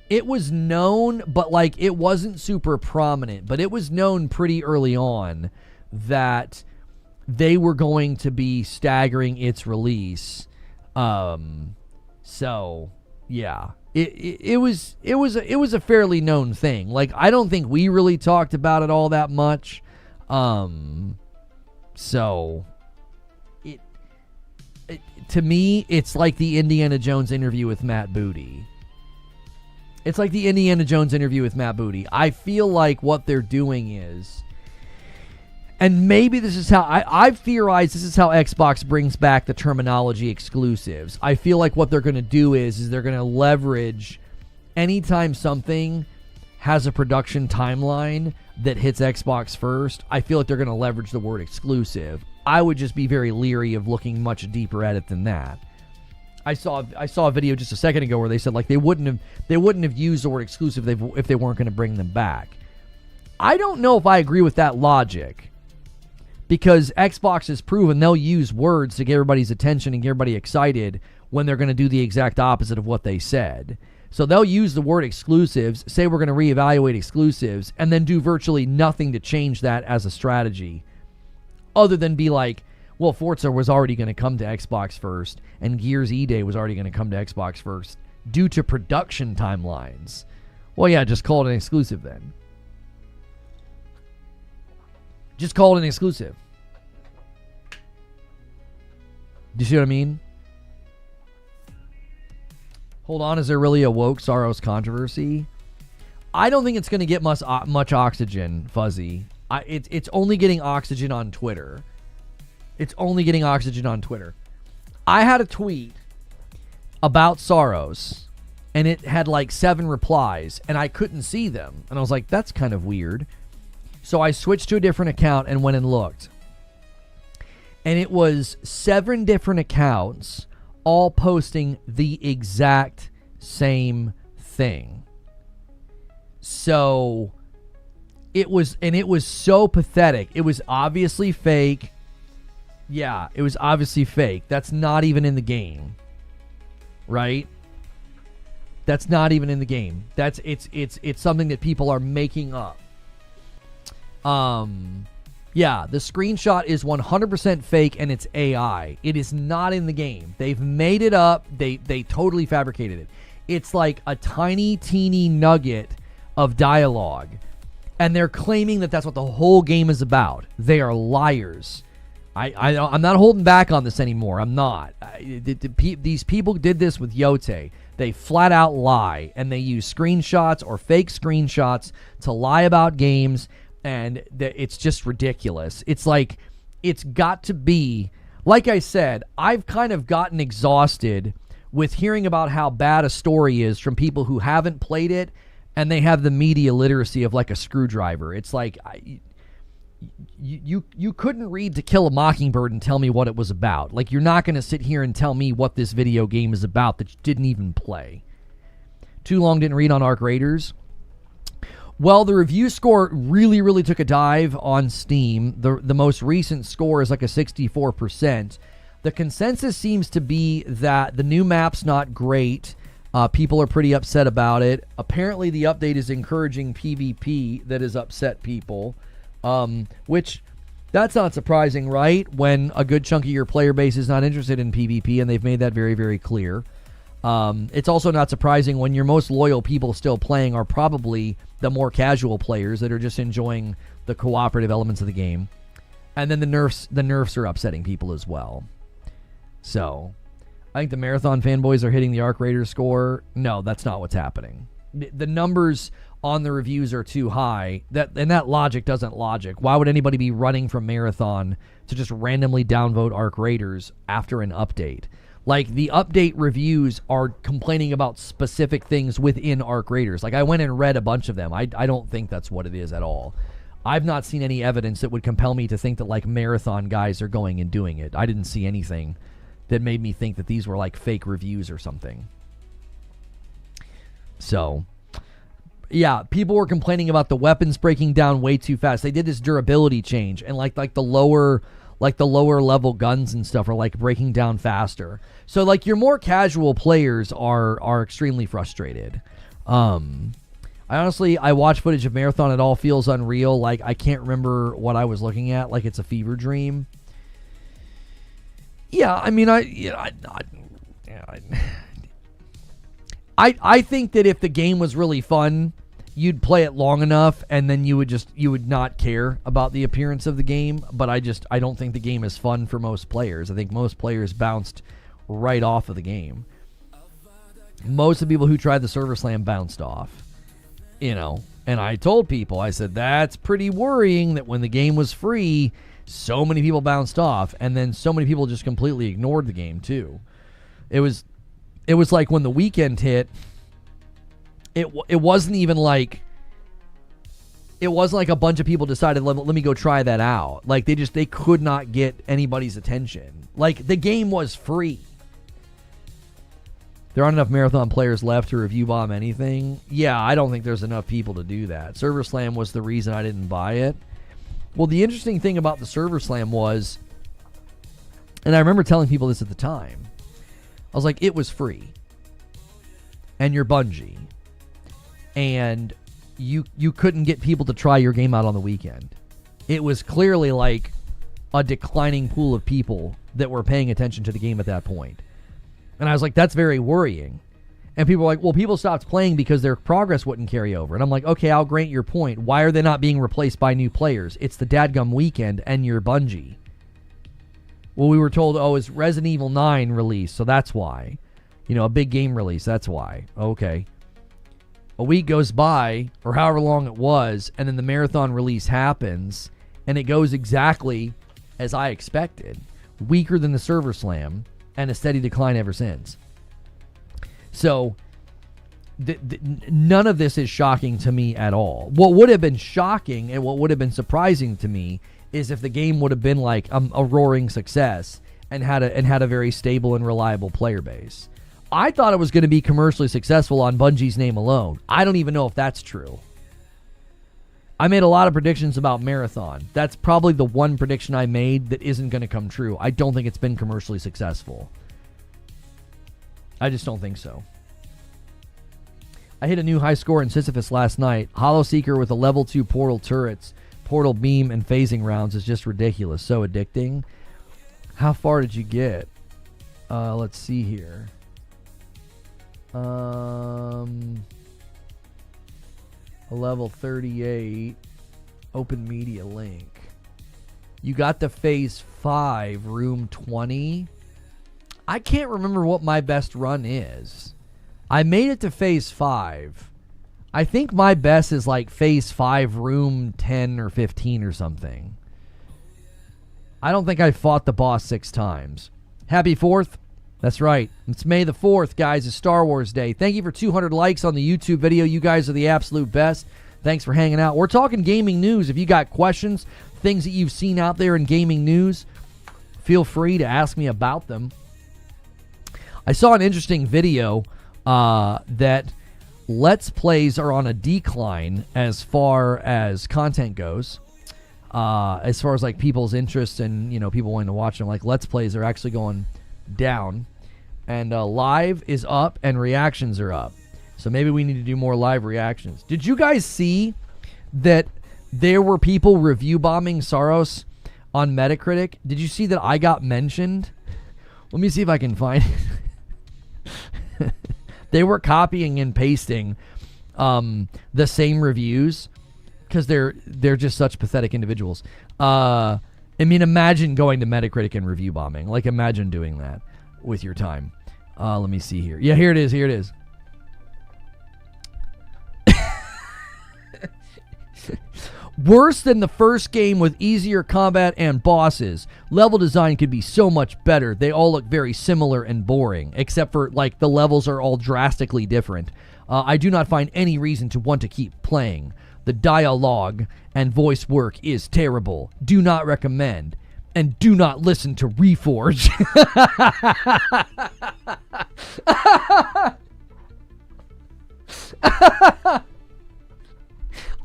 It was known, but like it wasn't super prominent, but it was known pretty early on that they were going to be staggering its release. So So, yeah. It was a fairly known thing. Like, I don't think we really talked about it all that much. So to me, it's like the Indiana Jones interview with Matt Booty. It's like the Indiana Jones interview with Matt Booty. I feel like what they're doing is, and maybe this is how I've theorized this is how Xbox brings back the terminology exclusives. I feel like what they're going to do is they're going to leverage anytime something has a production timeline that hits Xbox first. I feel like they're going to leverage the word exclusive. I would just be very leery of looking much deeper at it than that. I saw a video just a second ago where they said like they wouldn't have used the word exclusive if they weren't going to bring them back. I don't know if I agree with that logic, because Xbox has proven they'll use words to get everybody's attention and get everybody excited when they're going to do the exact opposite of what they said. So they'll use the word exclusives, say we're going to reevaluate exclusives, and then do virtually nothing to change that as a strategy, other than be like, well, Forza was already going to come to Xbox first, and Gears E-Day was already going to come to Xbox first due to production timelines. Well, yeah, just call it an exclusive then. Just call it an exclusive. Do you see what I mean? Hold on, is there really a woke Soros controversy? I don't think it's going to get much oxygen, Fuzzy. It's only getting oxygen on Twitter. It's only getting oxygen on Twitter. I had a tweet about Soros, and it had like 7 replies, and I couldn't see them. And I was like, that's kind of weird. So I switched to a different account and went and looked. And it was 7 different accounts all posting the exact same thing. So it was so pathetic. It was obviously fake. Yeah, it was obviously fake. That's not even in the game. Right? That's not even in the game. It's something that people are making up. Yeah, the screenshot is 100% fake and it's AI. It is not in the game. They've made it up. They totally fabricated it. It's like a tiny, teeny nugget of dialogue. And they're claiming that that's what the whole game is about. They are liars. I'm not holding back on this anymore. I'm not. These people did this with Yote. They flat out lie. And they use screenshots or fake screenshots to lie about games. And it's just ridiculous. It's like, it's got to be, like I said, I've kind of gotten exhausted with hearing about how bad a story is from people who haven't played it and they have the media literacy of like a screwdriver. It's like, you couldn't read To Kill a Mockingbird and tell me what it was about. Like, you're not going to sit here and tell me what this video game is about that you didn't even play. Too long didn't read on Arc Raiders. Well, the review score really, really took a dive on Steam. The most recent score is like a 64%. The consensus seems to be that the new map's not great. People are pretty upset about it. Apparently, the update is encouraging PvP that has upset people, which that's not surprising, right? When a good chunk of your player base is not interested in PvP, and they've made that very, very clear. It's also not surprising when your most loyal people still playing are probably the more casual players that are just enjoying the cooperative elements of the game. And then the nerfs are upsetting people as well. So, I think the Marathon fanboys are hitting the Arc Raiders score. No, that's not what's happening. The numbers on the reviews are too high. And that logic doesn't logic. Why would anybody be running from Marathon to just randomly downvote Arc Raiders after an update? Like, the update reviews are complaining about specific things within Arc Raiders. Like, I went and read a bunch of them. I don't think that's what it is at all. I've not seen any evidence that would compel me to think that, like, Marathon guys are going and doing it. I didn't see anything that made me think that these were, like, fake reviews or something. So, yeah, people were complaining about the weapons breaking down way too fast. They did this durability change, and, like the lower level guns and stuff are like breaking down faster. So like your more casual players are extremely frustrated. I watched footage of Marathon. It all feels unreal. Like, I can't remember what I was looking at. Like, it's a fever dream. Yeah, I mean, I think that if the game was really fun, you'd play it long enough, and then you would not care about the appearance of the game. But I don't think the game is fun for most players. I think most players bounced right off of the game. Most of the people who tried the server slam bounced off, and I told people, I said, that's pretty worrying that when the game was free, so many people bounced off, and then so many people just completely ignored the game too. It was like when the weekend hit, it wasn't even like, it wasn't like a bunch of people decided, let me go try that out. Like they could not get anybody's attention. Like the game was free. There aren't enough Marathon players left to review bomb anything. Yeah, I don't think there's enough people to do that. Server Slam was the reason I didn't buy it. Well, the interesting thing about the Server Slam was, and I remember telling people this at the time, I was like, it was free. And you're Bungie. And you couldn't get people to try your game out on the weekend. It was clearly like a declining pool of people that were paying attention to the game at that point. And I was like, that's very worrying. And people were like, well, people stopped playing because their progress wouldn't carry over. And I'm like, okay, I'll grant your point. Why are they not being replaced by new players? It's the dadgum weekend and you're Bungie. Well, we were told, it's Resident Evil 9 release, so that's why. A big game release, that's why. Okay. A week goes by, or however long it was, and then the Marathon release happens, and it goes exactly as I expected. Weaker than the Server Slam, and a steady decline ever since. So, none of this is shocking to me at all. What would have been shocking and what would have been surprising to me is if the game would have been like a roaring success and had a very stable and reliable player base. I thought it was going to be commercially successful on Bungie's name alone. I don't even know if that's true. I made a lot of predictions about Marathon. That's probably the one prediction I made that isn't going to come true. I don't think it's been commercially successful. I just don't think so. I hit a new high score in Sisyphus last night. Hollow Seeker with a level 2 portal turrets, portal beam, and phasing rounds is just ridiculous. So addicting. How far did you get? Let's see here. A level 38 open media link. You got to phase 5, room 20. I can't remember what my best run is. I made it to phase 5. I think my best is like phase 5, room 10 or 15 or something. I don't think I fought the boss 6 times. Happy 4th. That's right. It's May the 4th, guys. It's Star Wars Day. Thank you for 200 likes on the YouTube video. You guys are the absolute best. Thanks for hanging out. We're talking gaming news. If you got questions, things that you've seen out there in gaming news, feel free to ask me about them. I saw an interesting video that Let's Plays are on a decline as far as content goes. As far as like people's interests and, people wanting to watch them. Like Let's Plays are actually going down, and live is up and reactions are up, so maybe we need to do more live reactions. Did you guys see that there were people review bombing Saros on Metacritic? Did you see that I got mentioned? Let me see if I can find it. They were copying and pasting the same reviews because they're just such pathetic individuals. Imagine going to Metacritic and review bombing. Like, imagine doing that with your time. Let me see here. Yeah, here it is. Here it is. Worse than the first game with easier combat and bosses. Level design could be so much better. They all look very similar and boring, except for, like, the levels are all drastically different. I do not find any reason to want to keep playing. The dialogue and voice work is terrible. Do not recommend. And do not listen to Reforge.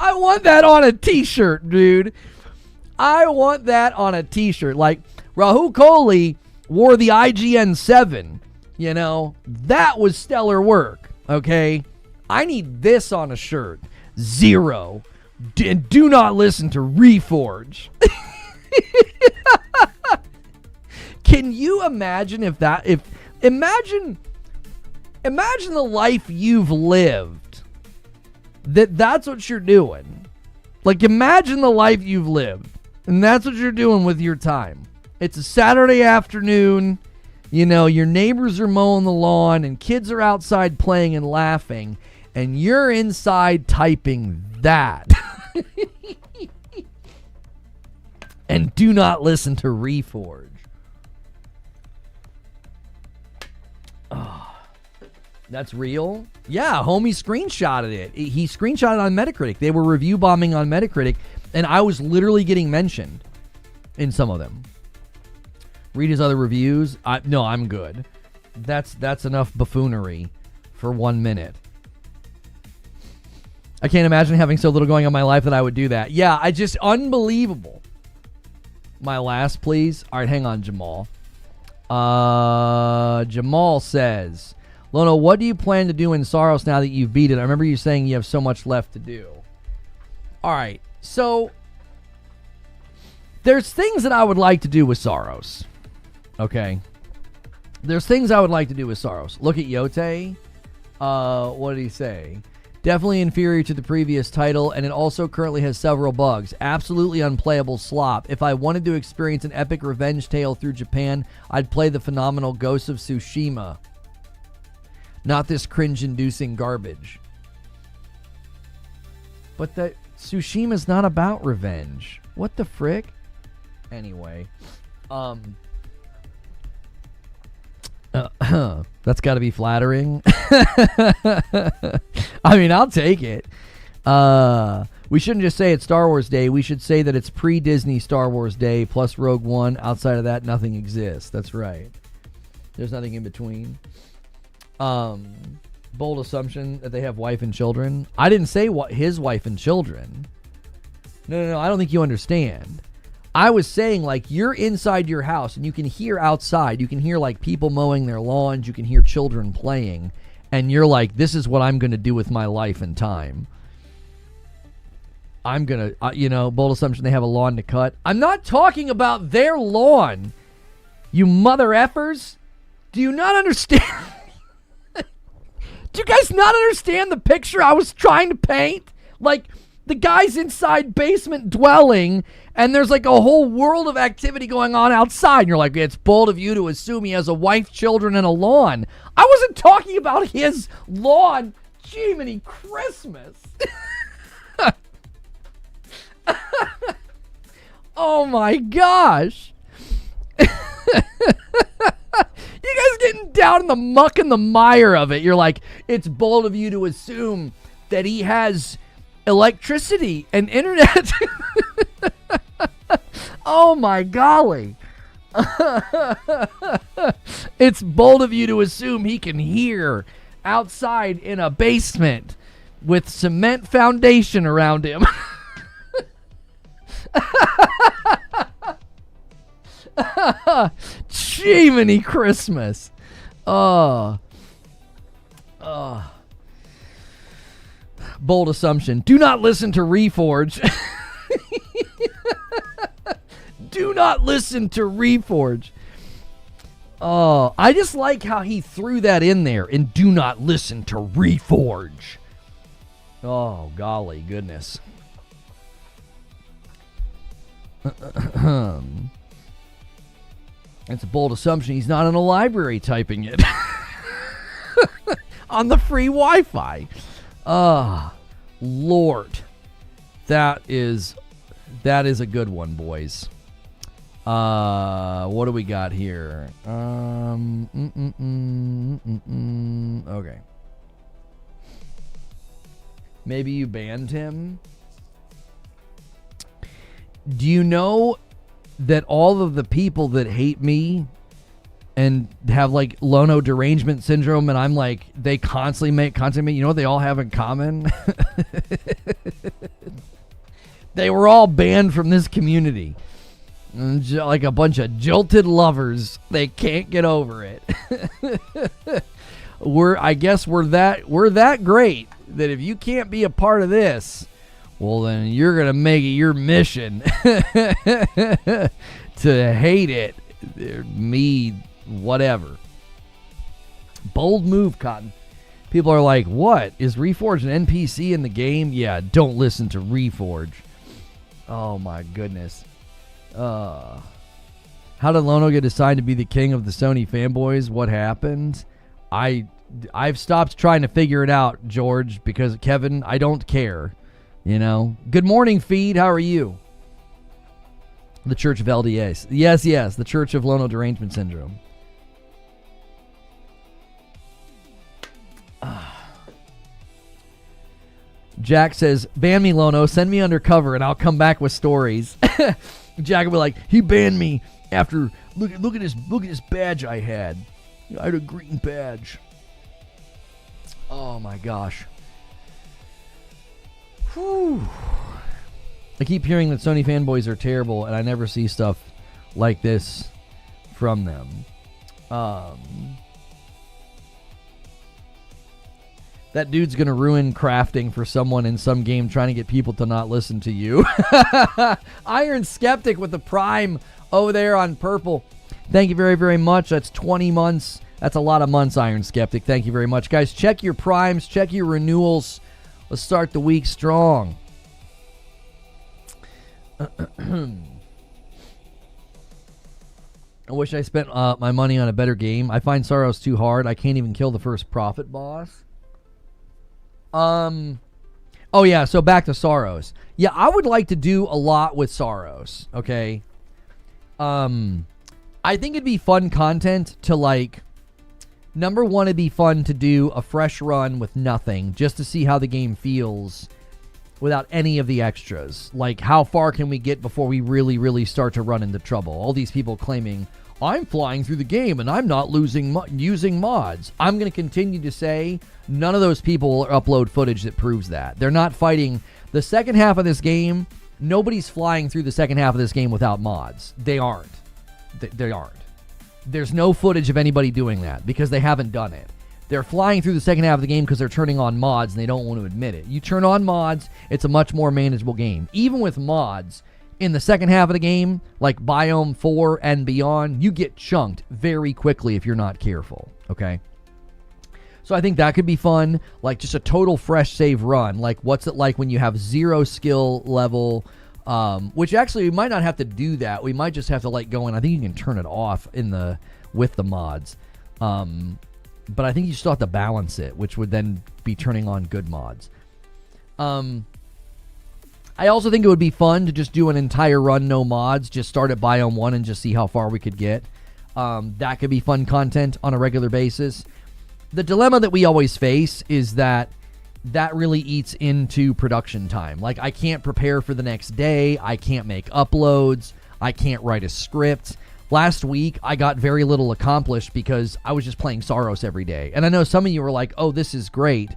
I want that on a t-shirt, dude. I want that on a t-shirt. Like, Rahul Kohli wore the IGN 7. That was stellar work, okay? I need this on a shirt. 0. Do not listen to Reforge. Can you imagine imagine Imagine the life you've lived. That's what you're doing. Like, imagine the life you've lived. And that's what you're doing with your time. It's a Saturday afternoon. You know, your neighbors are mowing the lawn and kids are outside playing and laughing. And you're inside typing that. And do not listen to Reforge. Oh, that's real? Yeah, homie screenshotted it. He screenshotted it on Metacritic. They were review bombing on Metacritic, and I was literally getting mentioned in some of them. Read his other reviews. No, I'm good. That's enough buffoonery for 1 minute. I can't imagine having so little going on in my life that I would do that. Yeah, unbelievable. My last, please. All right, hang on, Jamal. Jamal says, Lono, what do you plan to do in Saros now that you've beat it? I remember you saying you have so much left to do. All right, so there's things that I would like to do with Saros. Okay. There's things I would like to do with Saros. Look at Yote. What did he say? Definitely inferior to the previous title, and it also currently has several bugs. Absolutely unplayable slop. If I wanted to experience an epic revenge tale through Japan, I'd play the phenomenal Ghost of Tsushima. Not this cringe-inducing garbage. But that Tsushima's not about revenge. What the frick? Anyway. That's got to be flattering. I mean, I'll take it. We shouldn't just say it's Star Wars Day. We should say that it's pre-Disney Star Wars Day plus Rogue One. Outside of that, nothing exists. That's right. There's nothing in between. Bold assumption that they have wife and children. I didn't say his wife and children. No. I don't think you understand. I was saying, like, you're inside your house and you can hear outside. You can hear, like, people mowing their lawns. You can hear children playing. And you're like, this is what I'm going to do with my life and time. I'm going to, bold assumption they have a lawn to cut. I'm not talking about their lawn. You mother effers. Do you not understand? Do you guys not understand the picture I was trying to paint? Like, the guy's inside basement dwelling, and there's like a whole world of activity going on outside. And you're like, it's bold of you to assume he has a wife, children, and a lawn. I wasn't talking about his lawn. Jiminy Christmas. Oh my gosh. You guys getting down in the muck and the mire of it. You're like, it's bold of you to assume that he has electricity and internet. Oh my golly. It's bold of you to assume he can hear outside in a basement with cement foundation around him. Jiminy Christmas. Bold assumption. Do not listen to Reforge. Do not listen to Reforge. Oh, I just like how he threw that in there. And do not listen to Reforge. Oh, golly goodness. It's a bold assumption he's not in a library typing it. On the free Wi-Fi. Lord. That is a good one, boys. What do we got here? Okay. Maybe you banned him. Do you know that all of the people that hate me and have like Lono derangement syndrome, and I'm like, they constantly make, you know what they all have in common? They were all banned from this community. Like a bunch of jilted lovers. They can't get over it. I guess we're that great that if you can't be a part of this, well, then you're going to make it your mission to hate it. Me, whatever. Bold move, Cotton. People are like, what? Is Reforge an NPC in the game? Yeah, don't listen to Reforge. Oh, my goodness. How did Lono get assigned to be the king of the Sony fanboys? What happened? I've stopped trying to figure it out, George, because, Kevin, I don't care. You know? Good morning, Feed. How are you? The Church of LDS. Yes, the Church of Lono Derangement Syndrome. Jack says, ban me, Lono. Send me undercover, and I'll come back with stories. Jack will be like, he banned me after, look at this badge I had. I had a green badge. Oh, my gosh. Whew. I keep hearing that Sony fanboys are terrible, and I never see stuff like this from them. That dude's going to ruin crafting for someone in some game trying to get people to not listen to you. Iron Skeptic with the Prime over there on purple. Thank you very, very much. That's 20 months. That's a lot of months, Iron Skeptic. Thank you very much. Guys, check your primes. Check your renewals. Let's start the week strong. I wish I spent my money on a better game. I find Saros too hard. I can't even kill the first profit boss. Oh yeah, so back to Saros. Yeah, I would like to do a lot with Saros, okay? I think it'd be fun content to, like, number one, it'd be fun to do a fresh run with nothing, just to see how the game feels without any of the extras. Like, how far can we get before we really, really start to run into trouble? All these people claiming, I'm flying through the game and I'm not using mods. I'm going to continue to say none of those people will upload footage that proves that. They're not fighting. The second half of this game, nobody's flying through the second half of this game without mods. They aren't. They aren't. There's no footage of anybody doing that because they haven't done it. They're flying through the second half of the game because they're turning on mods and they don't want to admit it. You turn on mods, it's a much more manageable game. Even with mods, in the second half of the game, like Biome 4 and beyond, you get chunked very quickly if you're not careful, okay? So I think that could be fun, like just a total fresh save run. Like, what's it like when you have 0 skill level, which actually we might not have to do that. We might just have to, like, go in. I think you can turn it off with the mods. But I think you still have to balance it, which would then be turning on good mods. I also think it would be fun to just do an entire run, no mods, just start at Biome 1 and just see how far we could get. That could be fun content on a regular basis. The dilemma that we always face is that really eats into production time. Like, I can't prepare for the next day. I can't make uploads. I can't write a script. Last week, I got very little accomplished because I was just playing Saros every day. And I know some of you were like, oh, this is great.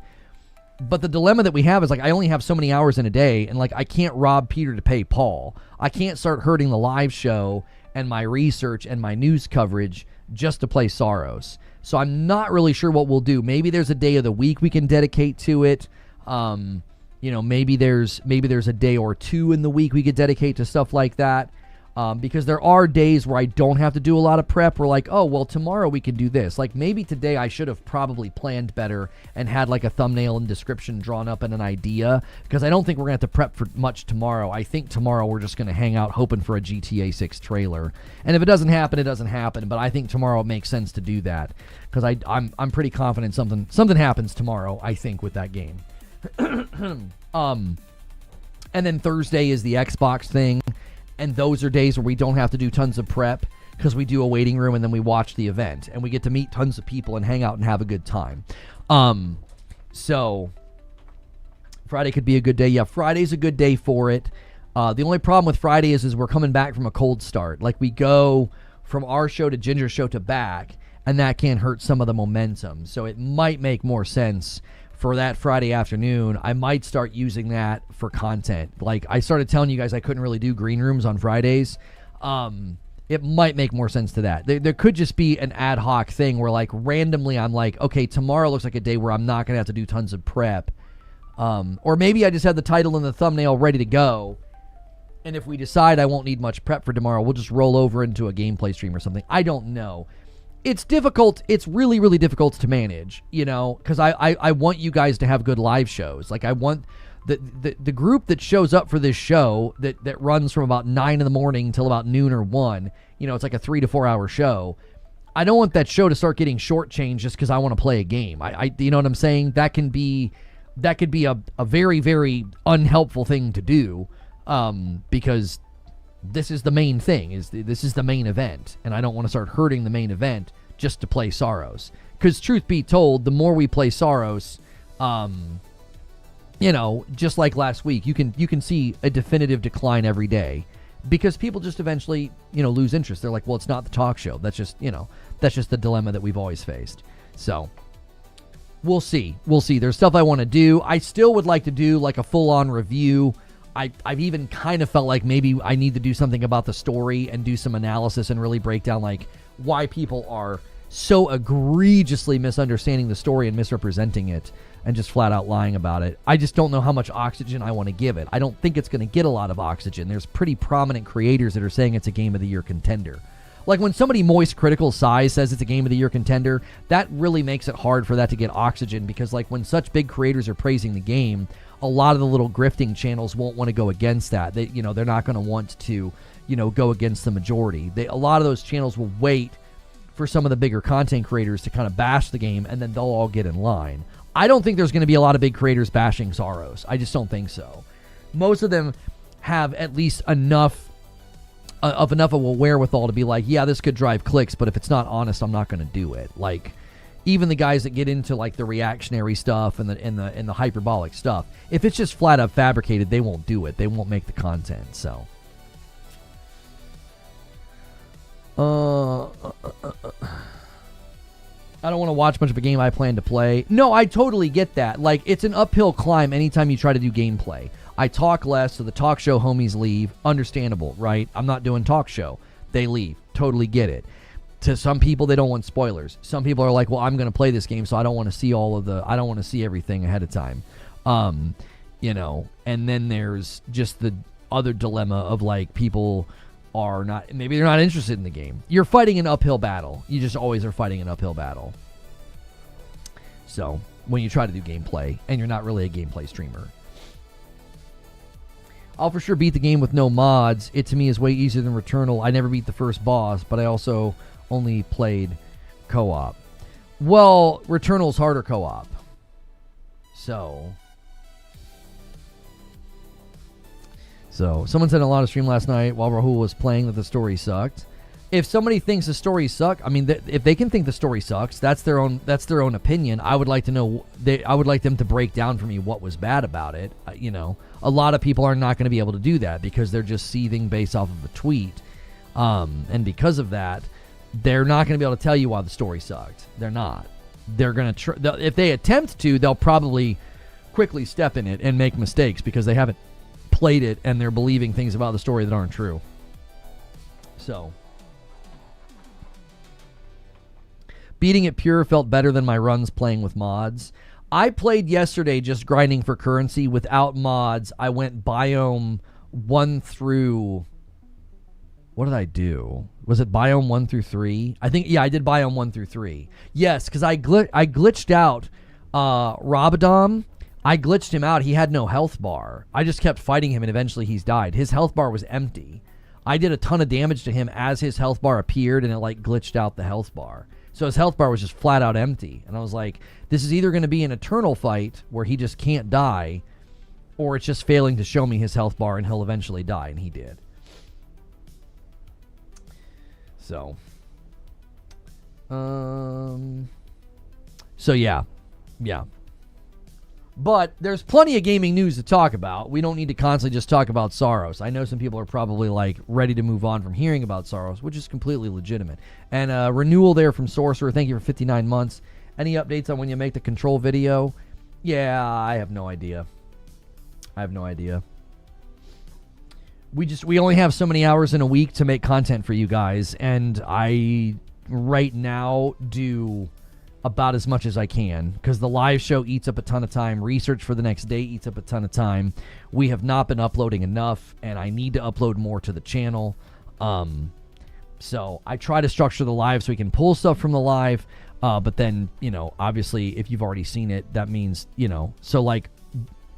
But the dilemma that we have is, like, I only have so many hours in a day, and, like, I can't rob Peter to pay Paul. I can't start hurting the live show and my research and my news coverage just to play Saros. So I'm not really sure what we'll do. Maybe there's a day of the week we can dedicate to it. Maybe there's a day or two in the week we could dedicate to stuff like that. Because there are days where I don't have to do a lot of prep. We're like, oh, well, tomorrow we can do this. Like, maybe today I should have probably planned better and had, like, a thumbnail and description drawn up and an idea. Because I don't think we're going to have to prep for much tomorrow. I think tomorrow we're just going to hang out hoping for a GTA 6 trailer. And if it doesn't happen, it doesn't happen. But I think tomorrow it makes sense to do that. Because I'm pretty confident something happens tomorrow, I think, with that game. And then Thursday is the Xbox thing. And those are days where we don't have to do tons of prep because we do a waiting room and then we watch the event. And we get to meet tons of people and hang out and have a good time. So Friday could be a good day. Yeah, Friday's a good day for it. The only problem with Friday is we're coming back from a cold start. Like, we go from our show to Ginger show to back, and that can hurt some of the momentum. So it might make more sense for that Friday afternoon. I might start using that for content. Like, I started telling you guys I couldn't really do green rooms on Fridays. It might make more sense to that. There could just be an ad hoc thing where, like, randomly I'm like, okay, tomorrow looks like a day where I'm not going to have to do tons of prep. Or maybe I just have the title and the thumbnail ready to go. And if we decide I won't need much prep for tomorrow, we'll just roll over into a gameplay stream or something. I don't know. it's difficult. It's really, really difficult to manage, you know, because I want you guys to have good live shows. Like, I want the group that shows up for this show that runs from about 9 in the morning till about noon or 1, you know, it's like a 3 to 4 hour show. I don't want that show to start getting shortchanged just because I want to play a game. I you know what I'm saying? That could be a very, very unhelpful thing to do, because this is the main thing. This is the main event, and I don't want to start hurting the main event just to play Saros. Because truth be told, the more we play Saros, you know, just like last week, you can see a definitive decline every day, because people just eventually, you know, lose interest. They're like, well, it's not the talk show. That's just, you know, that's just the dilemma that we've always faced. So we'll see. There's stuff I want to do. I still would like to do like a full-on review. I've even kind of felt like maybe I need to do something about the story and do some analysis and really break down like why people are so egregiously misunderstanding the story and misrepresenting it and just flat out lying about it. I just don't know how much oxygen I want to give it. I don't think it's going to get a lot of oxygen. There's pretty prominent creators that are saying it's a Game of the Year contender. Like when somebody Moist Critical Size says it's a Game of the Year contender, that really makes it hard for that to get oxygen, because like when such big creators are praising the game, a lot of the little grifting channels won't want to go against that. They, you know, they're not going to want to, you know, go against the majority. A lot of those channels will wait for some of the bigger content creators to kind of bash the game, and then they'll all get in line. I don't think there's going to be a lot of big creators bashing Saros. I just don't think so. Most of them have at least enough of a wherewithal to be like, yeah, this could drive clicks, but if it's not honest, I'm not going to do it. Like, even the guys that get into like the reactionary stuff and the hyperbolic stuff, if it's just flat out fabricated, they won't do it. They won't make the content. So I don't want to watch much of a game I plan to play. No, I totally get that. Like, it's an uphill climb anytime you try to do gameplay. I talk less, so the talk show homies leave. Understandable, right? I'm not doing talk show. They leave. Totally get it. To some people, they don't want spoilers. Some people are like, well, I'm going to play this game, so I don't want to see I don't want to see everything ahead of time. You know, and then there's just the other dilemma of like people are not, maybe they're not interested in the game. You're fighting an uphill battle. You just always are fighting an uphill battle. So when you try to do gameplay and you're not really a gameplay streamer. I'll for sure beat the game with no mods. It to me is way easier than Returnal. I never beat the first boss, but I also only played co-op. Well, Returnal's harder co-op. So someone said in a lot of stream last night while Rahul was playing that the story sucked. If somebody thinks the story sucks, I mean, if they can think the story sucks, that's their own opinion. I would like to know. I would like them to break down for me what was bad about it. You know, a lot of people are not going to be able to do that because they're just seething based off of a tweet, and because of that, they're not going to be able to tell you why the story sucked. They're not. They're going to if they attempt to, they'll probably quickly step in it and make mistakes because they haven't played it and they're believing things about the story that aren't true. So beating it pure felt better than my runs playing with mods. I played yesterday just grinding for currency without mods. I went biome 1 through... What did I do? Was it biome 1 through 3? I think, yeah, I did biome 1 through 3. Yes, because I glitched out Rabadon. I glitched him out. He had no health bar. I just kept fighting him, and eventually he's died. His health bar was empty. I did a ton of damage to him as his health bar appeared, and it, like, glitched out the health bar. So his health bar was just flat out empty. And I was like, this is either going to be an eternal fight where he just can't die, or it's just failing to show me his health bar and he'll eventually die. And he did. So yeah. But there's plenty of gaming news to talk about. We don't need to constantly just talk about Saros. I know some people are probably like ready to move on from hearing about Saros, which is completely legitimate. And renewal there from Sorcerer. Thank you for 59 months. Any updates on when you make the control video? Yeah, I have no idea. We only have so many hours in a week to make content for you guys, and I right now do about as much as I can because the live show eats up a ton of time. Research for the next day eats up a ton of time. We have not been uploading enough, and I need to upload more to the channel. So I try to structure the live so we can pull stuff from the live. But then, obviously, if you've already seen it, that means, so like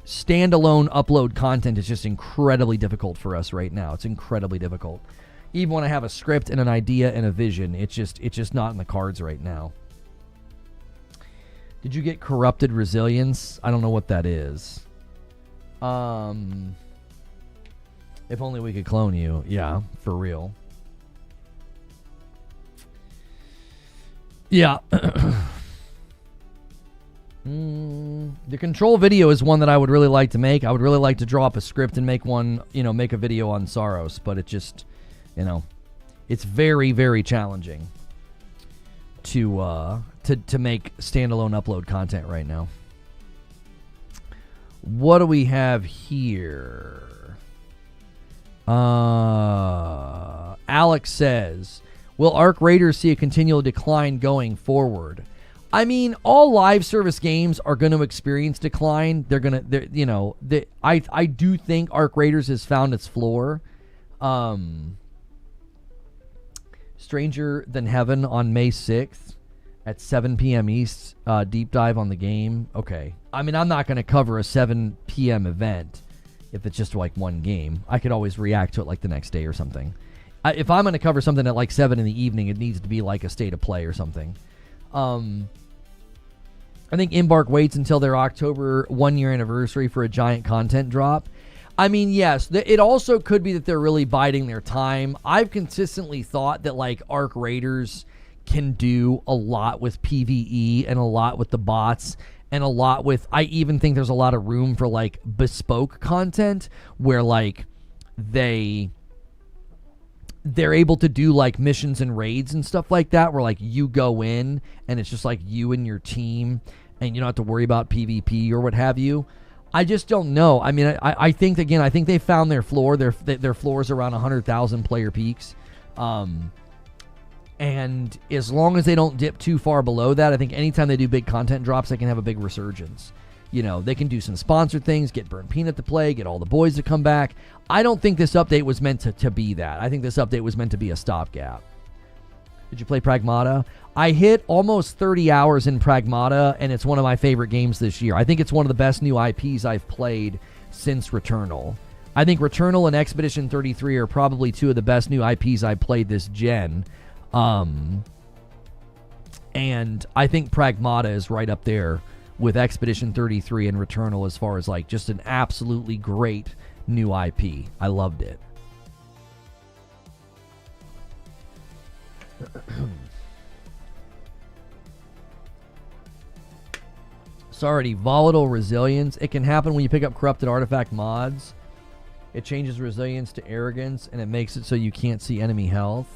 standalone upload content is just incredibly difficult for us right now. It's incredibly difficult. Even when I have a script and an idea and a vision, it's just not in the cards right now. Did you get corrupted resilience? I don't know what that is. If only we could clone you. Yeah, for real. Yeah. The control video is one that I would really like to make. I would really like to draw up a script and make one, make a video on Saros, but it just, it's very, very challenging to make standalone upload content right now. What do we have here? Alex says, will Arc Raiders see a continual decline going forward? I mean, all live service games are going to experience decline. I do think Arc Raiders has found its floor. Stranger Than Heaven on May 6th at 7 p.m. East, deep dive on the game. Okay. I mean, I'm not going to cover a 7 p.m. event if it's just like one game. I could always react to it like the next day or something. If I'm going to cover something at like 7 in the evening, it needs to be like a state of play or something. I think Embark waits until their October 1-year anniversary for a giant content drop. I mean, yes, it also could be that they're really biding their time. I've consistently thought that like Arc Raiders can do a lot with PvE and a lot with the bots and a lot with, I even think there's a lot of room for like bespoke content where like they're able to do like missions and raids and stuff like that where like you go in and it's just like you and your team and you don't have to worry about PvP or what have you. I just don't know. I mean, I think, again, I think they found their floor. Their floor is around 100,000 player peaks. And as long as they don't dip too far below that, I think anytime they do big content drops, they can have a big resurgence. They can do some sponsored things, get Burnt Peanut to play, get all the boys to come back. I don't think this update was meant to be that. I think this update was meant to be a stopgap. Did you play Pragmata? I hit almost 30 hours in Pragmata, and it's one of my favorite games this year. I think it's one of the best new IPs I've played since Returnal. I think Returnal and Expedition 33 are probably two of the best new IPs I've played this gen. And I think Pragmata is right up there with Expedition 33 and Returnal as far as like just an absolutely great new IP. I loved it. Sorry, volatile resilience. It can happen when you pick up corrupted artifact mods. It changes resilience to arrogance and it makes it so you can't see enemy health.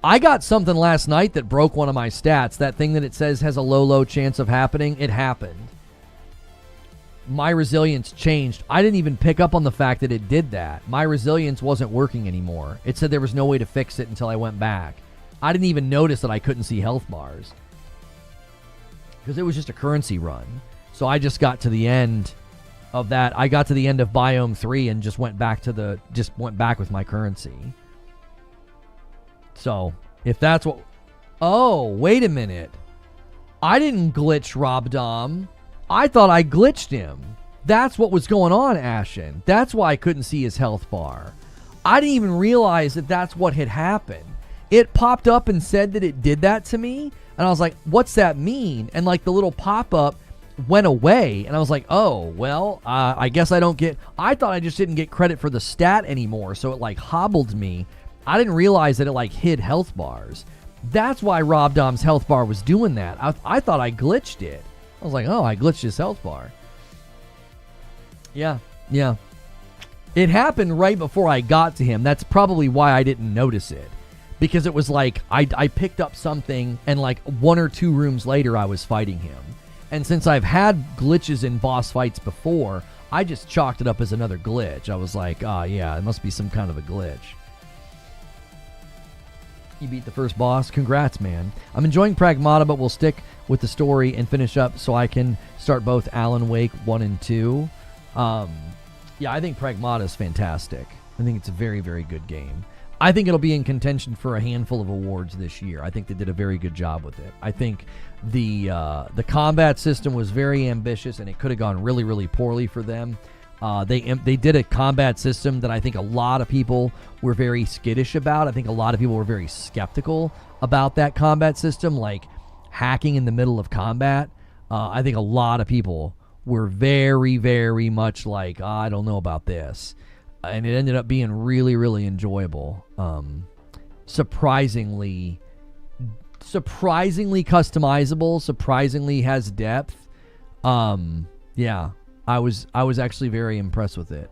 I got something last night that broke one of my stats. That thing that it says has a low chance of happening. It happened. My resilience changed. I didn't even pick up on the fact that it did that. My resilience wasn't working anymore. It said there was no way to fix it until I went back. I didn't even notice that I couldn't see health bars because it was just a currency run. So I just got to the end of that. I got to the end of Biome 3 and just went back with my currency. So if that's what... Oh, wait a minute. I didn't glitch Rob Dom. I thought I glitched him. That's what was going on, Ashen. That's why I couldn't see his health bar. I didn't even realize that that's what had happened. It popped up and said that it did that to me. And I was like, what's that mean? And like the little pop-up went away. And I was like, oh, well, I guess I don't get... I thought I just didn't get credit for the stat anymore. So it like hobbled me. I didn't realize that it like hid health bars. That's why Rob Dom's health bar was doing that. I thought I glitched it. I was like, oh, I glitched his health bar. Yeah. It happened right before I got to him. That's probably why I didn't notice it. Because it was like, I picked up something, and like 1 or 2 rooms later, I was fighting him. And since I've had glitches in boss fights before, I just chalked it up as another glitch. I was like, yeah, it must be some kind of a glitch. You beat the first boss. Congrats, man. I'm enjoying Pragmata, but we'll stick with the story and finish up so I can start both Alan Wake 1 and 2. Yeah, I think Pragmata is fantastic. I think it's a very, very good game. I think it'll be in contention for a handful of awards this year. I think they did a very good job with it. I think the combat system was very ambitious, and it could have gone really, really poorly for them. They did a combat system that I think a lot of people were very skittish about. I think a lot of people were very skeptical about that combat system, like hacking in the middle of combat. I think a lot of people were very, very much like, I don't know about this. And it ended up being really, really enjoyable. Surprisingly customizable, surprisingly has depth. Yeah, I was actually very impressed with it.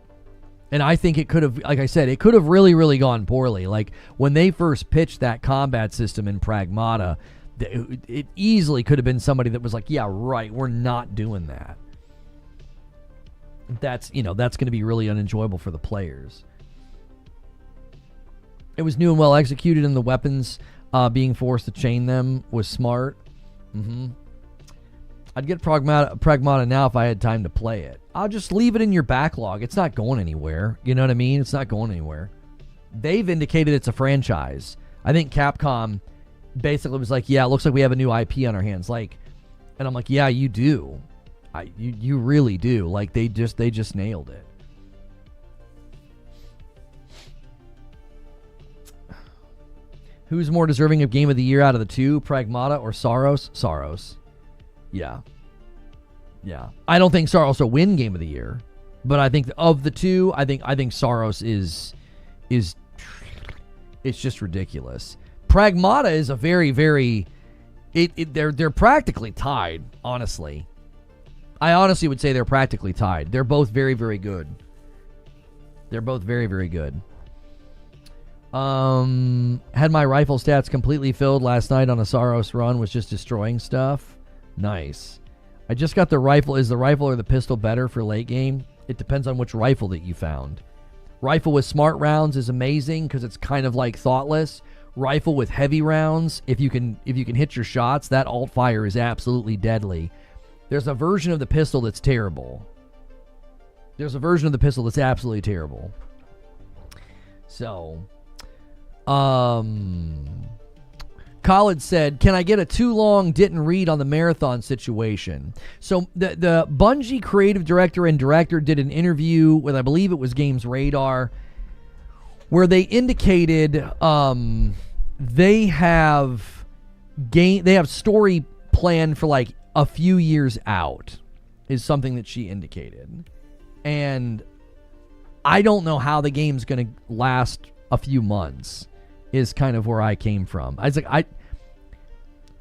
And I think it could have, like I said, it could have really, really gone poorly. Like when they first pitched that combat system in Pragmata, it easily could have been somebody that was like, yeah, right, we're not doing that. That's going to be really unenjoyable for the players. It was new and well executed, and the weapons being forced to chain them was smart. I'd get Pragmata now if I had time to play it. I'll just leave it in your backlog. It's not going anywhere. You know what I mean? It's not going anywhere. They've indicated it's a franchise. I think Capcom basically was like, yeah, it looks like we have a new IP on our hands. Like, and I'm like, yeah, you do. You really do. Like they just nailed it. Who's more deserving of Game of the Year out of the two, Pragmata or Saros? Saros. Yeah. I don't think Saros will win Game of the Year, but I think of the two, I think Saros is it's just ridiculous. Pragmata is a very, very they're practically tied, honestly. I honestly would say they're practically tied. They're both very, very good. Had my rifle stats completely filled last night on a Saros run, was just destroying stuff. Nice. I just got the rifle. Is the rifle or the pistol better for late game? It depends on which rifle that you found. Rifle with smart rounds is amazing because it's kind of like thoughtless. Rifle with heavy rounds, if you can hit your shots, that alt fire is absolutely deadly. There's a version of the pistol that's terrible. There's a version of the pistol that's absolutely terrible. So, Khalid said, can I get a too long didn't read on the marathon situation? So the Bungie creative director and director did an interview with, I believe it was Games Radar, where they indicated they have story planned for like a few years out, is something that she indicated. And I don't know how the game's going to last a few months, is kind of where I came from. I was like,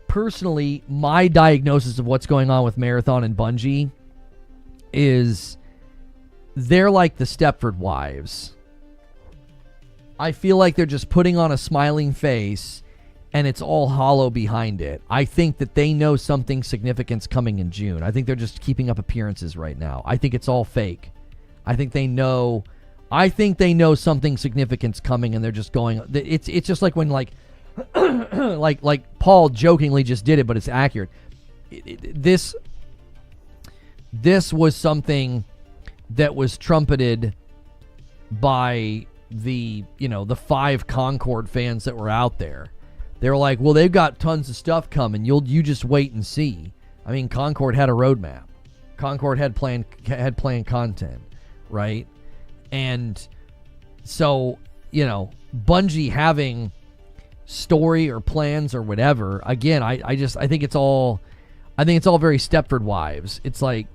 personally, my diagnosis of what's going on with Marathon and Bungie is they're like the Stepford Wives. I feel like they're just putting on a smiling face and it's all hollow behind it. I think that they know something significant's coming in June. I think they're just keeping up appearances right now. I think it's all fake. I think they know something significant's coming, and they're just going. It's just like when like Paul jokingly just did it, but it's accurate. This was something that was trumpeted by the 5 Concord fans that were out there. They were like, well, they've got tons of stuff coming. You just wait and see. I mean, Concord had a roadmap. Concord had planned content, right? And so, Bungie having story or plans or whatever, again, I think it's all very Stepford Wives. It's like,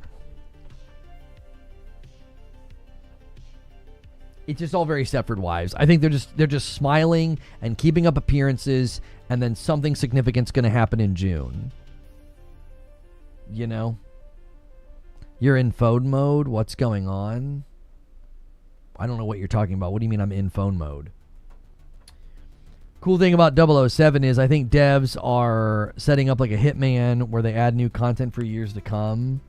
it's just all very Stepford Wives. I think they're just smiling and keeping up appearances, and then something significant's going to happen in June. You're in phone mode? What's going on? I don't know what you're talking about. What do you mean I'm in phone mode? Cool thing about 007 is I think devs are setting up like a Hitman where they add new content for years to come.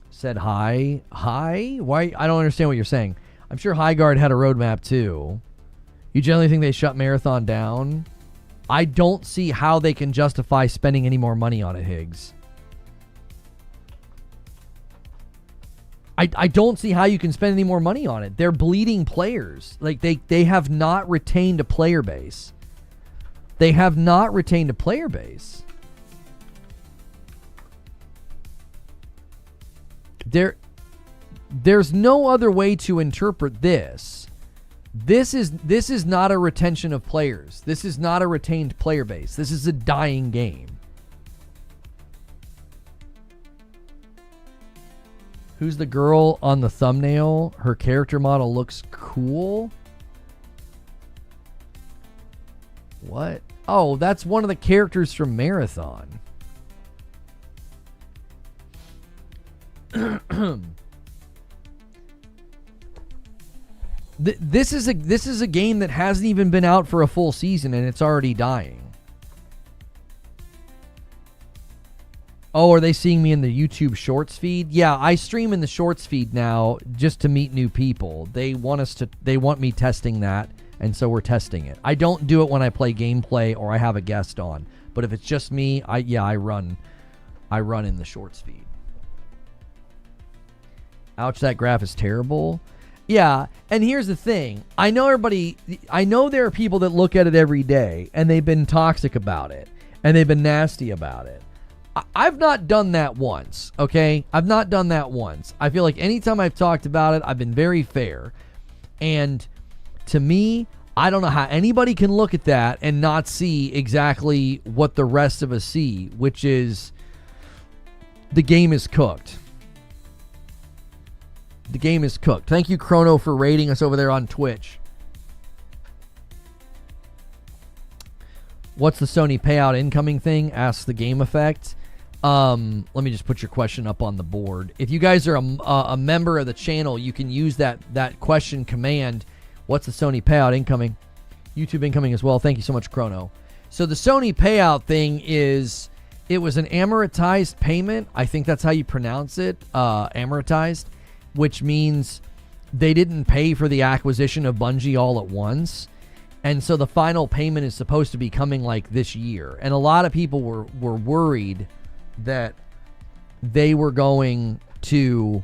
Said hi? Why? I don't understand what you're saying. I'm sure Highguard had a roadmap too. You generally think they shut Marathon down? I don't see how they can justify spending any more money on it, Higgs. I don't see how you can spend any more money on it. They're bleeding players. Like, they have not retained a player base. They have not retained a player base. There's no other way to interpret this. This is not a retention of players. This is not a retained player base. This is a dying game. Who's the girl on the thumbnail? Her character model looks cool. What? Oh, that's one of the characters from Marathon. This is a game that hasn't even been out for a full season and it's already dying. Oh, are they seeing me in the YouTube Shorts feed? Yeah, I stream in the Shorts feed now just to meet new people. They want me testing that, and so we're testing it. I don't do it when I play gameplay or I have a guest on. But if it's just me, I run in the Shorts feed. Ouch, that graph is terrible. Yeah, and here's the thing. I know there are people that look at it every day and they've been toxic about it and they've been nasty about it. I've not done that once, okay? I've not done that once. I feel like anytime I've talked about it, I've been very fair. And to me, I don't know how anybody can look at that and not see exactly what the rest of us see, which is the game is cooked. The game is cooked. Thank you, Chrono, for rating us over there on Twitch. What's the Sony payout incoming thing? Asks the Game Effect. Let me just put your question up on the board. If you guys are a member of the channel, you can use that question command. What's the Sony payout incoming? YouTube incoming as well. Thank you so much, Chrono. So the Sony payout thing it was an amortized payment. I think that's how you pronounce it. Amortized, which means they didn't pay for the acquisition of Bungie all at once. And so the final payment is supposed to be coming like this year. And a lot of people were worried that they were going to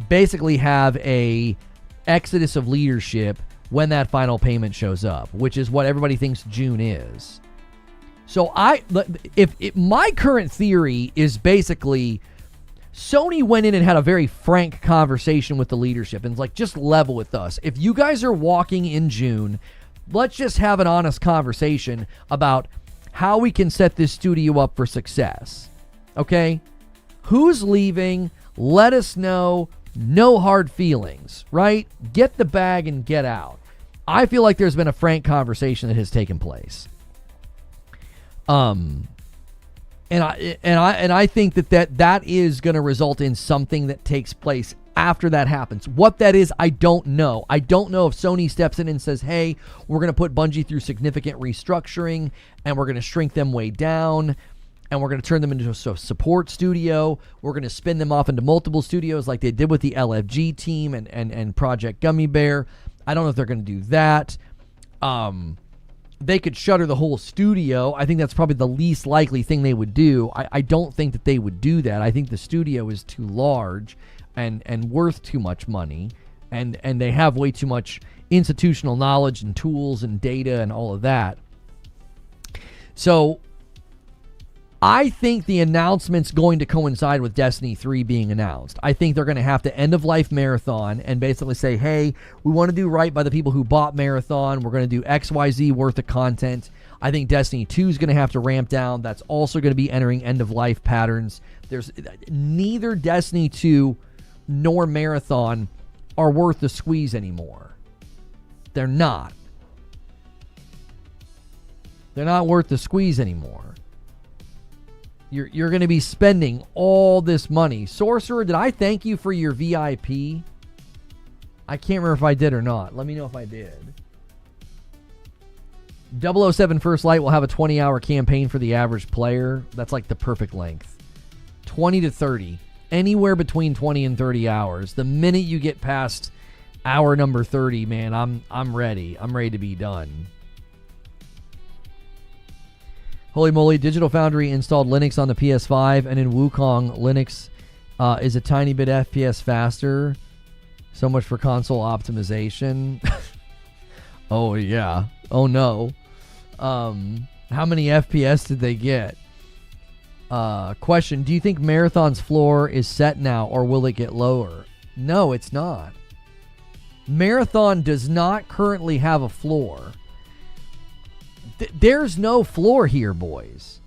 basically have a exodus of leadership when that final payment shows up, which is what everybody thinks June is. So if my current theory is basically Sony went in and had a very frank conversation with the leadership and was like, just level with us. If you guys are walking in June, let's just have an honest conversation about how we can set this studio up for success. Okay? Who's leaving? Let us know. No hard feelings, right? Get the bag and get out. I feel like there's been a frank conversation that has taken place. And I think that is going to result in something that takes place after that happens. What that is, I don't know. I don't know if Sony steps in and says, hey, we're going to put Bungie through significant restructuring and we're going to shrink them way down and we're going to turn them into a support studio. We're going to spin them off into multiple studios like they did with the LFG team and Project Gummy Bear. I don't know if they're going to do that. They could shutter the whole studio. I think that's probably the least likely thing they would do. I don't think that they would do that. I think the studio is too large and worth too much money, and they have way too much institutional knowledge and tools and data and all of that. So I think the announcement's going to coincide with Destiny 3 being announced. I think they're going to have to end of life Marathon and basically say, hey, we want to do right by the people who bought Marathon. We're going to do XYZ worth of content. I think Destiny 2 is going to have to ramp down. That's also going to be entering end of life patterns. There's neither Destiny 2 nor Marathon are worth the squeeze anymore. They're not. They're not worth the squeeze anymore. You're going to be spending all this money. Sorcerer, did I thank you for your VIP? I can't remember if I did or not. Let me know if I did. 007 First Light will have a 20-hour campaign for the average player. That's like the perfect length. 20 to 30. Anywhere between 20 and 30 hours. The minute you get past hour number 30, man, I'm ready. I'm ready to be done. Holy moly, Digital Foundry installed Linux on the PS5, and in Wukong, Linux is a tiny bit FPS faster. So much for console optimization. Oh, yeah. Oh, no. How many FPS did they get? Question, do you think Marathon's floor is set now, or will it get lower? No, it's not. Marathon does not currently have a floor. There's no floor here, boys.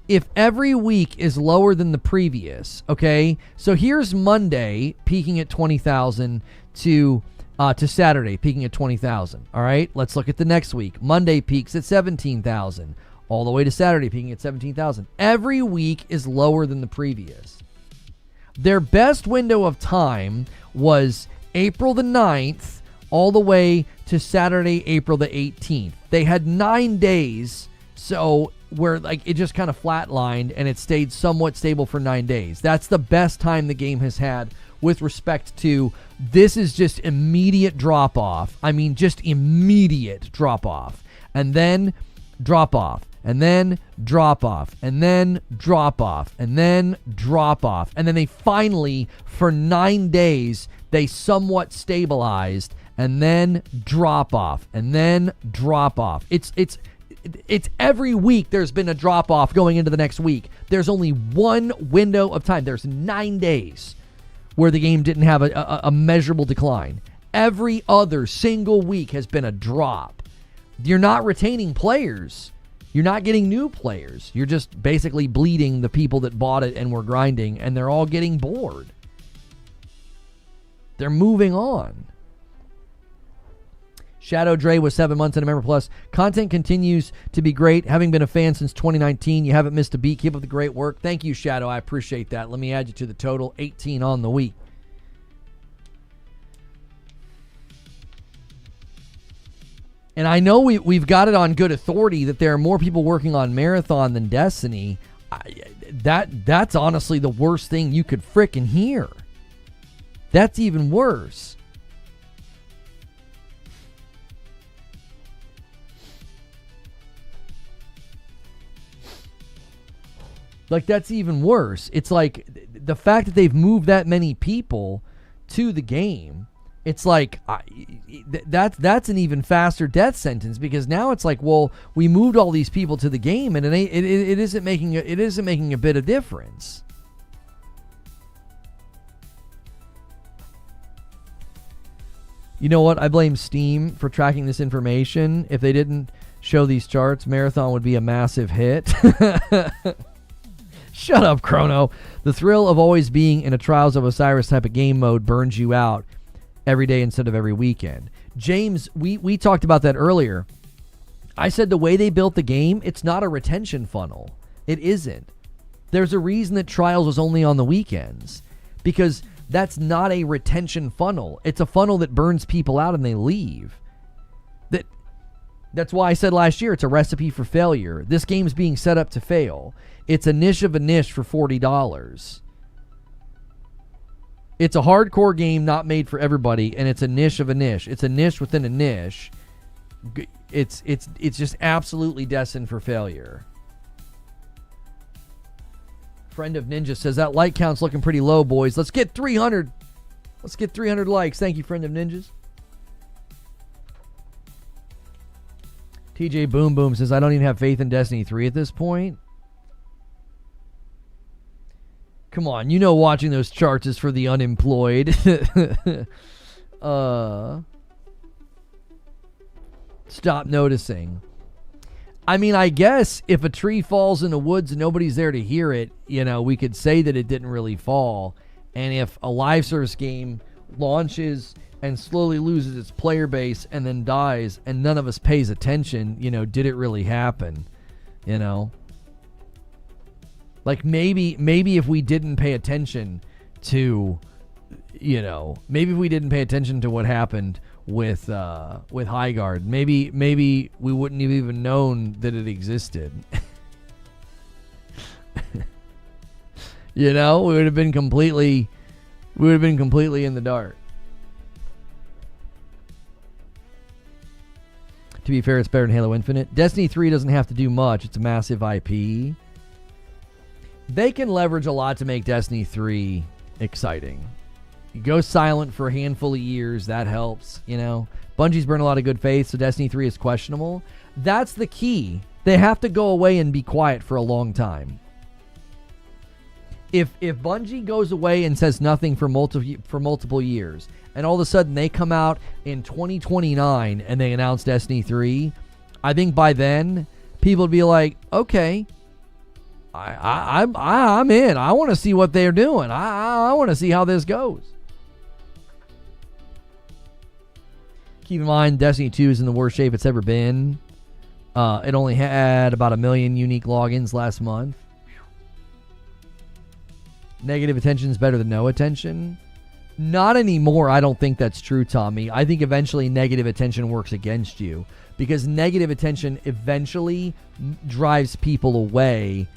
If every week is lower than the previous, okay? So here's Monday peaking at 20,000 to Saturday peaking at 20,000, all right? Let's look at the next week. Monday peaks at 17,000, all the way to Saturday peaking at 17,000. Every week is lower than the previous. Their best window of time was April the 9th all the way to Saturday, April the 18th. They had 9 days, so where like it just kind of flatlined and it stayed somewhat stable for 9 days. That's the best time the game has had with respect to this is just immediate drop off. I mean, just immediate drop off. And then drop off. And then drop off. And then drop off. And then drop off. And then they finally, for 9 days, they somewhat stabilized. And then drop off. And then drop off. It's every week there's been a drop off going into the next week. There's only one window of time. There's 9 days where the game didn't have a measurable decline. Every other single week has been a drop. You're not retaining players. You're not getting new players. You're just basically bleeding the people that bought it and were grinding, and they're all getting bored. They're moving on. Shadow Dre was 7 months in a member plus. Content continues to be great. Having been a fan since 2019, you haven't missed a beat. Keep up the great work. Thank you, Shadow. I appreciate that. Let me add you to the total. 18 on the week. And I know we've got it on good authority that there are more people working on Marathon than Destiny. That's honestly the worst thing you could frickin' hear. That's even worse. Like, that's even worse. It's like the fact that they've moved that many people to the game. It's like that's an even faster death sentence, because now it's like, well, we moved all these people to the game, and it isn't making a bit of difference. You know what? I blame Steam for tracking this information. If they didn't show these charts, Marathon would be a massive hit. Shut up, Chrono. The thrill of always being in a Trials of Osiris type of game mode burns you out every day instead of every weekend. James, we talked about that earlier. I said the way they built the game, it's not a retention funnel. It isn't. There's a reason that Trials was only on the weekends, because that's not a retention funnel. It's a funnel that burns people out and they leave. That's why I said last year it's a recipe for failure. This game's being set up to fail. It's a niche of a niche for $40. It's a hardcore game not made for everybody, and it's a niche of a niche. It's a niche within a niche. It's just absolutely destined for failure. Friend of Ninja says that like count's looking pretty low, boys. Let's get 300. Let's get 300 likes. Thank you, Friend of Ninjas. TJ Boom Boom says, I don't even have faith in Destiny 3 at this point. Come on, you know watching those charts is for the unemployed. Stop noticing. I mean, I guess if a tree falls in the woods and nobody's there to hear it, you know, we could say that it didn't really fall. And if a live service game launches and slowly loses its player base and then dies and none of us pays attention, you know, did it really happen? You know? Like maybe if we didn't pay attention to, you know, maybe if we didn't pay attention to what happened with Highguard, maybe we wouldn't have even known that it existed. You know, we would have been completely in the dark. To be fair, it's better than Halo Infinite. Destiny 3 doesn't have to do much. It's a massive IP. They can leverage a lot to make Destiny 3 exciting. You go silent for a handful of years, that helps, you know. Bungie's burned a lot of good faith, so Destiny 3 is questionable. That's the key. They have to go away and be quiet for a long time. If Bungie goes away and says nothing for multiple years, and all of a sudden they come out in 2029 and they announce Destiny 3, I think by then people would be like, okay, I'm in. I want to see what they're doing. I want to see how this goes. Keep in mind, Destiny 2 is in the worst shape it's ever been. It only had about 1 million unique logins last month. Negative attention is better than no attention. Not anymore. I don't think that's true, Tommy. I think eventually negative attention works against you, because negative attention eventually drives people away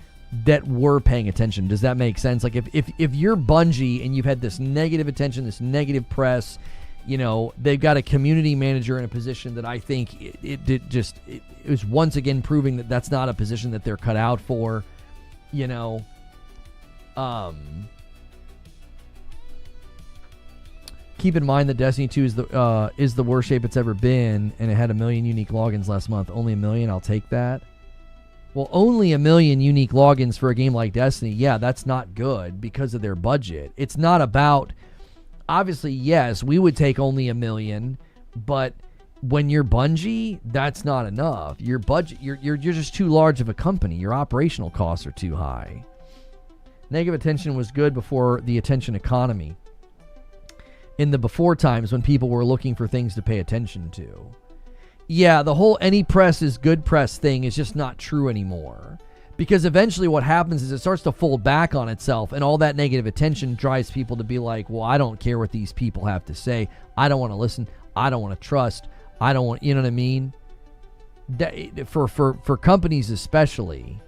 that were paying attention. Does that make sense? Like if you're Bungie and you've had this negative attention, this negative press, you know, they've got a community manager in a position that I think it was once again proving that that's not a position that they're cut out for, you know. Keep in mind that Destiny 2 is the worst shape it's ever been, and it had 1 million unique logins last month. Only 1 million, I'll take that. Well, only 1 million unique logins for a game like Destiny, yeah, that's not good because of their budget. It's not about, obviously, yes, we would take only 1 million, but when you're Bungie, that's not enough. Your budget, you're just too large of a company. Your operational costs are too high. Negative attention was good before the attention economy. In the before times when people were looking for things to pay attention to. Yeah, the whole any press is good press thing is just not true anymore. Because eventually what happens is it starts to fold back on itself, and all that negative attention drives people to be like, well, I don't care what these people have to say. I don't want to listen. I don't want to trust. I don't want, you know what I mean? For companies especially.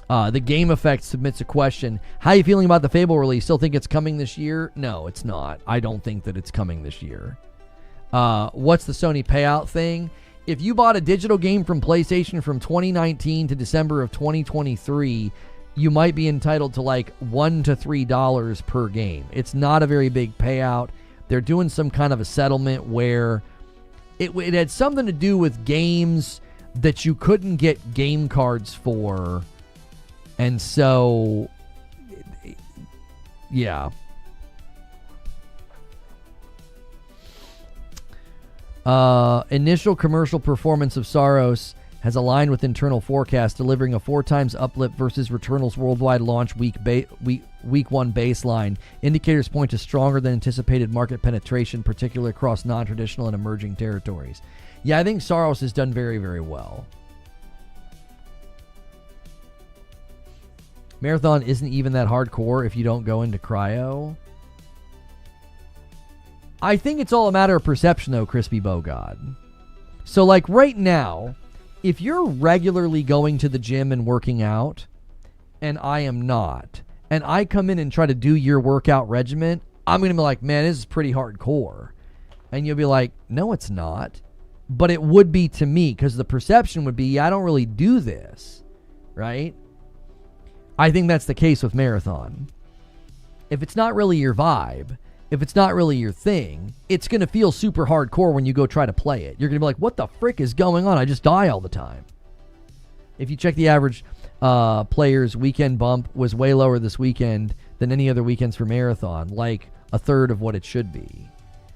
The Game Effect submits a question. How are you feeling about the Fable release? Still think it's coming this year? No, it's not. I don't think that it's coming this year. What's the Sony payout thing? If you bought a digital game from PlayStation from 2019 to December of 2023, you might be entitled to like $1 to $3 per game. It's not a very big payout. They're doing some kind of a settlement where it had something to do with games that you couldn't get game cards for. And so, yeah. Initial commercial performance of Saros has aligned with internal forecasts, delivering a 4 times uplift versus Returnal's worldwide launch week 1 baseline. Indicators point to stronger than anticipated market penetration, particularly across non-traditional and emerging territories. Yeah, I think Saros has done very, very well. Marathon isn't even that hardcore if you don't go into cryo. I think it's all a matter of perception, though, Crispy Bogod. So, like, right now, if you're regularly going to the gym and working out, and I am not, and I come in and try to do your workout regimen, I'm going to be like, man, this is pretty hardcore. And you'll be like, no, it's not. But it would be to me, because the perception would be, yeah, I don't really do this, right? I think that's the case with Marathon. If it's not really your vibe, if it's not really your thing, it's going to feel super hardcore when you go try to play it. You're going to be like, what the frick is going on? I just die all the time. If you check the average player's weekend bump was way lower this weekend than any other weekends for Marathon, like a third of what it should be.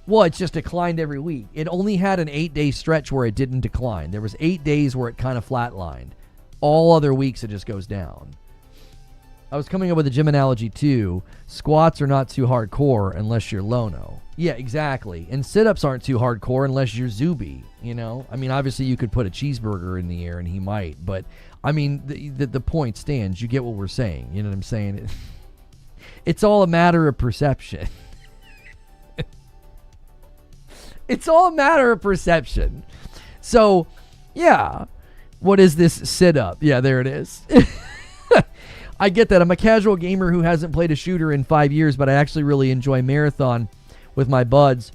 Well, it's just declined every week. It only had an 8-day stretch where it didn't decline. There was 8 days where it kind of flatlined. All other weeks it just goes down. I was coming up with a gym analogy too. Squats are not too hardcore unless you're Lono. Yeah, exactly. And sit-ups aren't too hardcore unless you're Zuby, you know? I mean, obviously you could put a cheeseburger in the air and he might, but I mean, the point stands. You get what we're saying. You know what I'm saying? It's all a matter of perception. It's all a matter of perception. So, yeah. What is this sit-up? Yeah, there it is. I get that. I'm a casual gamer who hasn't played a shooter in 5 years, but I actually really enjoy Marathon with my buds,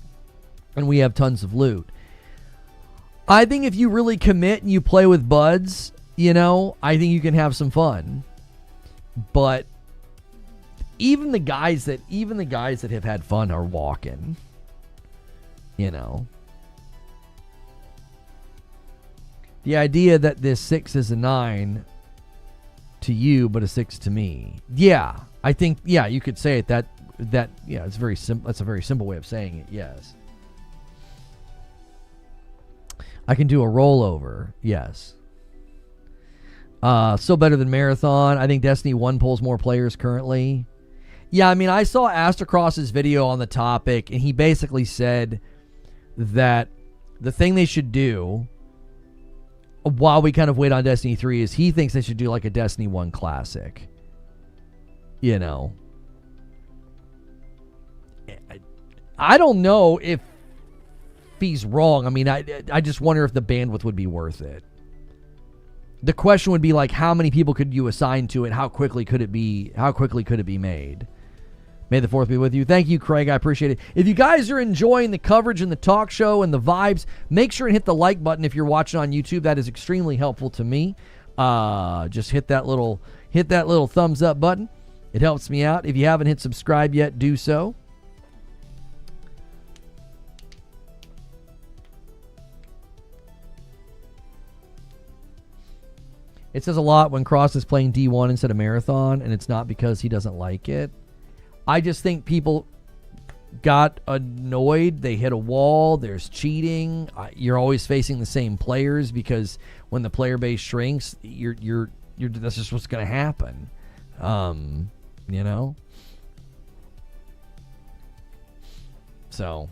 and we have tons of loot. I think if you really commit and you play with buds, you know, I think you can have some fun. But even the guys that have had fun are walking. You know. The idea that this 6 is a 9 to you, but a 6 to me. Yeah, I think, yeah, you could say it that yeah, it's very simple. That's a very simple way of saying it. Yes. I can do a rollover. Yes. Still better than Marathon. I think Destiny 1 pulls more players currently. Yeah, I mean, I saw Astrocross's video on the topic, and he basically said that the thing they should do while we kind of wait on Destiny 3 is he thinks they should do like a Destiny 1 Classic. You know. I don't know if he's wrong. I mean, I just wonder if the bandwidth would be worth it. The question would be like, how many people could you assign to it? How quickly could it be made? May the 4th be with you. Thank you, Craig. I appreciate it. If you guys are enjoying the coverage and the talk show and the vibes, make sure and hit the like button if you're watching on YouTube. That is extremely helpful to me. Just hit that little thumbs up button. It helps me out. If you haven't hit subscribe yet, do so. It says a lot when Cross is playing D1 instead of Marathon, and it's not because he doesn't like it. I just think people got annoyed. They hit a wall. There's cheating. You're always facing the same players because when the player base shrinks, you're that's just what's going to happen. You know? So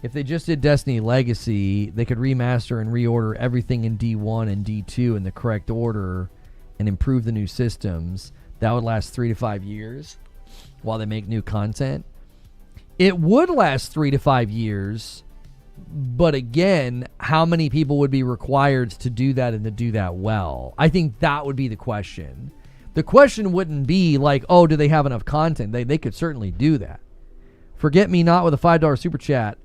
if they just did Destiny Legacy, they could remaster and reorder everything in D1 and D2 in the correct order and improve the new systems. That would last 3 to 5 years while they make new content. It would last 3 to 5 years, but again, how many people would be required to do that and to do that well? I think that would be the question. The question wouldn't be like, oh, do they have enough content? They could certainly do that. Forget me not with a $5 super chat.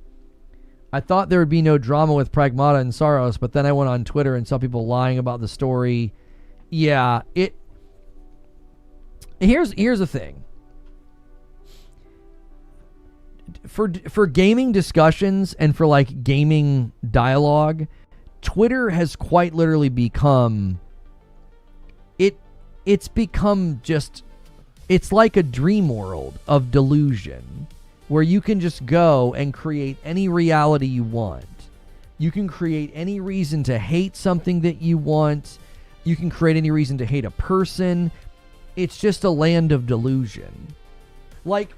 I thought there would be no drama with Pragmata and Saros, but then I went on Twitter and saw people lying about the story. Yeah, Here's the thing. For gaming discussions and for like gaming dialogue, Twitter has quite literally become it's become just, it's like a dream world of delusion where you can just go and create any reality you want. You can create any reason to hate something that you want. You can create any reason to hate a person. It's just a land of delusion. Like,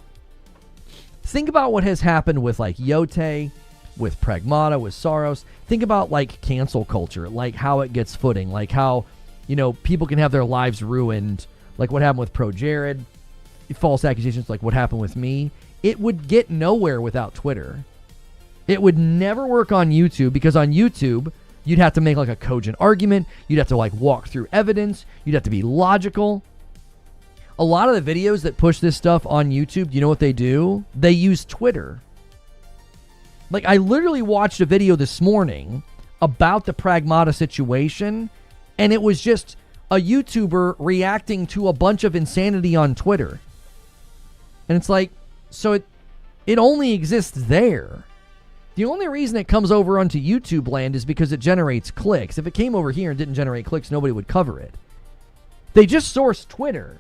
think about what has happened with like Yote, with Pragmata, with Saros. Think about like cancel culture, like how it gets footing, like how, you know, people can have their lives ruined, like what happened with Pro Jared, false accusations like what happened with me. It would get nowhere without Twitter. It would never work on YouTube because on YouTube, you'd have to make like a cogent argument. You'd have to like walk through evidence. You'd have to be logical. A lot of the videos that push this stuff on YouTube, you know what they do? They use Twitter. Like, I literally watched a video this morning about the Pragmata situation, and it was just a YouTuber reacting to a bunch of insanity on Twitter. And it's like, so it only exists there. The only reason it comes over onto YouTube land is because it generates clicks. If it came over here and didn't generate clicks, nobody would cover it. They just source Twitter.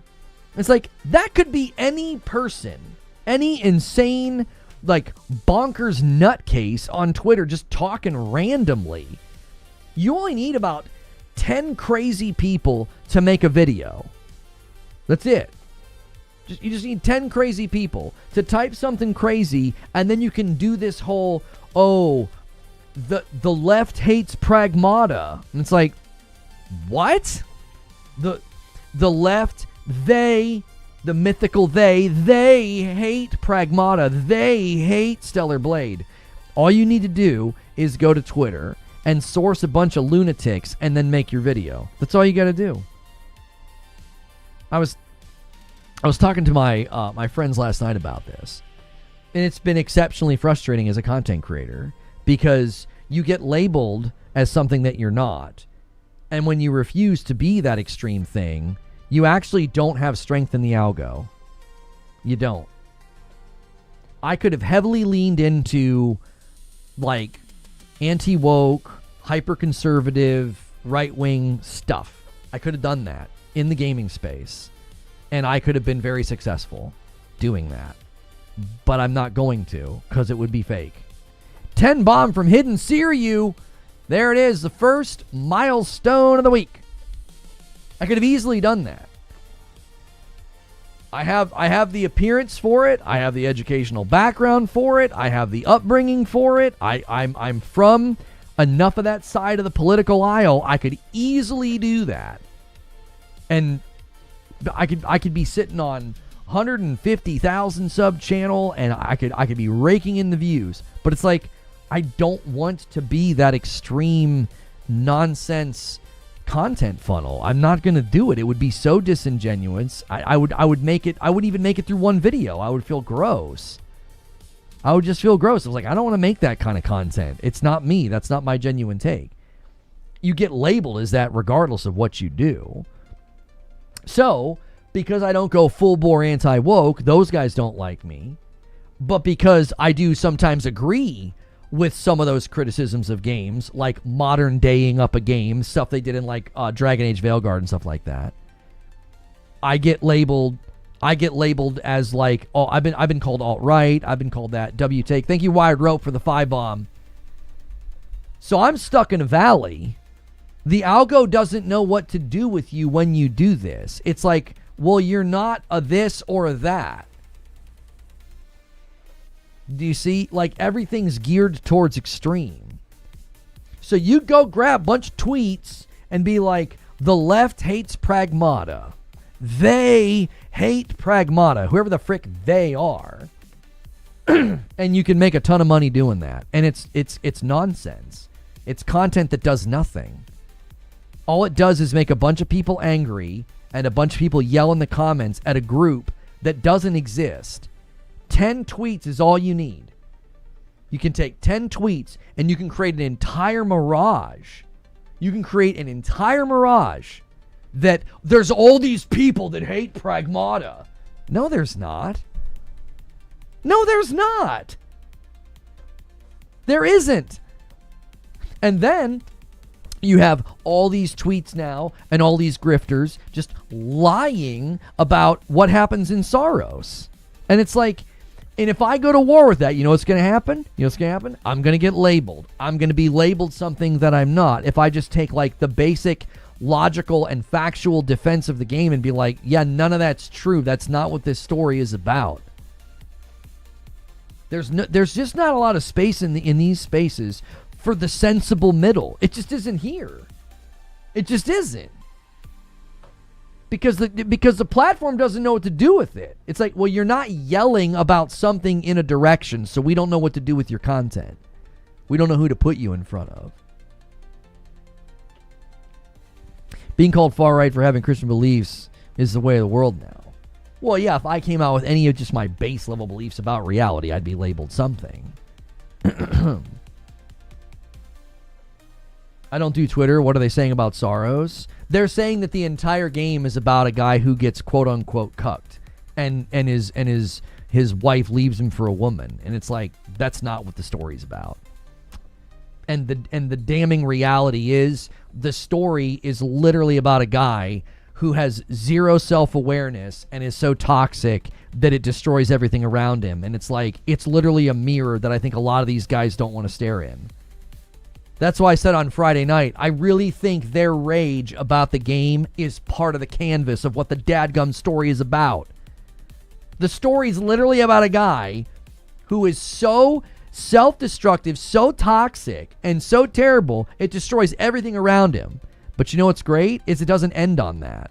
It's like, that could be any person, any insane, like, bonkers nutcase on Twitter just talking randomly. You only need about 10 crazy people to make a video. That's it. You just need 10 crazy people to type something crazy, and then you can do this whole, oh, the left hates Pragmata. And it's like, what? The left, the mythical they hate Pragmata. They hate Stellar Blade. All you need to do is go to Twitter and source a bunch of lunatics and then make your video. That's all you got to do. I was talking to my friends last night about this, and it's been exceptionally frustrating as a content creator because you get labeled as something that you're not, and when you refuse to be that extreme thing, You actually don't have strength in the algo. You don't. I could have heavily leaned into like anti-woke, hyper-conservative, right-wing stuff. I could have done that in the gaming space, and I could have been very successful doing that. But I'm not going to, because it would be fake. 10 bomb from Hidden Siryu. There it is, the first milestone of the week. I could have easily done that. I have the appearance for it. I have the educational background for it. I have the upbringing for it. I'm from enough of that side of the political aisle. I could easily do that. And I could be sitting on 150,000 sub channel, and I could be raking in the views. But it's like, I don't want to be that extreme nonsense content funnel. I'm not going to do it. It would be so disingenuous. I would even make it through one video. I would feel gross. I would just feel gross. I was like, I don't want to make that kind of content. It's not me. That's not my genuine take. You get labeled as that regardless of what you do. So, because I don't go full bore anti-woke, those guys don't like me. But because I do sometimes agree with some of those criticisms of games, like modern daying up a game, stuff they did in like Dragon Age Veilguard and stuff like that, I get labeled as like, oh, I've been called alt-right, I've been called that W-take. Thank you, Wired Rope, for the 5-bomb. So I'm stuck in a valley. The algo doesn't know what to do with you when you do this. It's like, well, you're not a this or a that. Do you see? Like, everything's geared towards extreme. So you go grab a bunch of tweets and be like, the left hates Pragmata. They hate Pragmata, whoever the frick they are. And you can make a ton of money doing that. And it's nonsense. It's content that does nothing. All it does is make a bunch of people angry and a bunch of people yell in the comments at a group that doesn't exist. 10 tweets is all you need. You can take 10 tweets and you can create an entire mirage. You can create an entire mirage that there's all these people that hate Pragmata. No, there's not. No, there's not. There isn't. And then you have all these tweets now and all these grifters just lying about what happens in Saros. And it's like, and if I go to war with that, you know what's going to happen? You know what's going to happen? I'm going to get labeled. I'm going to be labeled something that I'm not. If I just take like the basic logical and factual defense of the game and be like, yeah, none of that's true. That's not what this story is about. There's just not a lot of space in these spaces for the sensible middle. It just isn't here. It just isn't. Because the platform doesn't know what to do with it. It's like, well, you're not yelling about something in a direction, so we don't know what to do with your content. We don't know who to put you in front of. Being called far-right for having Christian beliefs is the way of the world now. Well, yeah, if I came out with any of just my base-level beliefs about reality, I'd be labeled something. I don't do Twitter. What are they saying about Saros? They're saying that the entire game is about a guy who gets quote-unquote cucked, and his wife leaves him for a woman. And it's like, that's not what the story's about. And the damning reality is, the story is literally about a guy who has zero self-awareness and is so toxic that it destroys everything around him. And it's like, it's literally a mirror that I think a lot of these guys don't want to stare in. That's why I said on Friday night, I really think their rage about the game is part of the canvas of what the dadgum story is about. The story's literally about a guy who is so self-destructive, so toxic, and so terrible, it destroys everything around him. But you know what's great? Is it doesn't end on that.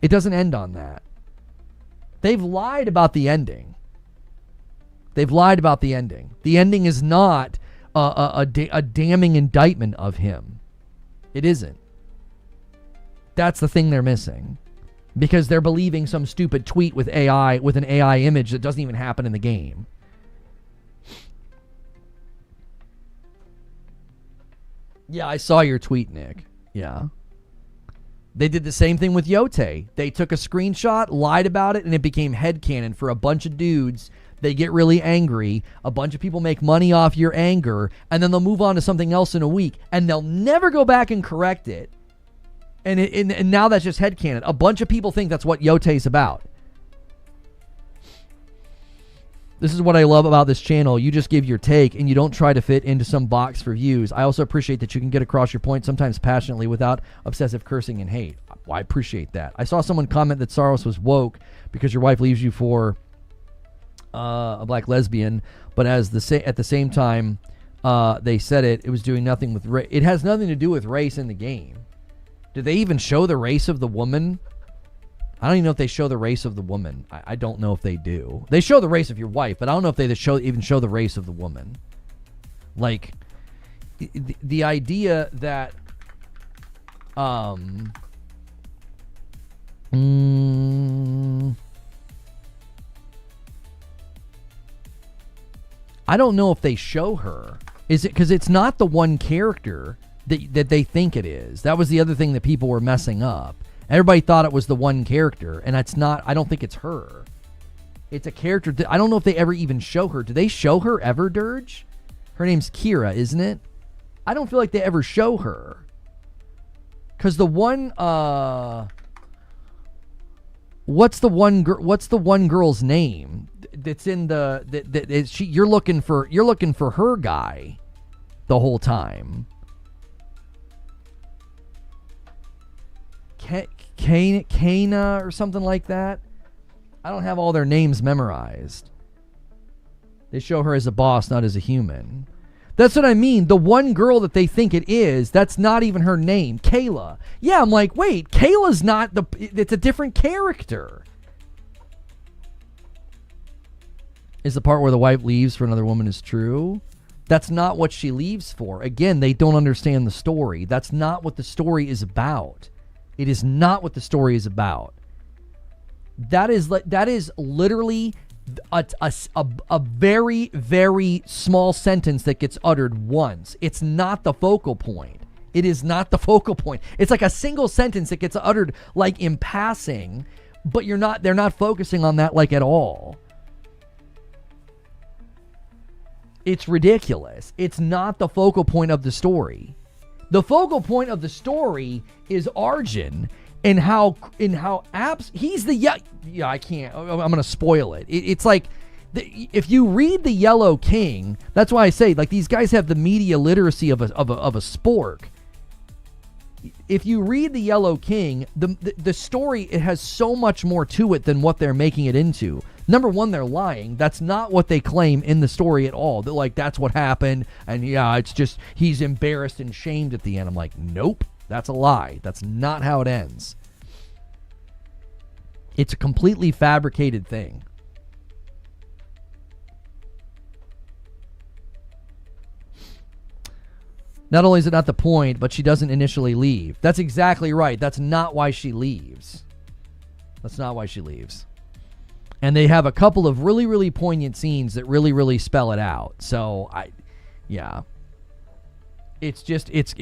It doesn't end on that. They've lied about the ending. They've lied about the ending. The ending is not a damning indictment of him. It isn't. That's the thing they're missing. Because they're believing some stupid tweet with AI, with an AI image that doesn't even happen in the game. Yeah, I saw your tweet, Nick. Yeah. They did the same thing with Yote. They took a screenshot, lied about it, and it became headcanon for a bunch of dudes. They get really angry. A bunch of people make money off your anger, and then they'll move on to something else in a week, and they'll never go back and correct it. And now that's just headcanon. A bunch of people think that's what Yote's about. This is what I love about this channel. You just give your take, and you don't try to fit into some box for views. I also appreciate that you can get across your point, sometimes passionately, without obsessive cursing and hate. Well, I appreciate that. I saw someone comment that Saros was woke because your wife leaves you for a black lesbian, but at the same time, they said it was doing nothing with race. It has nothing to do with race in the game. Did they even show the race of the woman? I don't even know if they show the race of the woman. I don't know if they do. They show the race of your wife, but I don't know if they even show the race of the woman. Like, the idea that I don't know if they show her. Is it because it's not the one character that they think it is? That was the other thing that people were messing up. Everybody thought it was the one character, and it's not. I don't think it's her. It's a character that I don't know if they ever even show her. Do they show her ever, Dirge? Her name's Kira, isn't it? I don't feel like they ever show her. Because the one, what's the one girl's name that's in you're looking for her guy the whole time. Kana or something like that. I don't have all their names memorized. They show her as a boss, not as a human. That's what I mean. The one girl that they think it is, that's not even her name. Kayla. Yeah, I'm like, wait, Kayla's not it's a different character. Is the part where the wife leaves for another woman is true? That's not what she leaves for. Again, they don't understand the story. That's not what the story is about. It is not what the story is about. That is literally a very, very small sentence that gets uttered once. It's not the focal point. It is not the focal point. It's like a single sentence that gets uttered like in passing, but they're not focusing on that like at all. It's ridiculous. It's not the focal point of the story. The focal point of the story is Arjun and how he's the I can't. I'm going to spoil it. It's like if you read the Yellow King, that's why I say like these guys have the media literacy of a spork. If you read the Yellow King, the story, it has so much more to it than what they're making it into. Number one, they're lying. That's not what they claim in the story at all. They're like, that's what happened, and yeah, it's just he's embarrassed and shamed at the end. I'm like, nope, that's a lie. That's not how it ends. It's a completely fabricated thing. Not only is it not the point, but she doesn't initially leave. That's exactly right. That's not why she leaves. That's not why she leaves. And they have a couple of really, really poignant scenes that really, really spell it out. So, yeah. It's just, it's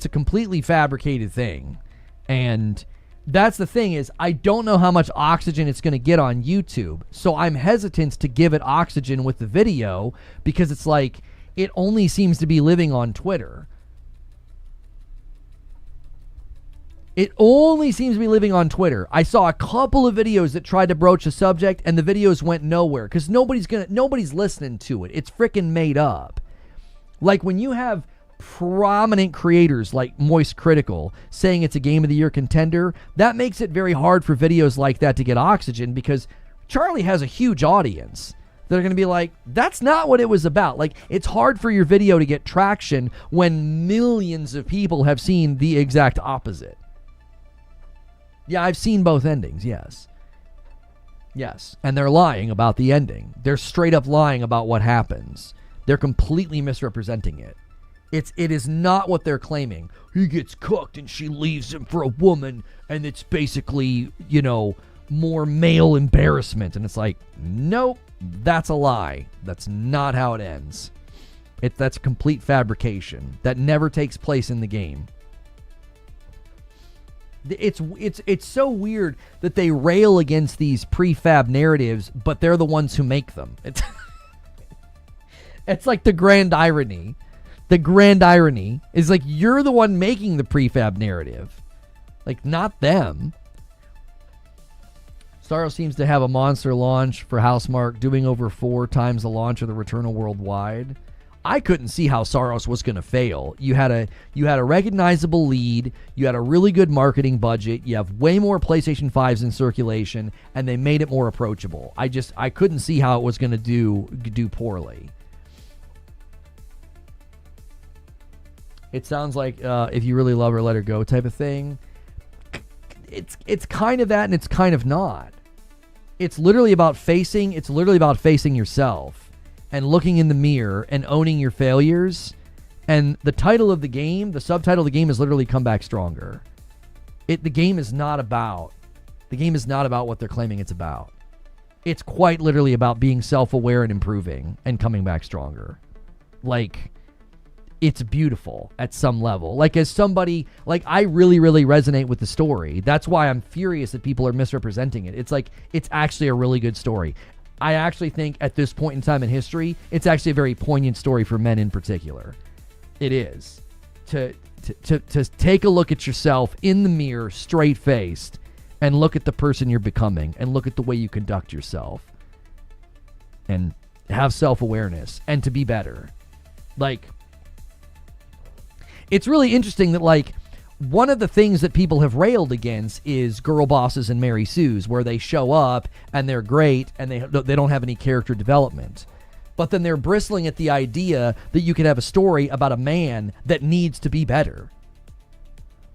a completely fabricated thing. And that's the thing is, I don't know how much oxygen it's going to get on YouTube. So I'm hesitant to give it oxygen with the video because it's like, it only seems to be living on Twitter. It only seems to be living on Twitter. I saw a couple of videos that tried to broach the subject, and the videos went nowhere because nobody's listening to it. It's freaking made up. Like when you have prominent creators like Moist Critical saying it's a Game of the Year contender, that makes it very hard for videos like that to get oxygen because Charlie has a huge audience. They're going to be like, that's not what it was about. Like, it's hard for your video to get traction when millions of people have seen the exact opposite. Yeah, I've seen both endings, yes. Yes, and they're lying about the ending. They're straight up lying about what happens. They're completely misrepresenting it. It is not what they're claiming. He gets cooked and she leaves him for a woman, and it's basically, more male embarrassment. And it's like, nope, that's a lie. That's not how it ends. That's complete fabrication. That never takes place in the game. It's so weird that they rail against these prefab narratives, but they're the ones who make them. It's like the grand irony. The grand irony is like you're the one making the prefab narrative, like not them. Saros seems to have a monster launch for Housemarque, doing over 4 times the launch of the Returnal worldwide. I couldn't see how Saros was going to fail. You had a recognizable lead. You had a really good marketing budget. You have way more PlayStation 5s in circulation, and they made it more approachable. I couldn't see how it was going to do poorly. It sounds like if you really love her, let her go type of thing. It's kind of that, and it's kind of not. It's literally about facing yourself and looking in the mirror and owning your failures. And the title of the game, the subtitle of the game is literally Come Back Stronger. The game is not about what they're claiming it's about. It's quite literally about being self-aware and improving and coming back stronger. Like, it's beautiful at some level. Like, as somebody, like, I really, really resonate with the story. That's why I'm furious that people are misrepresenting it. It's like, it's actually a really good story. I actually think at this point in time in history, it's actually a very poignant story for men in particular. It is. To take a look at yourself in the mirror, straight-faced, and look at the person you're becoming, and look at the way you conduct yourself, and have self-awareness, and to be better. Like, it's really interesting that, like, one of the things that people have railed against is girl bosses and Mary Sues, where they show up and they're great and they don't have any character development. But then they're bristling at the idea that you could have a story about a man that needs to be better.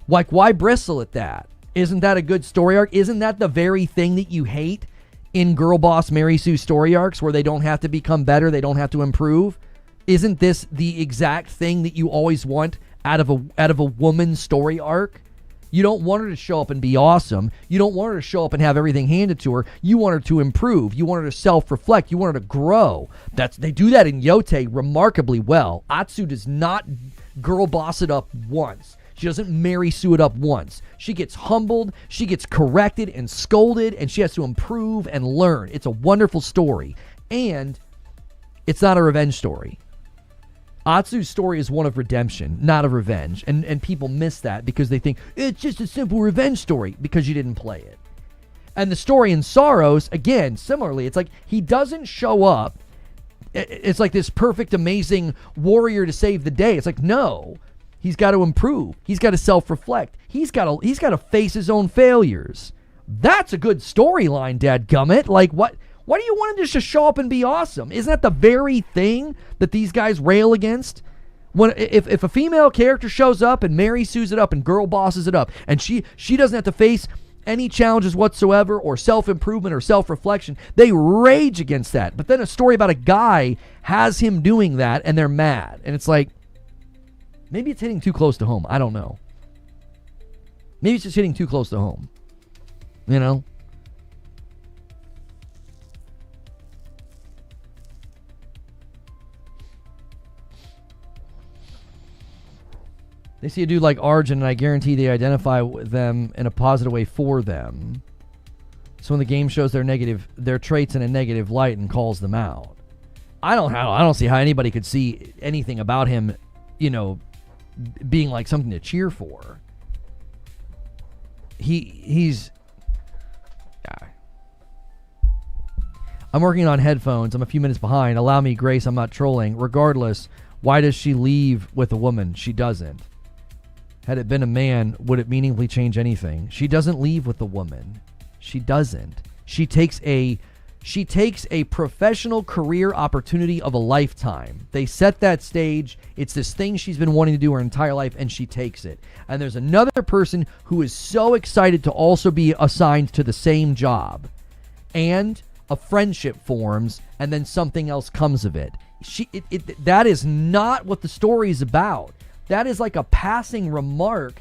Like, why bristle at that? Isn't that a good story arc? Isn't that the very thing that you hate in girl boss Mary Sue story arcs, where they don't have to become better, they don't have to improve? Isn't this the exact thing that you always want out of a woman's story arc? You don't want her to show up and be awesome. You don't want her to show up and have everything handed to her. You want her to improve. You want her to self-reflect. You want her to grow. They do that in Yote remarkably well. Atsu does not girl boss it up once. She doesn't Mary Sue it up once. She gets humbled, she gets corrected and scolded, and she has to improve and learn. It's a wonderful story. And it's not a revenge story. Atsu's story is one of redemption, not of revenge. And people miss that because they think it's just a simple revenge story because you didn't play it. And the story in Saros, again, similarly, it's like he doesn't show up. It's like this perfect, amazing warrior to save the day. It's like, no, he's got to improve. He's got to self-reflect. He's got to face his own failures. That's a good storyline, dadgummit. Like, what? Why do you want him to just show up and be awesome? Isn't that the very thing that these guys rail against? If a female character shows up and Mary Sues it up and girl bosses it up, and she doesn't have to face any challenges whatsoever or self-improvement or self-reflection, they rage against that. But then a story about a guy has him doing that and they're mad. And it's like, maybe it's hitting too close to home. I don't know. Maybe it's just hitting too close to home. You know? They see a dude like Arjun, and I guarantee they identify with them in a positive way for them. So when the game shows their traits in a negative light and calls them out, I don't see how anybody could see anything about him, being like something to cheer for. He's. I'm working on headphones. I'm a few minutes behind. Allow me grace. I'm not trolling. Regardless, why does she leave with a woman? She doesn't. Had it been a man, would it meaningfully change anything? She doesn't leave with the woman. She doesn't. She takes a professional career opportunity of a lifetime. They set that stage. It's this thing she's been wanting to do her entire life, and she takes it. And there's another person who is so excited to also be assigned to the same job. And a friendship forms, and then something else comes of it. That is not what the story is about. That is like a passing remark.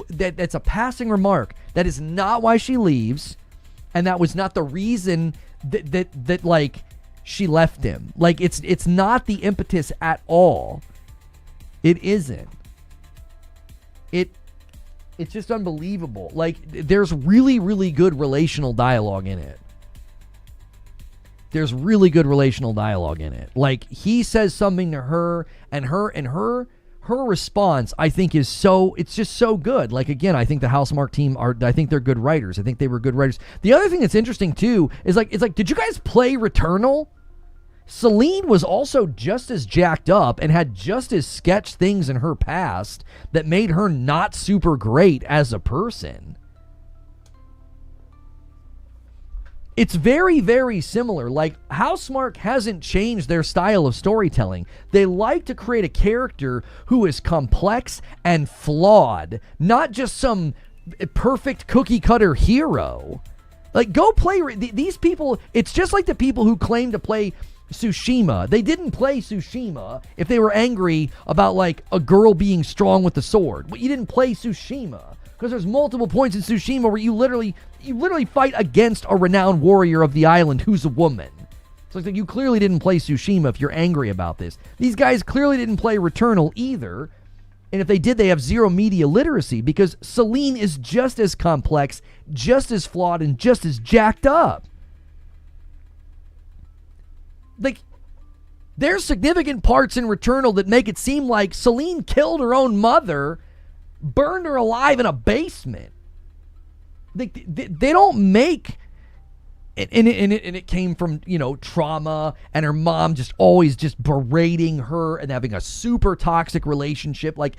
That's a passing remark. That is not why she leaves, and that was not the reason that like she left him. Like it's not the impetus at all. It isn't. It's just unbelievable. Like, there's really, really good relational dialogue in it. There's really good relational dialogue in it. Like, he says something to her, and her response, I think, is it's just so good. Like, again, I think the Housemarque team I think they're good writers. I think they were good writers. The other thing that's interesting, too, is like, did you guys play Returnal? Celine was also just as jacked up and had just as sketched things in her past that made her not super great as a person. It's very, very similar. Like, Housemarque hasn't changed their style of storytelling. They like to create a character who is complex and flawed, not just some perfect cookie-cutter hero. Like, go play... These people... It's just like the people who claim to play Tsushima. They didn't play Tsushima if they were angry about, like, a girl being strong with the sword. But you didn't play Tsushima because there's multiple points in Tsushima where you literally fight against a renowned warrior of the island who's a woman. So it's like, you clearly didn't play Tsushima if you're angry about this. These guys clearly didn't play Returnal either. And if they did, they have zero media literacy, because Celine is just as complex, just as flawed, and just as jacked up. Like, there's significant parts in Returnal that make it seem like Celine killed her own mother, burned her alive in a basement. They don't make... And it came from, trauma, and her mom just always just berating her and having a super toxic relationship. Like,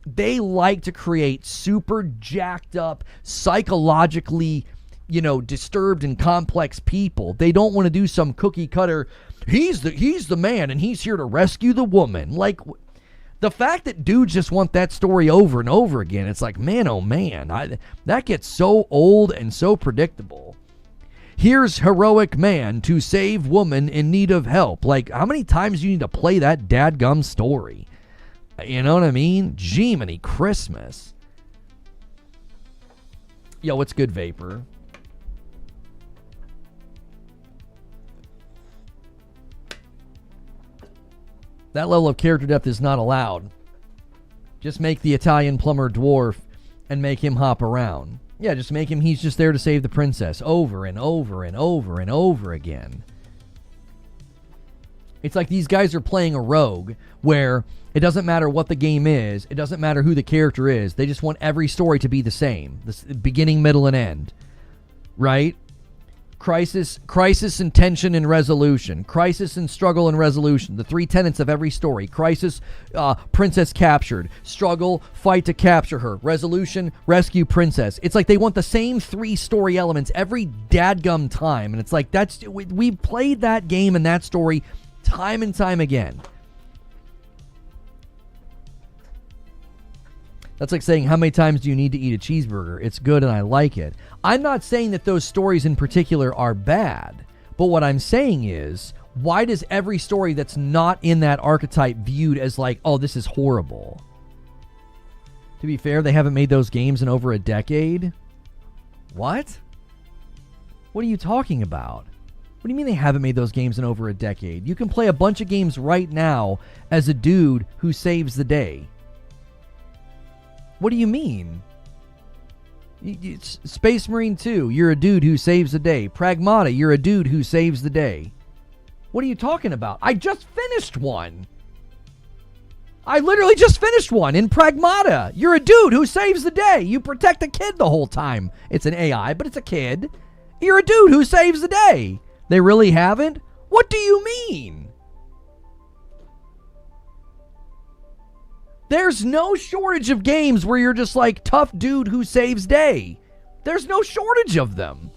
they like to create super jacked up, psychologically, disturbed and complex people. They don't want to do some cookie cutter, he's the man and he's here to rescue the woman. Like, the fact that dudes just want that story over and over again, it's like, man, oh man, that gets so old and so predictable. Here's heroic man to save woman in need of help. Like, how many times do you need to play that dadgum story? You know what I mean? Jiminy Christmas. Yo, what's good, Vapor? That level of character depth is not allowed. Just make the Italian plumber dwarf and make him hop around. Yeah, just make him, he's just there to save the princess over and over and over and over again. It's like these guys are playing a rogue where it doesn't matter what the game is, it doesn't matter who the character is, they just want every story to be the same. The beginning, middle, and end. Right? Crisis and tension and resolution. Crisis and struggle and resolution. The three tenets of every story. Crisis, princess captured. Struggle, fight to capture her. Resolution, rescue princess. It's like they want the same three story elements every dadgum time. And it's like, we played that game and that story time and time again. That's like saying, how many times do you need to eat a cheeseburger? It's good and I like it. I'm not saying that those stories in particular are bad, but what I'm saying is, why does every story that's not in that archetype viewed as like, oh, this is horrible? To be fair, they haven't made those games in over a decade. What? What are you talking about? What do you mean they haven't made those games in over a decade? You can play a bunch of games right now as a dude who saves the day. What do you mean? Space Marine 2, you're a dude who saves the day. Pragmata, you're a dude who saves the day. What are you talking about? I just finished one. I literally just finished one in Pragmata. You're a dude who saves the day. You protect a kid the whole time. It's an AI, but it's a kid. You're a dude who saves the day. They really haven't? What do you mean? There's no shortage of games where you're just like, tough dude who saves day. There's no shortage of them.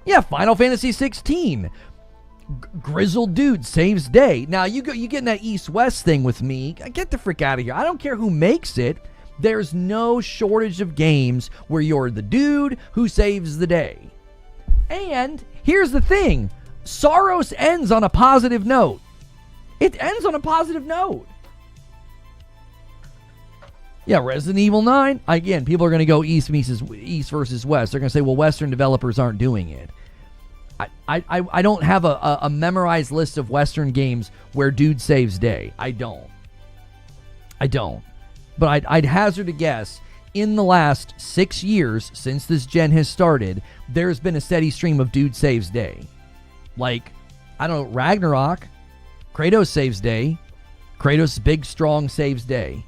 Yeah, Final Fantasy 16. Grizzled dude saves day. Now, you get in that east-west thing with me. Get the frick out of here. I don't care who makes it. There's no shortage of games where you're the dude who saves the day. And here's the thing. Soros ends on a positive note. It ends on a positive note. Yeah, Resident Evil 9. Again, people are going to go east versus west. They're going to say, well, Western developers aren't doing it. I don't have a memorized list of Western games where dude saves day. I don't. but I'd hazard a guess, in the last 6 years since this gen has started, there's been a steady stream of dude saves day. Like, I don't know, Ragnarok, Kratos saves day. Kratos' big, strong saves day.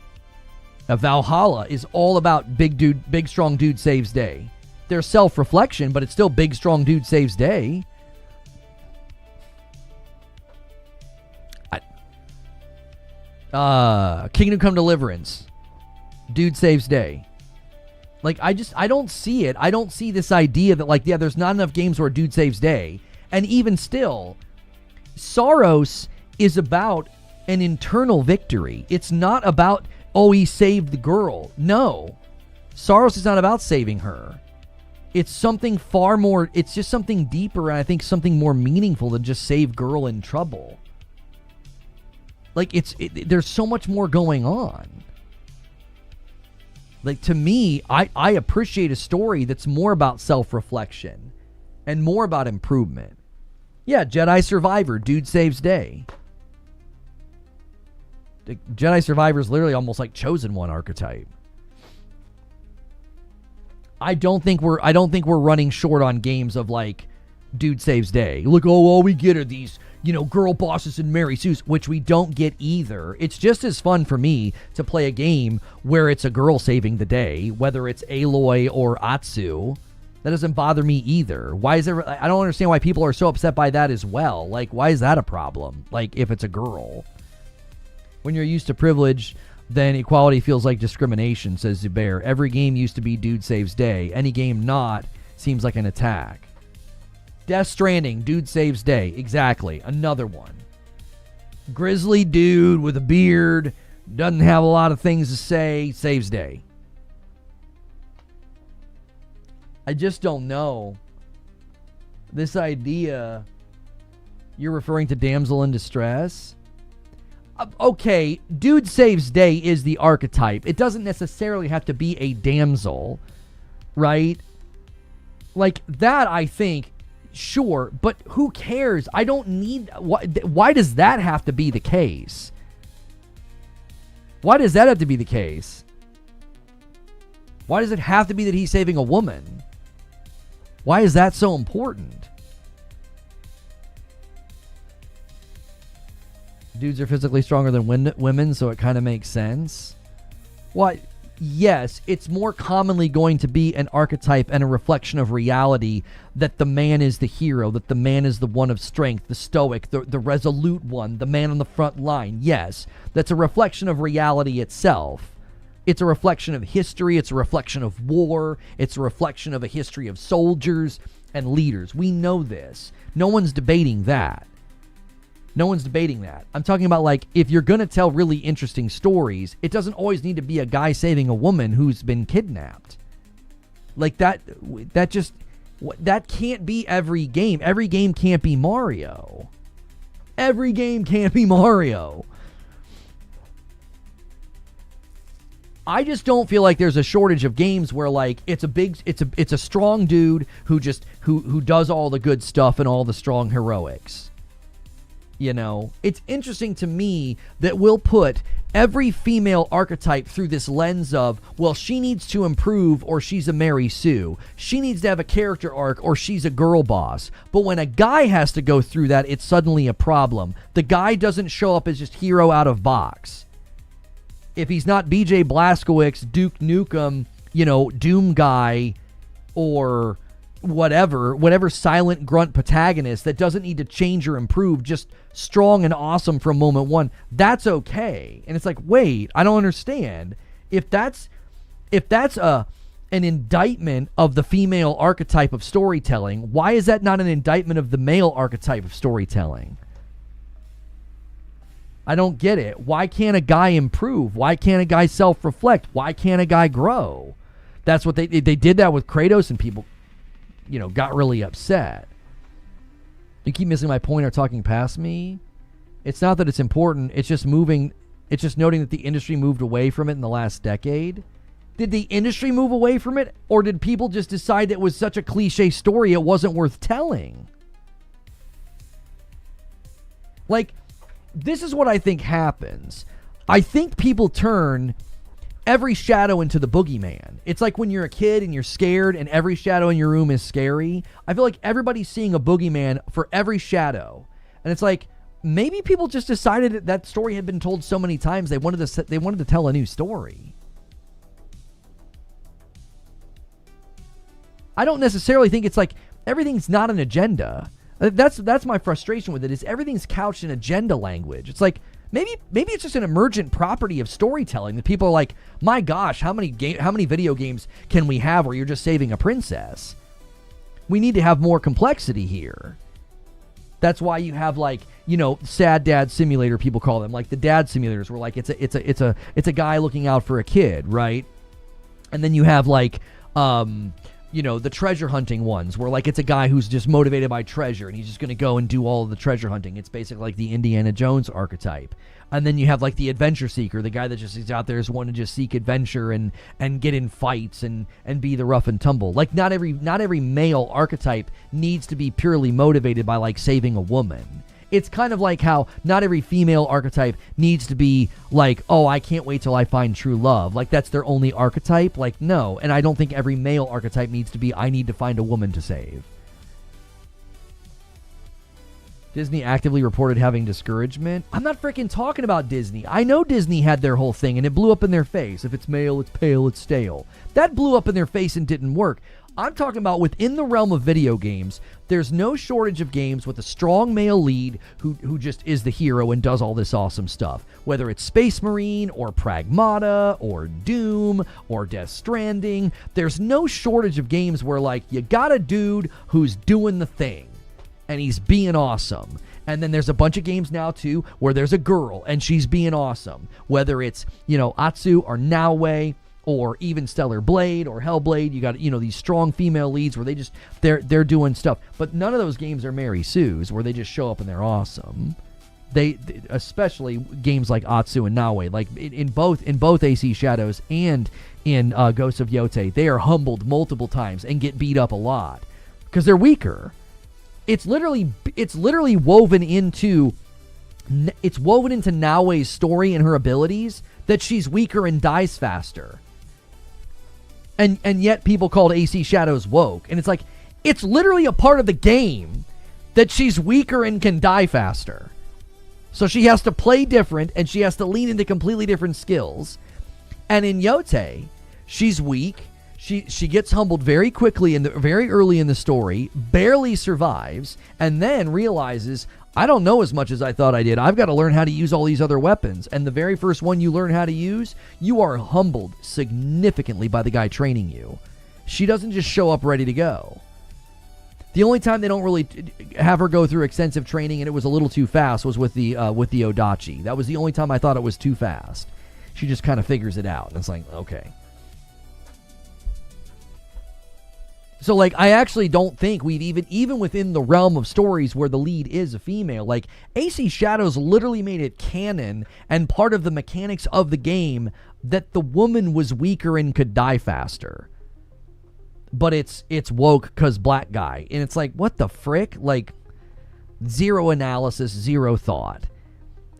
Valhalla is all about big, strong dude saves day. There's self-reflection, but it's still big, strong dude saves day. Kingdom Come Deliverance, dude saves day. Like, I don't see it. I don't see this idea that, like, yeah, there's not enough games where dude saves day. And even still, Saros is about an internal victory. It's not about, oh, he saved the girl. No. Saros is not about saving her. It's something far more, it's just something deeper, and I think something more meaningful than just save girl in trouble. Like, there's so much more going on. Like, to me, I appreciate a story that's more about self-reflection and more about improvement. Yeah, Jedi Survivor, dude saves day. The Jedi Survivor is literally almost like Chosen One archetype. I don't think we're running short on games of, like, dude saves day. Look, all we get are these, girl bosses and Mary Sue's, which we don't get either. It's just as fun for me to play a game where it's a girl saving the day, whether it's Aloy or Atsu. That doesn't bother me either. I don't understand why people are so upset by that as well. Like, why is that a problem? Like, if it's a girl. When you're used to privilege, then equality feels like discrimination, says Zubair. Every game used to be dude saves day. Any game not seems like an attack. Death Stranding, dude saves day. Exactly. Another one. Grizzly dude with a beard, doesn't have a lot of things to say, saves day. I just don't know. This idea, you're referring to damsel in distress? Okay, dude saves day is the archetype. It doesn't necessarily have to be a damsel, right? Like, that, I think, sure, but who cares? I don't need... Why does that have to be the case? Why does that have to be the case? Why does it have to be that he's saving a woman? Why is that so important? Dudes are physically stronger than women, so it kind of makes sense. What? Yes, it's more commonly going to be an archetype and a reflection of reality that the man is the hero, that the man is the one of strength, the stoic, the resolute one, the man on the front line. Yes, that's a reflection of reality itself. It's a reflection of history. It's a reflection of war. It's a reflection of a history of soldiers and leaders. We know this. No one's debating that. No one's debating that. I'm talking about, like, if you're going to tell really interesting stories, it doesn't always need to be a guy saving a woman who's been kidnapped. Like, that can't be every game. Every game can't be Mario. Every game can't be Mario. I just don't feel like there's a shortage of games where, like, it's a strong dude who does all the good stuff and all the strong heroics. It's interesting to me that we'll put every female archetype through this lens of, well, she needs to improve or she's a Mary Sue. She needs to have a character arc or she's a girl boss. But when a guy has to go through that, it's suddenly a problem. The guy doesn't show up as just hero out of box. If he's not BJ Blazkowicz, Duke Nukem, Doom guy, or whatever silent grunt protagonist that doesn't need to change or improve, just strong and awesome from moment one, that's okay. And it's like, wait, I don't understand. If that's an indictment of the female archetype of storytelling, why is that not an indictment of the male archetype of storytelling? I don't get it. Why can't a guy improve? Why can't a guy self-reflect? Why can't a guy grow? That's what they did that with Kratos, and people got really upset. You keep missing my point or talking past me. It's not that it's important. It's just noting that the industry moved away from it in the last decade. Did the industry move away from it? Or did people just decide that it was such a cliche story it wasn't worth telling? Like, this is what I think happens. I think people turn every shadow into the boogeyman. It's like when you're a kid and you're scared and every shadow in your room is scary. I feel like everybody's seeing a boogeyman for every shadow. And it's like, maybe people just decided that story had been told so many times they wanted to tell a new story. I don't necessarily think it's like everything's not an agenda. That's my frustration with it, is everything's couched in agenda language. It's like, maybe it's just an emergent property of storytelling that people are like, my gosh, how many video games can we have where you're just saving a princess? We need to have more complexity here. That's why you have, like, you know, sad dad simulator, people call them, like the dad simulators, where like it's a guy looking out for a kid, right? And then you have like you know, the treasure hunting ones where like it's a guy who's just motivated by treasure and he's just going to go and do all of the treasure hunting. It's basically like the Indiana Jones archetype. And then you have like the adventure seeker, the guy that just is out there is wanting to just seek adventure and get in fights and be the rough and tumble. Like not every male archetype needs to be purely motivated by like saving a woman. It's kind of like how not every female archetype needs to be like, oh, I can't wait till I find true love. Like that's their only archetype. Like, no. And I don't think every male archetype needs to be, I need to find a woman to save. Disney actively reported having discouragement. I'm not freaking talking about Disney. I know Disney had their whole thing and it blew up in their face. If it's male, it's pale, it's stale. That blew up in their face and didn't work. I'm talking about within the realm of video games, there's no shortage of games with a strong male lead who just is the hero and does all this awesome stuff. Whether it's Space Marine or Pragmata or Doom or Death Stranding, there's no shortage of games where like you got a dude who's doing the thing and he's being awesome. And then there's a bunch of games now too where there's a girl and she's being awesome. Whether it's, you know, Atsu or Naoe, or even Stellar Blade or Hellblade, you got, you know, these strong female leads where they're doing stuff. But none of those games are Mary Sue's where they just show up and they're awesome. They especially games like Atsu and Naoe, like in both AC Shadows and in Ghosts of Yote, they are humbled multiple times and get beat up a lot because they're weaker. It's literally woven into Naoe's story and her abilities that she's weaker and dies faster. And yet people called AC Shadows woke. And it's like, it's literally a part of the game that she's weaker and can die faster. So she has to play different and she has to lean into completely different skills. And in Yote, she's weak. She gets humbled very quickly very early in the story, barely survives, and then realizes, I don't know as much as I thought I did. I've got to learn how to use all these other weapons. And the very first one you learn how to use, you are humbled significantly by the guy training you. She doesn't just show up ready to go. The only time they don't really have her go through extensive training and it was a little too fast was with the Odachi. That was the only time I thought it was too fast. She just kind of figures it out. And it's like, okay. So, like, I actually don't think we've even within the realm of stories where the lead is a female, like, AC Shadows literally made it canon and part of the mechanics of the game that the woman was weaker and could die faster. But it's woke because black guy. And it's like, what the frick? Like, zero analysis, zero thought.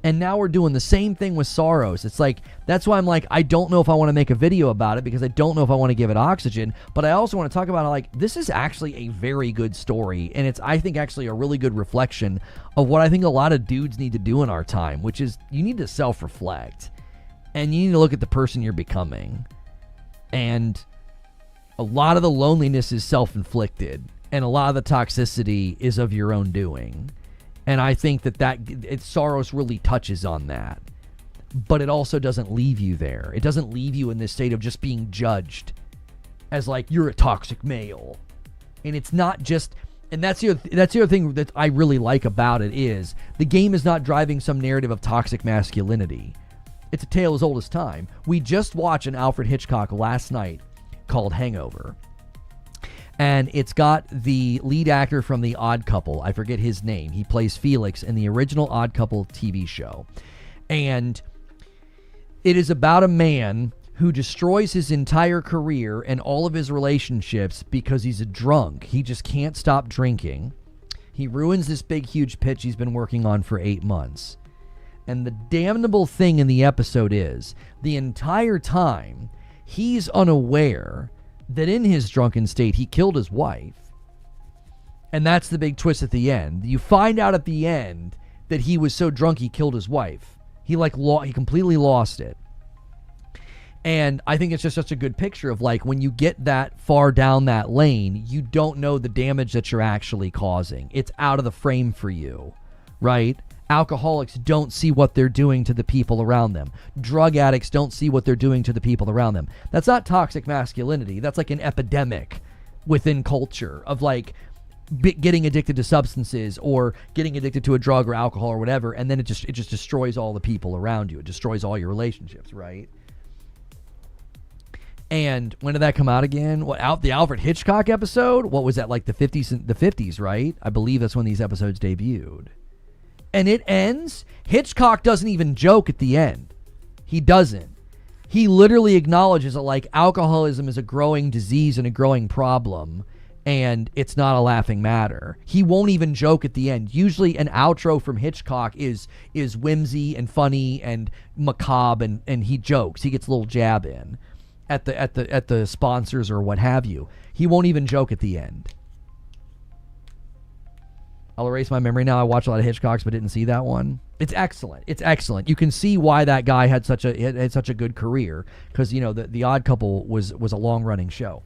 And now we're doing the same thing with Saros. It's like, that's why I'm like, I don't know if I want to make a video about it because I don't know if I want to give it oxygen. But I also want to talk about it like, this is actually a very good story. And it's, I think, actually a really good reflection of what I think a lot of dudes need to do in our time, which is you need to self-reflect. And you need to look at the person you're becoming. And a lot of the loneliness is self-inflicted. And a lot of the toxicity is of your own doing. And I think that Saros really touches on that. But it also doesn't leave you there. It doesn't leave you in this state of just being judged as like, you're a toxic male. And it's not just, and that's the other thing that I really like about it is the game is not driving some narrative of toxic masculinity. It's a tale as old as time. We just watched an Alfred Hitchcock last night called Hangover. And it's got the lead actor from The Odd Couple. I forget his name. He plays Felix in the original Odd Couple TV show. And it is about a man who destroys his entire career and all of his relationships because he's a drunk. He just can't stop drinking. He ruins this big, huge pitch he's been working on for 8 months. And the damnable thing in the episode is, the entire time, he's unaware that in his drunken state, he killed his wife. And that's the big twist at the end. You find out at the end that he was so drunk he killed his wife. He completely lost it. And I think it's just such a good picture of like when you get that far down that lane, you don't know the damage that you're actually causing. It's out of the frame for you, right? Alcoholics don't see what they're doing to the people around them. Drug addicts don't see what they're doing to the people around them. That's not toxic masculinity. That's like an epidemic within culture of like getting addicted to substances or getting addicted to a drug or alcohol or whatever, and then it just destroys all the people around you. It destroys all your relationships, right? And when did that come out again? The Alfred Hitchcock episode? What was that, like the 50s, right? I believe that's when these episodes debuted. And it ends, Hitchcock doesn't even joke at the end. He doesn't. He literally acknowledges that like alcoholism is a growing disease and a growing problem, and it's not a laughing matter. He won't even joke at the end. Usually an outro from Hitchcock is whimsy and funny and macabre, and he jokes. He gets a little jab in at the sponsors or what have you. He won't even joke at the end. I'll erase my memory now. I watched a lot of Hitchcocks but didn't see that one. It's excellent. It's excellent. You can see why that guy had such a good career, because you know the Odd Couple was a long running show.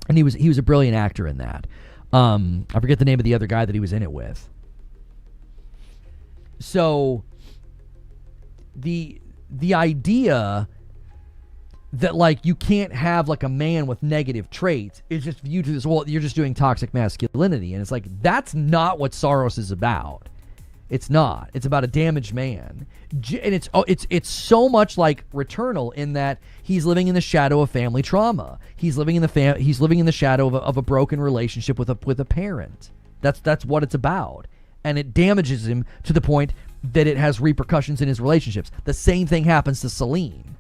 And he was a brilliant actor in that. I forget the name of the other guy that he was in it with. So the idea that like you can't have like a man with negative traits is just viewed to this, well, you're just doing toxic masculinity, and it's like that's not what Saros is about. It's not. It's about a damaged man, and it's so much like Returnal in that he's living in the shadow of family trauma. He's living in the shadow of a broken relationship with a parent. That's what it's about, and it damages him to the point that it has repercussions in his relationships. The same thing happens to Celine.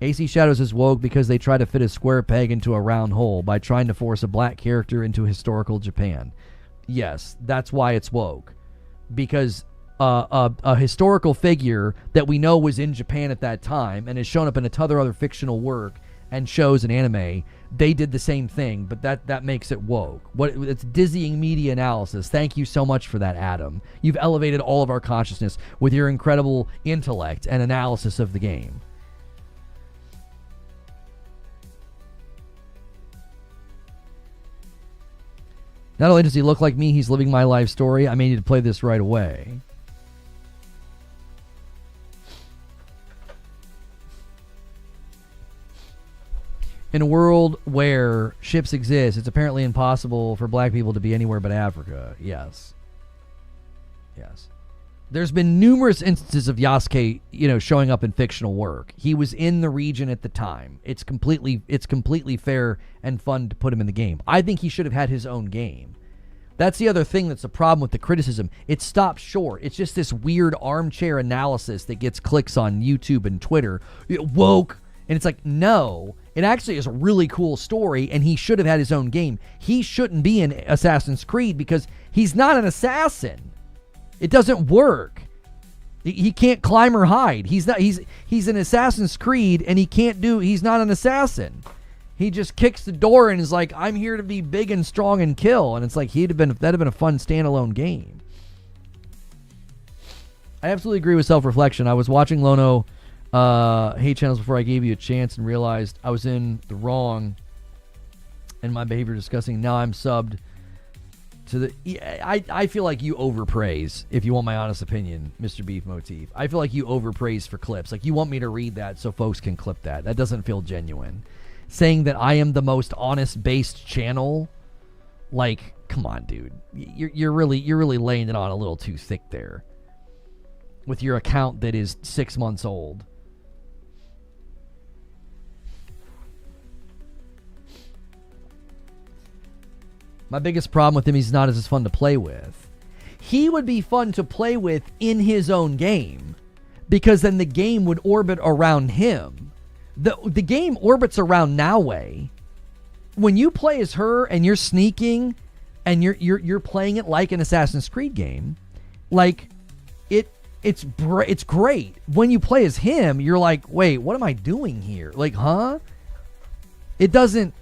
AC Shadows is woke because they try to fit a square peg into a round hole by trying to force a black character into historical Japan. Yes, that's why it's woke. Because a historical figure that we know was in Japan at that time and has shown up in a ton of other fictional work and shows and anime, they did the same thing, but that makes it woke. It's dizzying media analysis. Thank you so much for that, Adam. You've elevated all of our consciousness with your incredible intellect and analysis of the game. Not only does he look like me, he's living my life story. I may need to play this right away. In a world where ships exist, it's apparently impossible for black people to be anywhere but Africa. Yes. Yes. There's been numerous instances of Yasuke, showing up in fictional work. He was in the region at the time. It's completely fair and fun to put him in the game. I think he should have had his own game. That's the other thing that's the problem with the criticism. It stops short. It's just this weird armchair analysis that gets clicks on YouTube and Twitter. Woke. And it's like, no, it actually is a really cool story, and he should have had his own game. He shouldn't be in Assassin's Creed because he's not an assassin. It doesn't work. He can't climb or hide. He's an Assassin's Creed, and he's not an assassin. He just kicks the door and is like, I'm here to be big and strong and kill. And it's like, that'd have been a fun standalone game. I absolutely agree with self-reflection. I was watching Lono hate channels before I gave you a chance and realized I was in the wrong and my behavior disgusting. Now I'm subbed to the... I feel like you overpraise, if you want my honest opinion, Mr. Beef Motif. I feel like you overpraise for clips. Like, you want me to read that so folks can clip that. That doesn't feel genuine. Saying that I am the most honest-based channel, like, come on, dude. You're really laying it on a little too thick there with your account that is 6 months old. My biggest problem with him, he's not as fun to play with. He would be fun to play with in his own game, because then the game would orbit around him. The game orbits around Naue. When you play as her and you're sneaking and you're playing it like an Assassin's Creed game, like it's great. When you play as him, you're like, wait, what am I doing here? Like, huh? He doesn't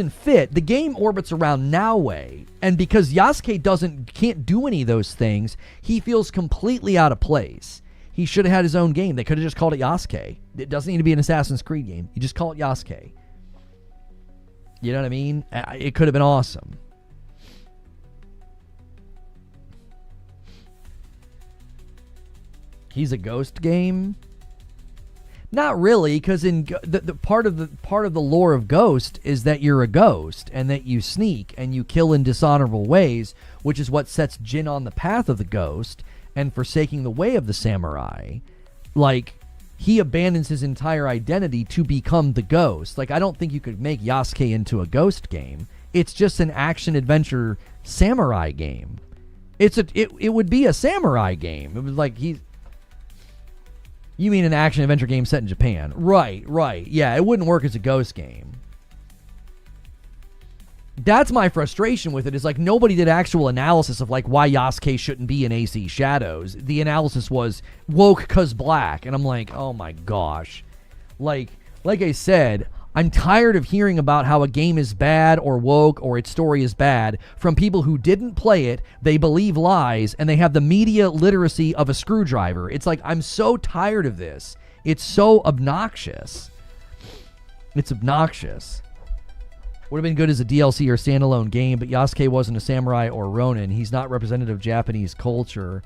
fit. The game orbits around Naue, and because Yasuke can't do any of those things, he feels completely out of place. He should have had his own game. They could have just called it Yasuke. It doesn't need to be an Assassin's Creed game. You just call it Yasuke. You know what I mean? It could have been awesome. He's a Ghost game? Not really, because in the part of the lore of Ghost is that you're a ghost and that you sneak and you kill in dishonorable ways, which is what sets Jin on the path of the ghost and forsaking the way of the samurai. Like, he abandons his entire identity to become the ghost. Like, I don't think you could make Yasuke into a Ghost game. It's just an action-adventure samurai game. It would be a samurai game. It was like You mean an action-adventure game set in Japan. Right. Yeah, it wouldn't work as a Ghost game. That's my frustration with it, is like nobody did actual analysis of like why Yasuke shouldn't be in AC Shadows. The analysis was woke 'cause black. And I'm like, oh my gosh. Like I said, I'm tired of hearing about how a game is bad or woke or its story is bad from people who didn't play it, they believe lies, and they have the media literacy of a screwdriver. It's like, I'm so tired of this. It's so obnoxious. It's obnoxious. Would have been good as a DLC or standalone game, but Yasuke wasn't a samurai or ronin. He's not representative of Japanese culture.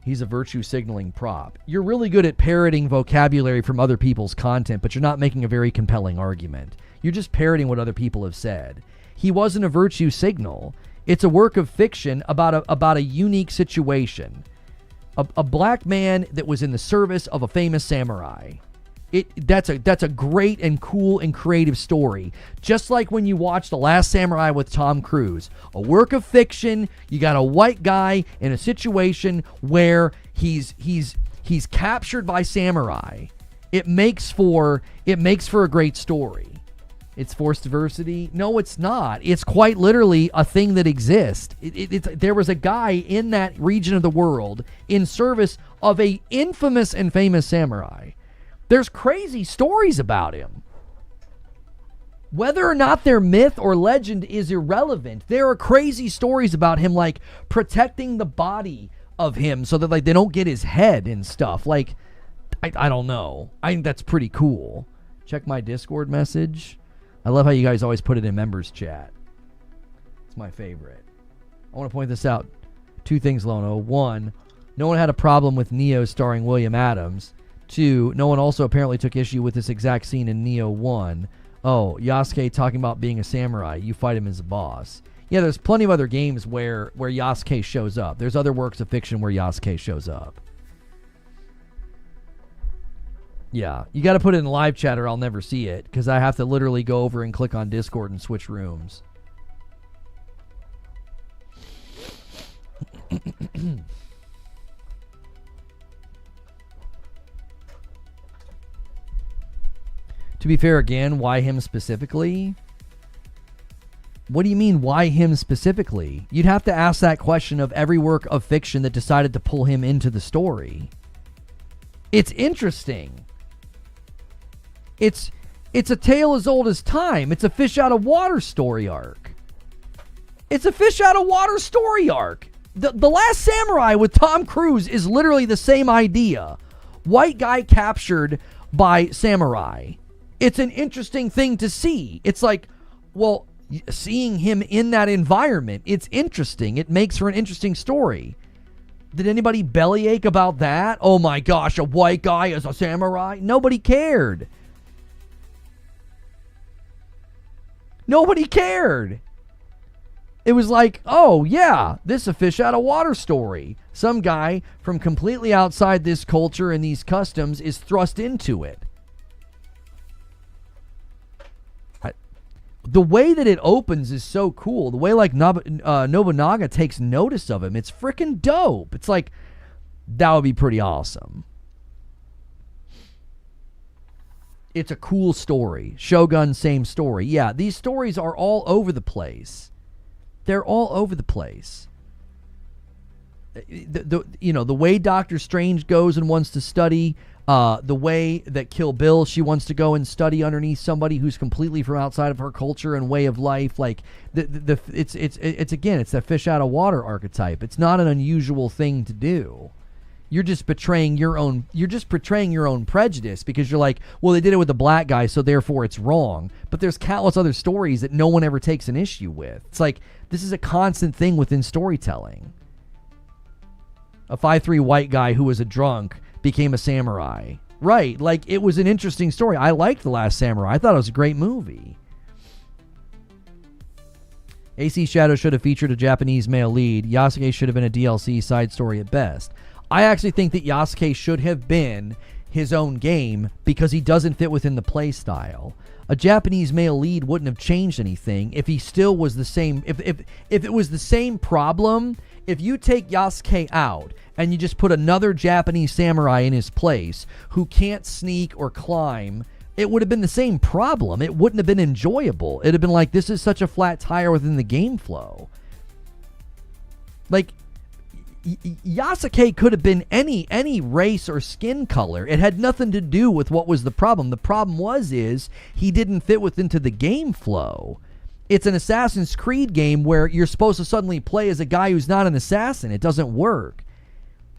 He's a virtue signaling prop. You're really good at parroting vocabulary from other people's content, but you're not making a very compelling argument. You're just parroting what other people have said. He wasn't a virtue signal. It's a work of fiction about a unique situation. A black man that was in the service of a famous samurai. That's a great and cool and creative story. Just like when you watch The Last Samurai with Tom Cruise. A work of fiction. You got a white guy in a situation where he's captured by samurai. It makes for a great story. It's forced diversity? No, it's not. It's quite literally a thing that exists. There was a guy in that region of the world in service of a infamous and famous samurai. There's crazy stories about him. Whether or not they're myth or legend is irrelevant. There are crazy stories about him, like protecting the body of him so that like they don't get his head and stuff. Like, I don't know. I think that's pretty cool. Check my Discord message. I love how you guys always put it in members chat. It's my favorite. I want to point this out. Two things, Lono. One, no one had a problem with Neo starring William Adams. Two, no one also apparently took issue with this exact scene in Neo 1. Oh, Yasuke talking about being a samurai. You fight him as a boss. Yeah, there's plenty of other games where Yasuke shows up. There's other works of fiction where Yasuke shows up. Yeah, you got to put it in live chat or I'll never see it, because I have to literally go over and click on Discord and switch rooms. To be fair, again, why him specifically? What do you mean, why him specifically? You'd have to ask that question of every work of fiction that decided to pull him into the story. It's interesting. It's a tale as old as time. It's a fish out of water story arc. It's a fish out of water story arc. The Last Samurai with Tom Cruise is literally the same idea. White guy captured by samurai. It's an interesting thing to see. It's like, well, seeing him in that environment, it's interesting. It makes for an interesting story. Did anybody bellyache about that? Oh my gosh, a white guy as a samurai? Nobody cared. Nobody cared. It was like, oh yeah, this is a fish out of water story. Some guy from completely outside this culture and these customs is thrust into it. The way that it opens is so cool. The way like Nobunaga takes notice of him, it's freaking dope. It's like, that would be pretty awesome. It's a cool story. Shogun, same story. Yeah, these stories are all over the place. They're all over the place. the way Doctor Strange goes and wants to study, the way that Kill Bill, she wants to go and study underneath somebody who's completely from outside of her culture and way of life. Like it's that fish out of water archetype. It's not an unusual thing to do. You're just betraying your own. You're just portraying your own prejudice because you're like, well, they did it with the black guy, so therefore it's wrong. But there's countless other stories that no one ever takes an issue with. It's like this is a constant thing within storytelling. A 5'3" white guy who was a drunk became a samurai. Right, like it was an interesting story. I liked The Last Samurai. I thought it was a great movie. AC Shadow should have featured a Japanese male lead. Yasuke should have been a DLC side story at best. I actually think that Yasuke should have been his own game because he doesn't fit within the play style. A Japanese male lead wouldn't have changed anything if he still was the same. If it was the same problem, if you take Yasuke out and you just put another Japanese samurai in his place who can't sneak or climb, it would have been the same problem. It wouldn't have been enjoyable. It would have been like, this is such a flat tire within the game flow. Like, Yasuke could have been any race or skin color. It had nothing to do with what was the problem. The problem is he didn't fit into the game flow. It's an Assassin's Creed game where you're supposed to suddenly play as a guy who's not an assassin. It doesn't work.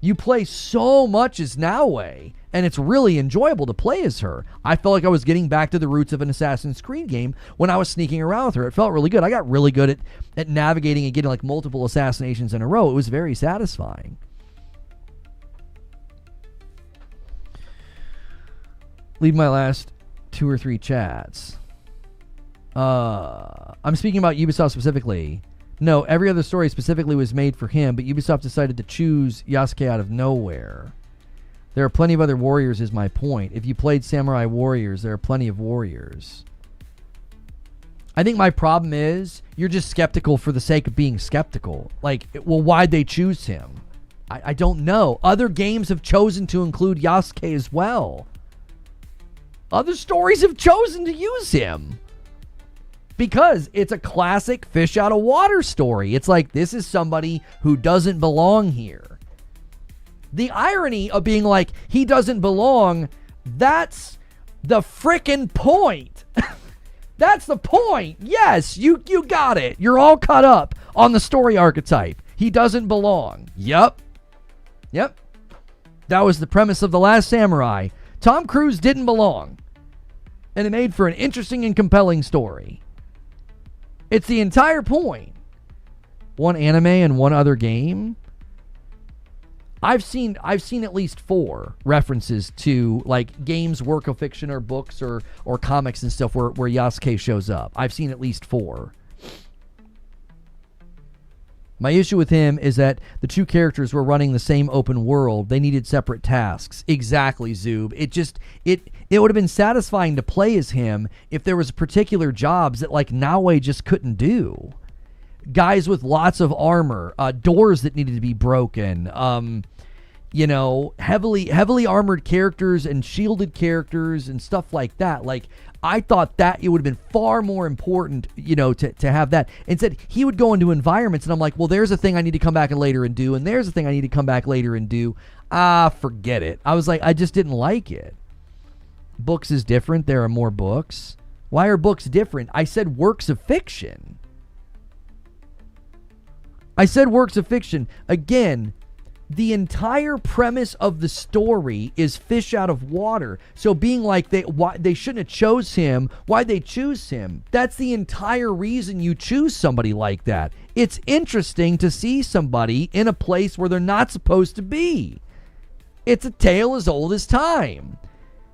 You play so much as Naoe, and it's really enjoyable to play as her. I felt like I was getting back to the roots of an Assassin's Creed game when I was sneaking around with her. It felt really good. I got really good at navigating and getting like multiple assassinations in a row. It was very satisfying. Leave my last 2 or 3 chats. I'm speaking about Ubisoft specifically. No, every other story specifically was made for him, but Ubisoft decided to choose Yasuke out of nowhere. There are plenty of other warriors is my point. If you played Samurai Warriors, there are plenty of warriors. I think my problem is you're just skeptical for the sake of being skeptical. Like, well, why'd they choose him? I don't know. Other games have chosen to include Yasuke as well. Other stories have chosen to use him. Because it's a classic fish out of water story. It's like, this is somebody who doesn't belong here. The irony of being like, he doesn't belong, that's the frickin' point. That's the point. Yes, you got it. You're all caught up on the story archetype. He doesn't belong. Yep. That was the premise of The Last Samurai. Tom Cruise didn't belong. And it made for an interesting and compelling story. It's the entire point. One anime and one other game. I've seen at least 4 references to like games, work of fiction, or books, or comics and stuff where Yasuke shows up. I've seen at least 4. My issue with him is that the 2 characters were running the same open world. They needed separate tasks. Exactly, Zoob. It would have been satisfying to play as him if there was particular jobs that like Naoe just couldn't do. Guys with lots of armor, doors that needed to be broken, heavily armored characters and shielded characters and stuff like that. Like, I thought that it would have been far more important, to have that. Instead, he would go into environments, and I'm like, well, there's a thing I need to come back and later and do, and there's a thing I need to come back later and do. Forget it. I was like, I just didn't like it. Books is different. There are more books. Why are books different? I said works of fiction. Again, the entire premise of the story is fish out of water. So being like they shouldn't have chose him, why'd they choose him? That's the entire reason you choose somebody like that. It's interesting to see somebody in a place where they're not supposed to be. It's a tale as old as time.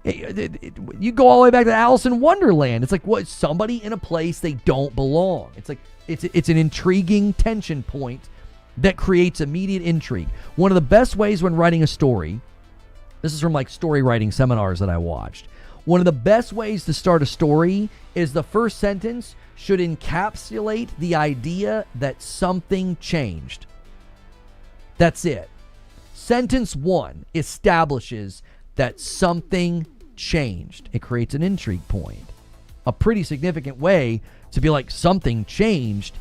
You go all the way back to Alice in Wonderland. It's like, what? Somebody in a place they don't belong. It's like it's an intriguing tension point that creates immediate intrigue. One of the best ways when writing a story, this is from like story writing seminars that I watched. One of the best ways to start a story is the first sentence should encapsulate the idea that something changed. That's it. Sentence 1 establishes that something changed. It creates an intrigue point. A pretty significant way to be like, something changed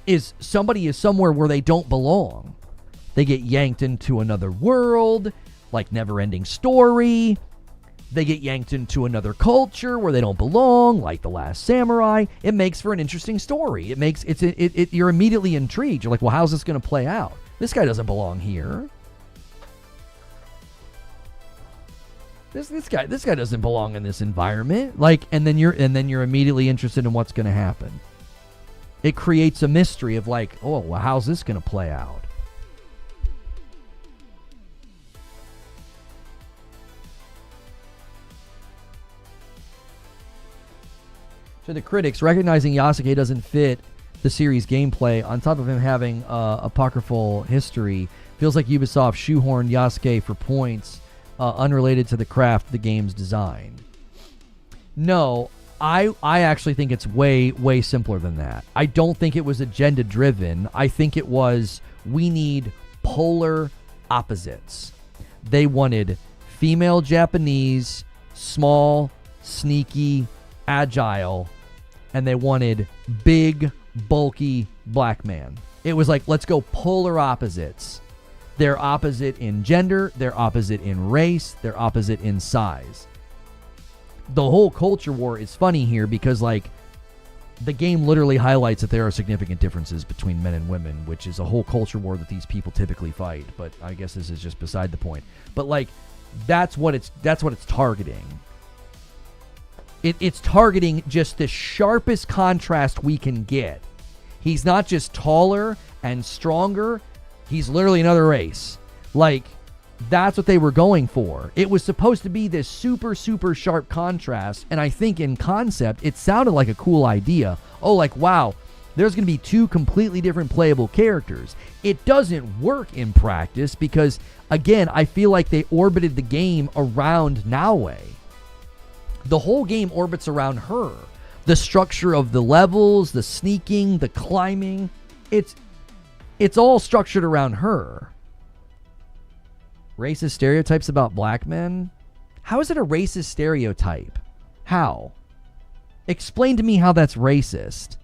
is somebody is somewhere where they don't belong. They get yanked into another world, like Never-Ending Story. They get yanked into another culture where they don't belong, like The Last Samurai. It makes for an interesting story. You're immediately intrigued. You're like, well, how's this going to play out? This guy doesn't belong here. This guy doesn't belong in this environment. Like, and then you're immediately interested in what's going to happen. It creates a mystery of like, oh, well, how's this going to play out? To the critics, recognizing Yasuke doesn't fit the series gameplay, on top of him having apocryphal history, feels like Ubisoft shoehorned Yasuke for points unrelated to the craft of the game's design. No, I actually think it's way, way simpler than that. I don't think it was agenda-driven. I think it was, we need polar opposites. They wanted female Japanese, small, sneaky, agile, and they wanted big, bulky black man. It was like, let's go polar opposites. They're opposite in gender, they're opposite in race, they're opposite in size. The whole culture war is funny here because, like, the game literally highlights that there are significant differences between men and women, which is a whole culture war that these people typically fight. But I guess this is just beside the point. But like, that's what it's targeting. It's targeting just the sharpest contrast we can get. He's not just taller and stronger. He's literally another race. Like, that's what they were going for. It was supposed to be this super, super sharp contrast. And I think in concept, it sounded like a cool idea. Oh, like, wow, there's going to be two completely different playable characters. It doesn't work in practice because, again, I feel like they orbited the game around Naue. The whole game orbits around her. The structure of the levels, the sneaking, the climbing, it's all structured around her. Racist stereotypes about black men? How is it a racist stereotype? How? Explain to me how that's racist.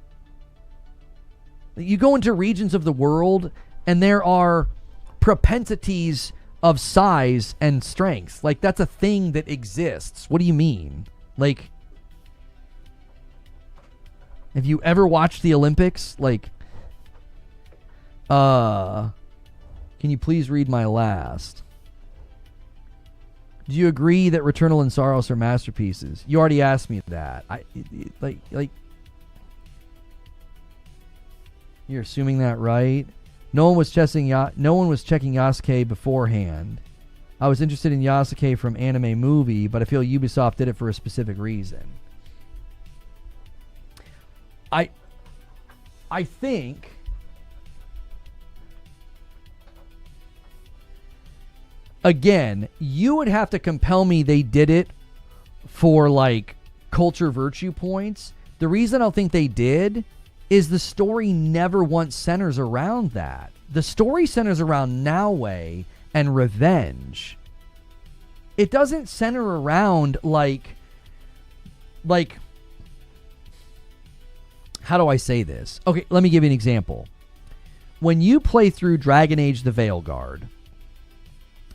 You go into regions of the world and there are propensities of size and strength. Like, that's a thing that exists. What do you mean? Like, have you ever watched the Olympics? Like, can you please read my last? Do you agree that Returnal and Saros are masterpieces? You already asked me that. Like, you're assuming that, right? No one was checking Yasuke beforehand. I was interested in Yasuke from anime movie, but I feel Ubisoft did it for a specific reason. I think again, you would have to compel me they did it for like culture virtue points. The reason I don't think they did is the story never once centers around that. The story centers around Naue and revenge. It doesn't center around like how do I say this? Okay, let me give you an example. When you play through Dragon Age the Veilguard,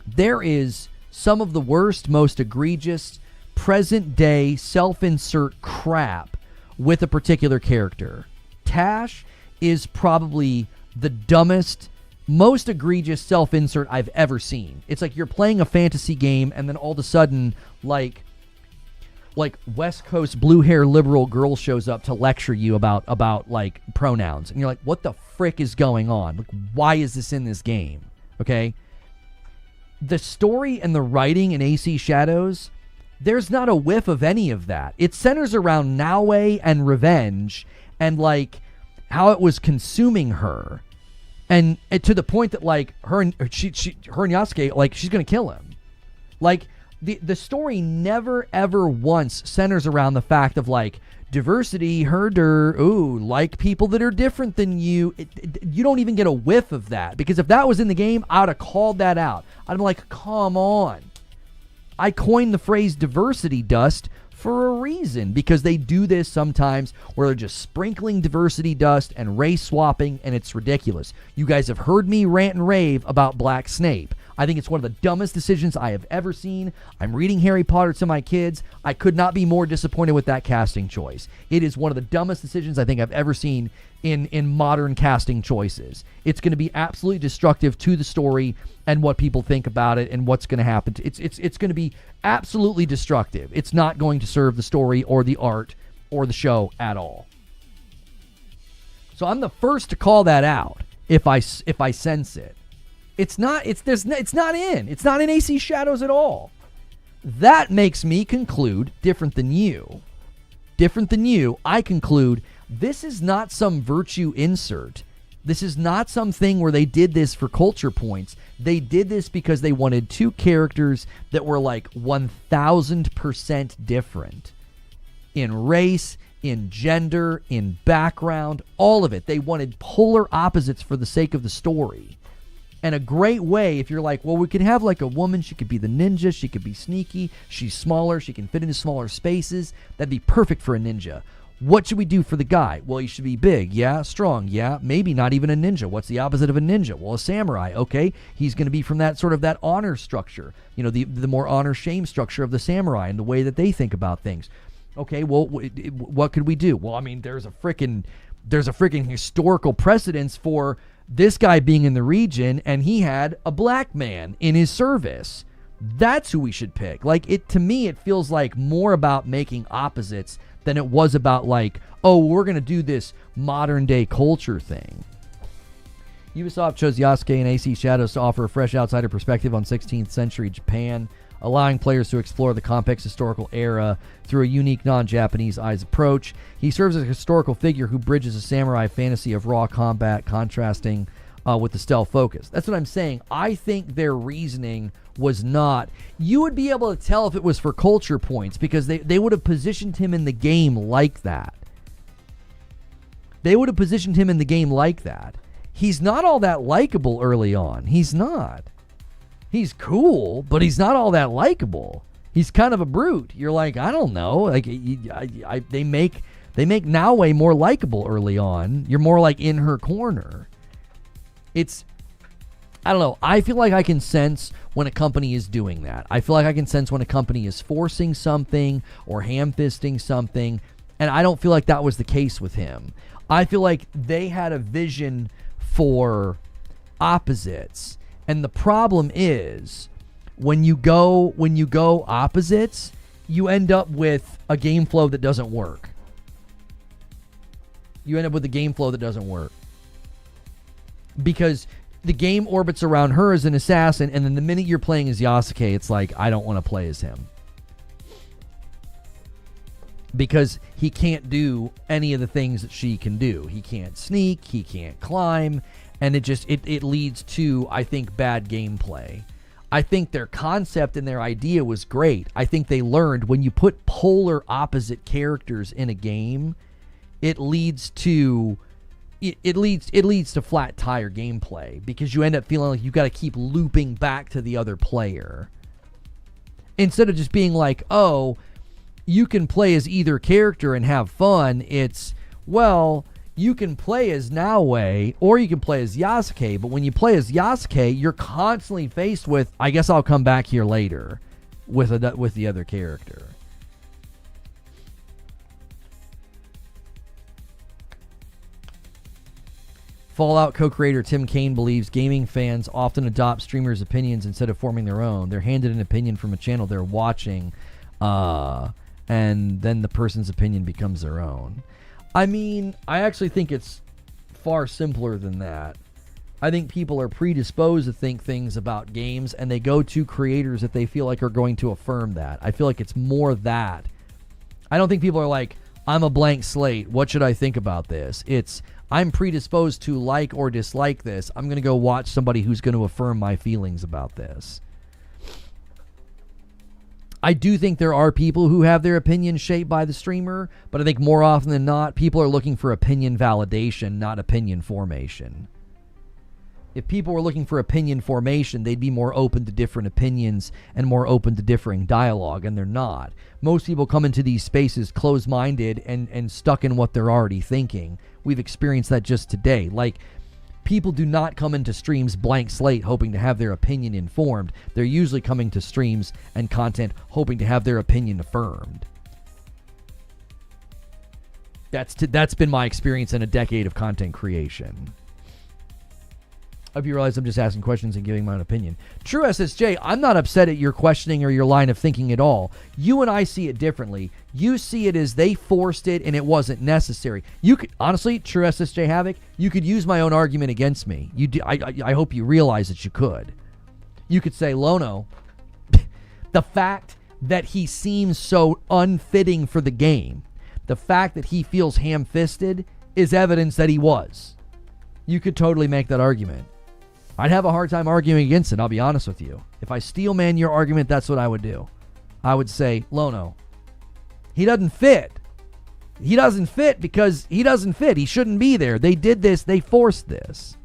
there is some of the worst, most egregious, present-day self-insert crap with a particular character. Tash is probably the dumbest, most egregious self-insert I've ever seen. It's like you're playing a fantasy game and then all of a sudden, like West Coast blue hair liberal girl shows up to lecture you about like pronouns. And you're like, what the frick is going on? Like, why is this in this game? Okay? The story and the writing in AC Shadows, there's not a whiff of any of that. It centers around Naue and revenge and like how it was consuming her. And to the point that like her and Yasuke, like, she's going to kill him. Like, the story never ever once centers around the fact of like diversity, herder, ooh, like people that are different than you. You don't even get a whiff of that, because if that was in the game, I would have called that out. I'd be like, come on. I coined the phrase diversity dust for a reason, because they do this sometimes where they're just sprinkling diversity dust and race swapping, and it's ridiculous. You guys have heard me rant and rave about Black Snape. I think it's one of the dumbest decisions I have ever seen. I'm reading Harry Potter to my kids. I could not be more disappointed with that casting choice. It is one of the dumbest decisions I think I've ever seen in modern casting choices. It's going to be absolutely destructive to the story and what people think about it and what's going to happen. It's going to be absolutely destructive. It's not going to serve the story or the art or the show at all. So I'm the first to call that out if I sense it. It's not in AC Shadows at all. That makes me conclude, different than you, I conclude this is not some virtue insert. This is not something where they did this for culture points. They did this because they wanted two characters that were like 1,000% different in race, in gender, in background, all of it. They wanted polar opposites for the sake of the story. And a great way, if you're like, well, we could have like a woman, she could be the ninja, she could be sneaky, she's smaller, she can fit into smaller spaces. That'd be perfect for a ninja. What should we do for the guy? Well, he should be big, yeah, strong, yeah, maybe not even a ninja. What's the opposite of a ninja? Well, a samurai, okay. He's going to be from that sort of that honor structure, you know, the more honor-shame structure of the samurai and the way that they think about things. Okay, well, what could we do? Well, I mean, there's a freaking historical precedence for this guy being in the region, and he had a black man in his service. That's who we should pick. Like, to me, it feels like more about making opposites than it was about like, oh, we're going to do this modern day culture thing. Ubisoft chose Yasuke and AC Shadows to offer a fresh outsider perspective on 16th century Japan, allowing players to explore the complex historical era through a unique non-Japanese eyes approach. He serves as a historical figure who bridges a samurai fantasy of raw combat, contrasting with the stealth focus. That's what I'm saying. I think their reasoning was not... You would be able to tell if it was for culture points, because they would have positioned him in the game like that. He's not all that likable early on. He's not. He's cool, but he's not all that likable. He's kind of a brute. You're like, I don't know. Like, they make Naoe more likable early on. You're more like in her corner. I don't know. I feel like I can sense when a company is doing that. I feel like I can sense when a company is forcing something or ham-fisting something, and I don't feel like that was the case with him. I feel like they had a vision for opposites. And the problem is, when you go opposites, you end up with a game flow that doesn't work. Because the game orbits around her as an assassin, and then the minute you're playing as Yasuke, it's like, I don't want to play as him. Because he can't do any of the things that she can do. He can't sneak, he can't climb, and it leads to, I think, bad gameplay. I think their concept and their idea was great. I think they learned when you put polar opposite characters in a game, it leads to flat tire gameplay, because you end up feeling like you got to keep looping back to the other player. Instead of just being like, oh, you can play as either character and have fun, it's, well, you can play as Naoe or you can play as Yasuke, but when you play as Yasuke, you're constantly faced with, I guess I'll come back here later with the other character. Fallout co-creator Tim Cain believes gaming fans often adopt streamers' opinions instead of forming their own. They're handed an opinion from a channel they're watching, and then the person's opinion becomes their own. I mean, I actually think it's far simpler than that. I think people are predisposed to think things about games, and they go to creators that they feel like are going to affirm that. I feel like it's more that. I don't think people are like, I'm a blank slate, what should I think about this? It's, I'm predisposed to like or dislike this. I'm going to go watch somebody who's going to affirm my feelings about this. I do think there are people who have their opinion shaped by the streamer, but I think more often than not, people are looking for opinion validation, not opinion formation. If people were looking for opinion formation, they'd be more open to different opinions and more open to differing dialogue, and they're not. Most people come into these spaces closed-minded and stuck in what they're already thinking. We've experienced that just today. Like, people do not come into streams blank slate hoping to have their opinion informed. They're usually coming to streams and content hoping to have their opinion affirmed. That's been my experience in a decade of content creation. I hope you realize I'm just asking questions and giving my own opinion. True SSJ, I'm not upset at your questioning or your line of thinking at all. You and I see it differently. You see it as they forced it and it wasn't necessary. You could, honestly, True SSJ Havoc, you could use my own argument against me. I hope you realize that you could. You could say, Lono, the fact that he seems so unfitting for the game, the fact that he feels ham-fisted is evidence that he was. You could totally make that argument. I'd have a hard time arguing against it, I'll be honest with you. If I steel man your argument, that's what I would do. I would say, Lono, he doesn't fit. He doesn't fit because he doesn't fit. He shouldn't be there. They did this. They forced this.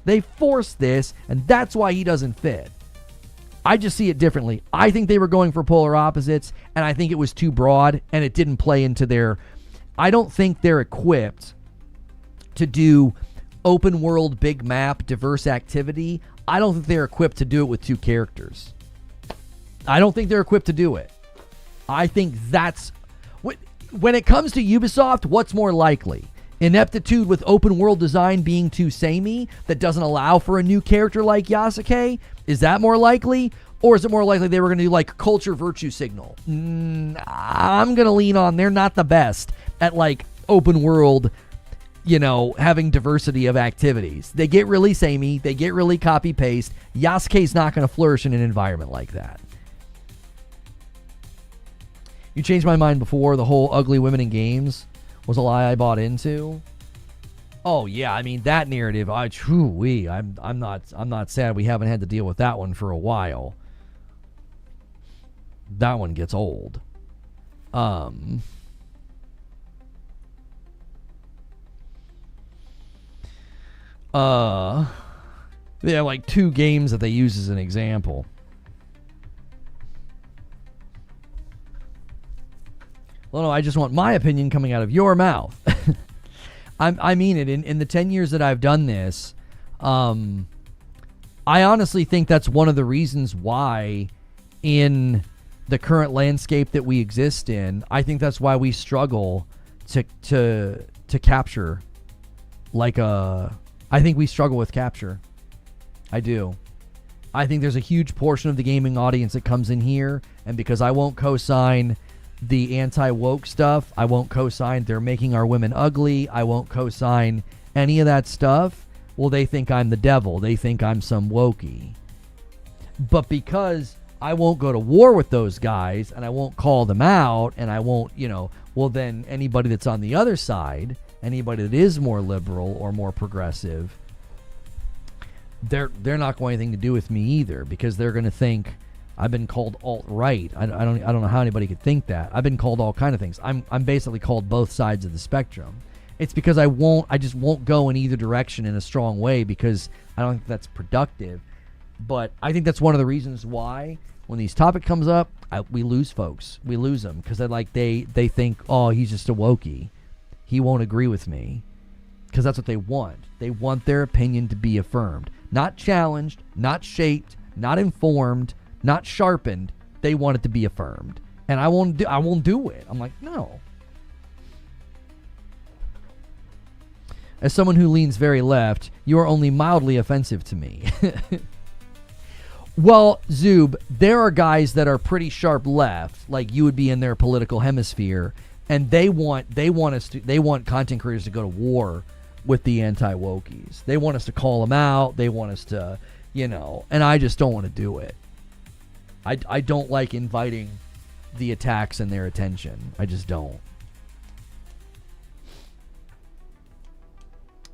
They forced this, and that's why he doesn't fit. I just see it differently. I think they were going for polar opposites, and I think it was too broad, and it didn't play into their... I don't think they're equipped to do open world, big map, diverse activity. I don't think they're equipped to do it with two characters. I don't think they're equipped to do it. I think that's... When it comes to Ubisoft, what's more likely? Ineptitude with open world design being too samey that doesn't allow for a new character like Yasuke? Is that more likely? Or is it more likely they were going to do like culture virtue signal? I'm going to lean on they're not the best at like open world, you know, having diversity of activities. They get really samey. They get really copy paste. Yasuke's not going to flourish in an environment like that. You changed my mind before. The whole ugly women in games was a lie I bought into. Oh yeah, I mean that narrative. I'm not sad we haven't had to deal with that one for a while. That one gets old. They have like two games that they use as an example. Well, no, I just want my opinion coming out of your mouth. I mean it. In the 10 years that I've done this, I honestly think that's one of the reasons why in the current landscape that we exist in, I think that's why we struggle to capture like a... I think we struggle with capture. I do. I think there's a huge portion of the gaming audience that comes in here, and because I won't co-sign the anti-woke stuff, I won't co-sign they're making our women ugly, I won't co-sign any of that stuff, well, they think I'm the devil. They think I'm some wokey. But because I won't go to war with those guys, and I won't call them out, and I won't, well, then anybody that's on the other side, anybody that is more liberal or more progressive, they're not going to have anything to do with me either, because they're going to think I've been called alt-right. I don't know how anybody could think that. I've been called all kind of things. I'm basically called both sides of the spectrum. It's because I just won't go in either direction in a strong way, because I don't think that's productive. But I think that's one of the reasons why when these topic comes up, we lose folks. We lose them because they think, oh, he's just a wokey. He won't agree with me, because that's what they want. They want their opinion to be affirmed, not challenged, not shaped, not informed, not sharpened. They want it to be affirmed, and I won't do it. I'm like, no. As someone who leans very left, you are only mildly offensive to me. Well, Zoob, there are guys that are pretty sharp left, like you would be in their political hemisphere, and they want content creators to go to war with the anti-wokies. They want us to call them out. They want us to, and I just don't want to do it. I don't like inviting the attacks and their attention. I just don't.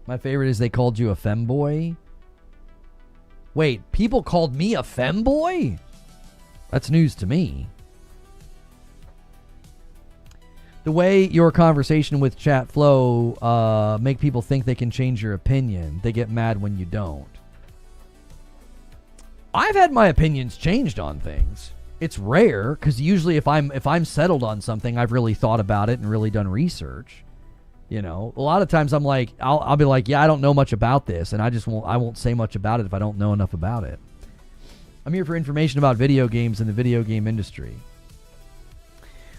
My favorite is they called you a femboy. Wait, people called me a femboy? That's news to me. The way your conversation with chat flow make people think they can change your opinion. They get mad when you don't. I've had my opinions changed on things. It's rare because usually if I'm settled on something, I've really thought about it and really done research. You know, a lot of times I'm like, I'll be like, yeah, I don't know much about this, and I won't say much about it if I don't know enough about it. I'm here for information about video games and the video game industry.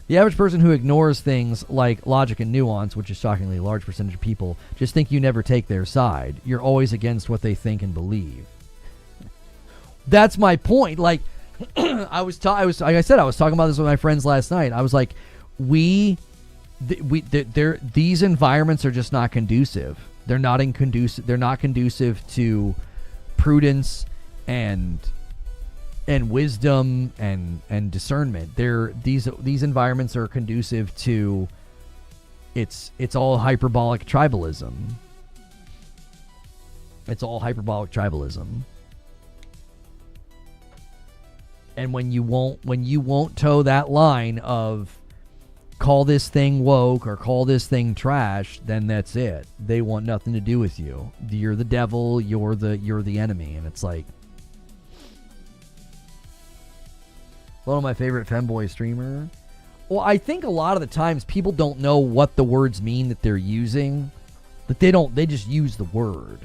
The average person who ignores things like logic and nuance, which is shockingly a large percentage of people, just think you never take their side. You're always against what they think and believe. That's my point. Like, I was like I said, I was talking about this with my friends last night. I was like, these environments are just not conducive. They're not conducive to prudence and wisdom and discernment. These environments are conducive to it's all hyperbolic tribalism. It's all hyperbolic tribalism. And when you won't toe that line of call this thing woke or call this thing trash, then that's it. They want nothing to do with you. You're the devil, you're the enemy, and it's like one of my favorite femboy streamer. Well, I think a lot of the times people don't know what the words mean that they're using. That they just use the word.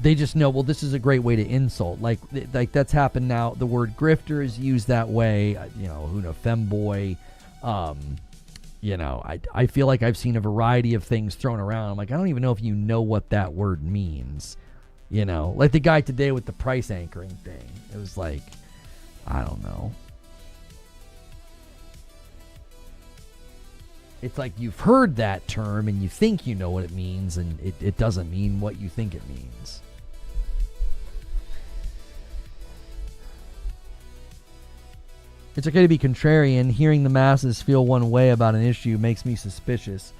They just know, well, this is a great way to insult. Like that's happened now. The word grifter is used that way. You know, femboy. You know, I feel like I've seen a variety of things thrown around. I'm like, I don't even know if you know what that word means. You know, like the guy today with the price anchoring thing. It was like, I don't know. It's like you've heard that term and you think you know what it means, and it doesn't mean what you think it means. It's okay to be contrarian. Hearing the masses feel one way about an issue makes me suspicious.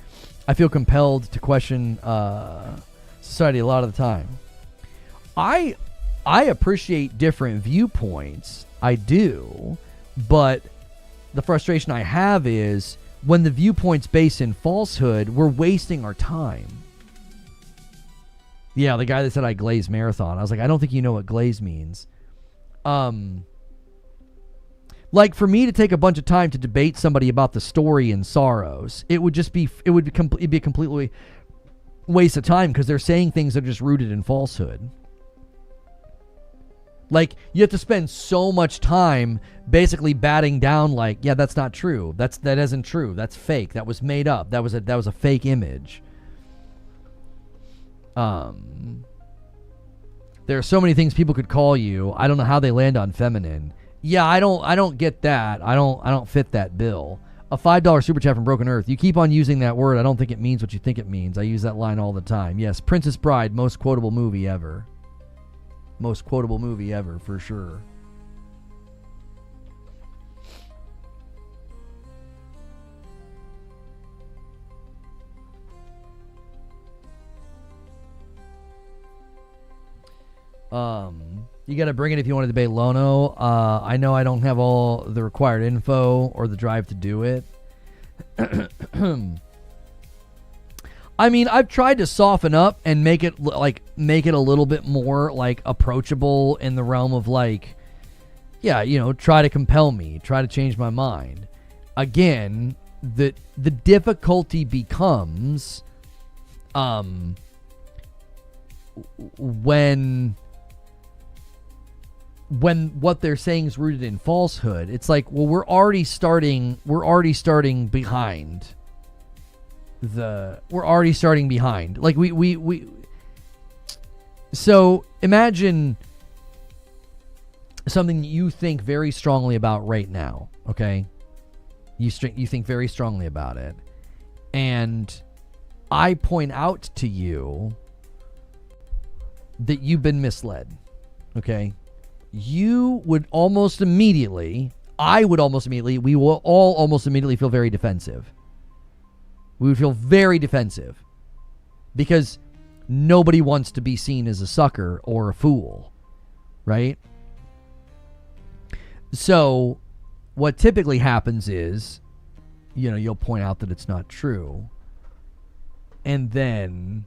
I feel compelled to question society a lot of the time. I appreciate different viewpoints. I do. But the frustration I have is when the viewpoint's based in falsehood, we're wasting our time. Yeah, the guy that said I glaze marathon. I was like, I don't think you know what glaze means. Like, for me to take a bunch of time to debate somebody about the story and sorrows, it would be a completely waste of time because they're saying things that are just rooted in falsehood. Like, you have to spend so much time basically batting down like, yeah, that's not true. That isn't true. That's fake. That was made up. That was a fake image. There are so many things people could call you. I don't know how they land on feminine. Yeah, I don't get that. I don't fit that bill. A $5 super chat from Broken Earth. You keep on using that word. I don't think it means what you think it means. I use that line all the time. Yes, Princess Bride, most quotable movie ever. Most quotable movie ever, for sure. You got to bring it if you want to debate Lono. I know I don't have all the required info or the drive to do it. I mean, I've tried to soften up and make it a little bit more like approachable in the realm of like, yeah, you know, try to compel me, try to change my mind. Again, the difficulty becomes when what they're saying is rooted in falsehood. It's like, well, we're already starting behind. We're already starting behind. Like we so imagine something you think very strongly about right now, okay? You think very strongly about it. And I point out to you that you've been misled, okay? You would almost immediately, we will all almost immediately feel very defensive. We would feel very defensive because nobody wants to be seen as a sucker or a fool, right? So what typically happens is you'll point out that it's not true. And then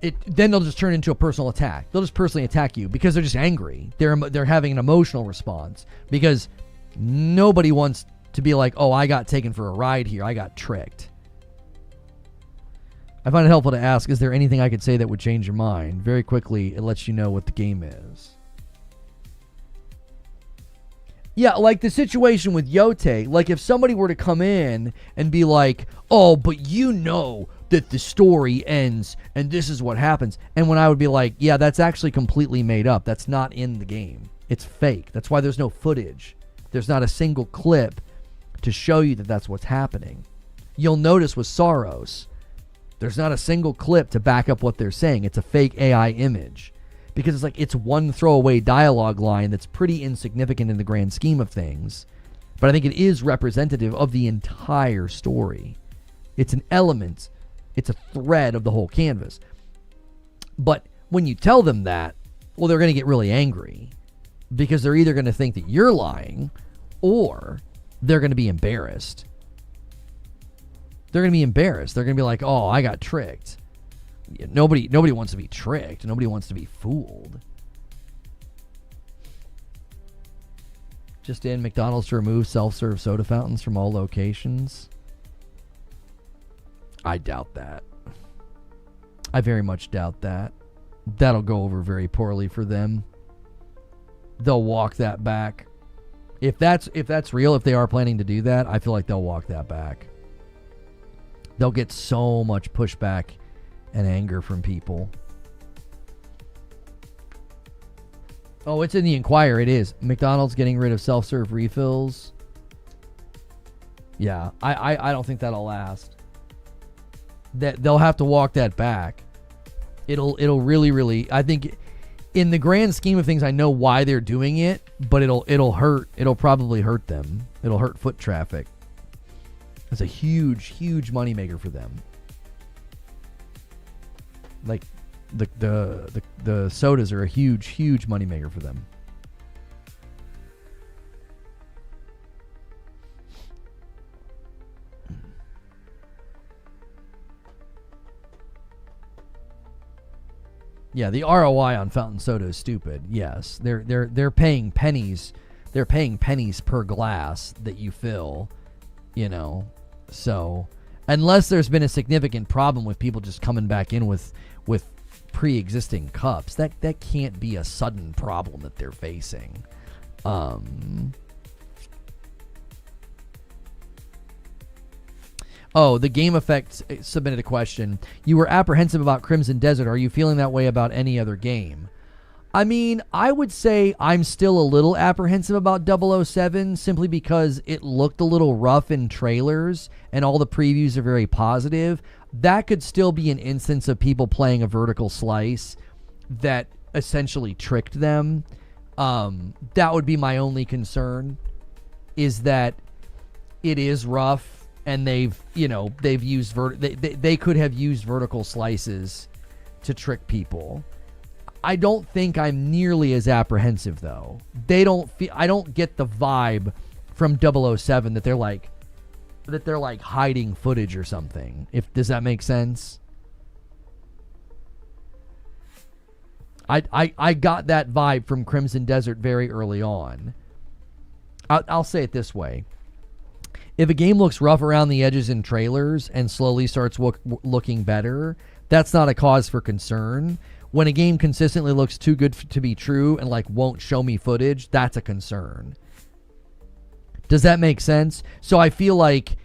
then they'll just turn into a personal attack. They'll just personally attack you because they're just angry. They're having an emotional response because nobody wants to be like, oh, I got taken for a ride here. I got tricked. I find it helpful to ask, is there anything I could say that would change your mind? Very quickly, it lets you know what the game is. Yeah, like the situation with Yote. Like if somebody were to come in and be like, oh, but you know that the story ends and this is what happens. And when I would be like, yeah, that's actually completely made up. That's not in the game. It's fake. That's why there's no footage. There's not a single clip to show you that that's what's happening. You'll notice with Soros, there's not a single clip to back up what they're saying. It's a fake AI image. Because it's like it's one throwaway dialogue line that's pretty insignificant in the grand scheme of things. But I think it is representative of the entire story. It's an element. It's a thread of the whole canvas. But when you tell them that, well, they're going to get really angry. Because they're either going to think that you're lying or they're going to be embarrassed. They're going to be embarrassed. They're going to be like, oh, I got tricked. Nobody wants to be tricked. Nobody wants to be fooled. Just in, McDonald's to remove self-serve soda fountains from all locations. I doubt that. I very much doubt that. That'll go over very poorly for them. They'll walk that back. If that's real, if they are planning to do that, I feel like they'll walk that back. They'll get so much pushback and anger from people. Oh, it's in the Inquirer. It is. McDonald's getting rid of self-serve refills. Yeah, I don't think that'll last. That they'll have to walk that back. It'll really, I think in the grand scheme of things, I know why they're doing it, but it'll hurt. It'll probably hurt them. It'll hurt foot traffic. It's a huge moneymaker for them. Like the sodas are a huge moneymaker for them. Yeah, the ROI on fountain soda is stupid. Yes, they're paying pennies. They're paying pennies per glass that you fill. So unless there's been a significant problem with people just coming back in with pre-existing cups, that can't be a sudden problem that they're facing. Oh, the Game Effect submitted a question. You were apprehensive about Crimson Desert. Are you feeling that way about any other game? I mean, I would say I'm still a little apprehensive about 007 simply because it looked a little rough in trailers and all the previews are very positive. That could still be an instance of people playing a vertical slice that essentially tricked them. That would be my only concern, is that it is rough and they've used they could have used vertical slices to trick people. I don't think I'm nearly as apprehensive though. I don't get the vibe from 007 that they're like hiding footage or something. Does that make sense? I got that vibe from Crimson Desert very early on. I'll say it this way. If a game looks rough around the edges in trailers and slowly starts looking better, that's not a cause for concern. When a game consistently looks too good to be true and won't show me footage, that's a concern. Does that make sense? So I feel like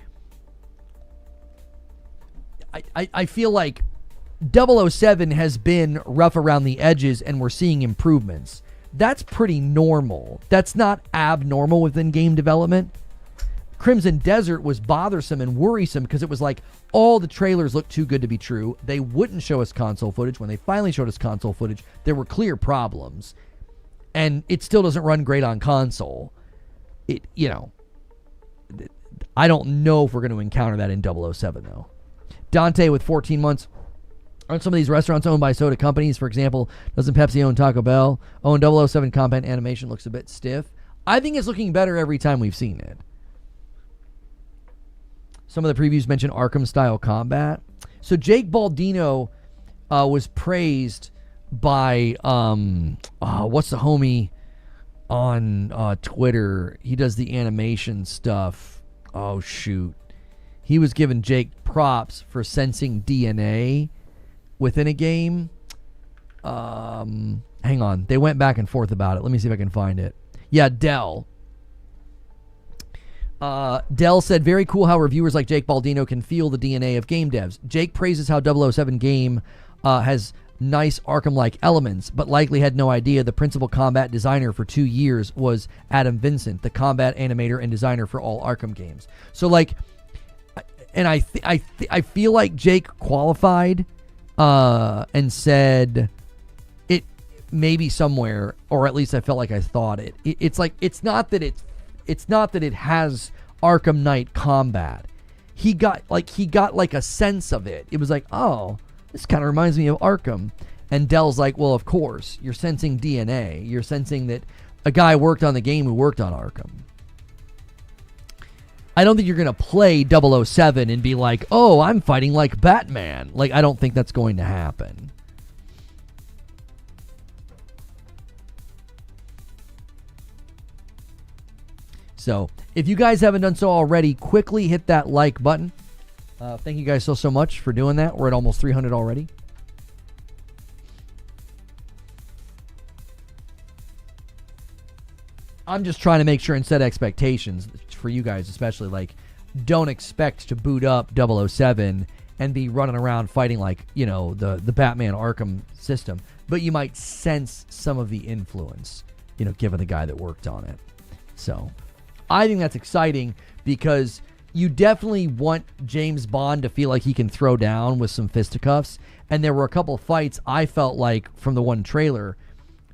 I feel like 007 has been rough around the edges and we're seeing improvements. That's pretty normal. That's not abnormal within game development. Crimson Desert was bothersome and worrisome because it was like all the trailers looked too good to be true. They wouldn't show us console footage. When they finally showed us console footage, there were clear problems. And it still doesn't run great on console. I don't know if we're going to encounter that in 007 though. Dante with 14 months. Aren't some of these restaurants owned by soda companies? For example, doesn't Pepsi own Taco Bell? 007 combat animation looks a bit stiff. I think it's looking better every time we've seen it. Some of the previews mention Arkham-style combat. So Jake Baldino was praised by, what's the homie on Twitter? He does the animation stuff. Oh, shoot. He was giving Jake props for sensing DNA within a game. Hang on. They went back and forth about it. Let me see if I can find it. Yeah, Dell. Dell said, very cool how reviewers like Jake Baldino can feel the DNA of game devs. Jake praises how 007 game has nice Arkham-like elements, but likely had no idea the principal combat designer for 2 years was Adam Vincent, the combat animator and designer for all Arkham games. So, like, and I feel like Jake qualified and said it maybe somewhere, or at least I felt like I thought it. It's like it's not that it has Arkham Knight combat. He got like a sense of it. It was like, oh, this kind of reminds me of Arkham. And Dell's like, well, of course, you're sensing DNA. You're sensing that a guy worked on the game who worked on Arkham. I don't think you're going to play 007 and be like, oh, I'm fighting like Batman. Like, I don't think that's going to happen. So, if you guys haven't done so already, quickly hit that like button. Thank you guys so much for doing that. We're at almost 300 already. I'm just trying to make sure and set expectations for you guys, especially. Like, don't expect to boot up 007 and be running around fighting like, you know, the Batman Arkham system. But you might sense some of the influence, you know, given the guy that worked on it. So, I think that's exciting because you definitely want James Bond to feel like he can throw down with some fisticuffs. And there were a couple of fights I felt like from the one trailer,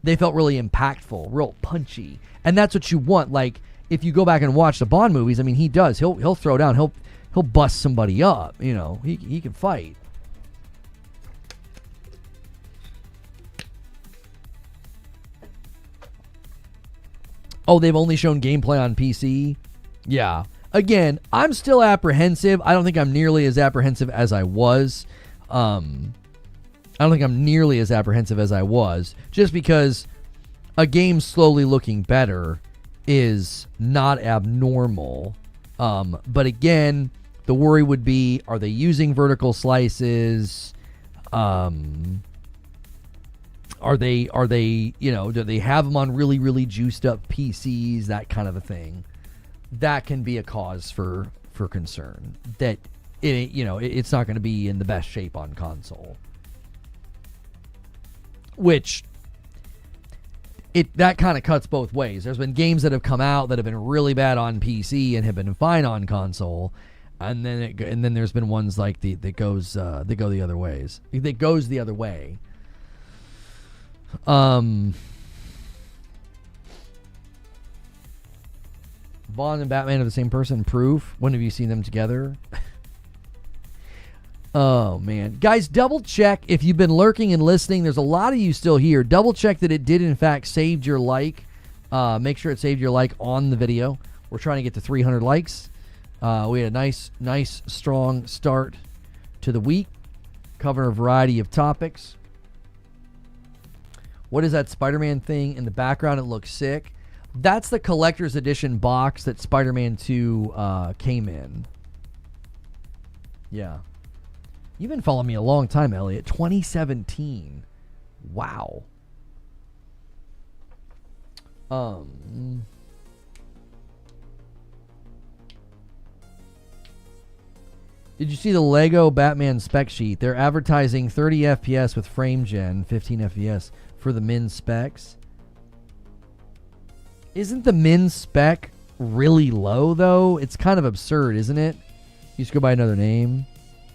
they felt really impactful, real punchy. And that's what you want. Like, if you go back and watch the Bond movies, I mean, he does. He'll throw down. He'll bust somebody up. You know, he can fight. Oh, they've only shown gameplay on PC? Yeah. Again, I'm still apprehensive. I don't think I'm nearly as apprehensive as I was. Just because a game slowly looking better is not abnormal. But again, the worry would be, are they using vertical slices? Are they, you know, do they have them on really, really juiced up PCs? That kind of a thing. That can be a cause for concern. That it's not going to be in the best shape on console. Which that kind of cuts both ways. There's been games that have come out that have been really bad on PC and have been fine on console, and then there's been ones like that go the other ways. That goes the other way. Bond and Batman are the same person. Proof. When have you seen them together? Oh, man. Guys, double check if you've been lurking and listening. There's a lot of you still here. Double check that it did, in fact, saved your like. Make sure it saved your like on the video. We're trying to get to 300 likes. We had a nice, strong start to the week. Covering a variety of topics. What is that Spider-Man thing in the background? It looks sick. That's the collector's edition box that Spider-Man 2 came in. Yeah. You've been following me a long time, Elliot. 2017. Wow. Did you see the Lego Batman spec sheet? They're advertising 30 FPS with frame gen, 15 FPS for the min specs. Isn't the min spec really low, though? It's kind of absurd, isn't it? You just go by another name.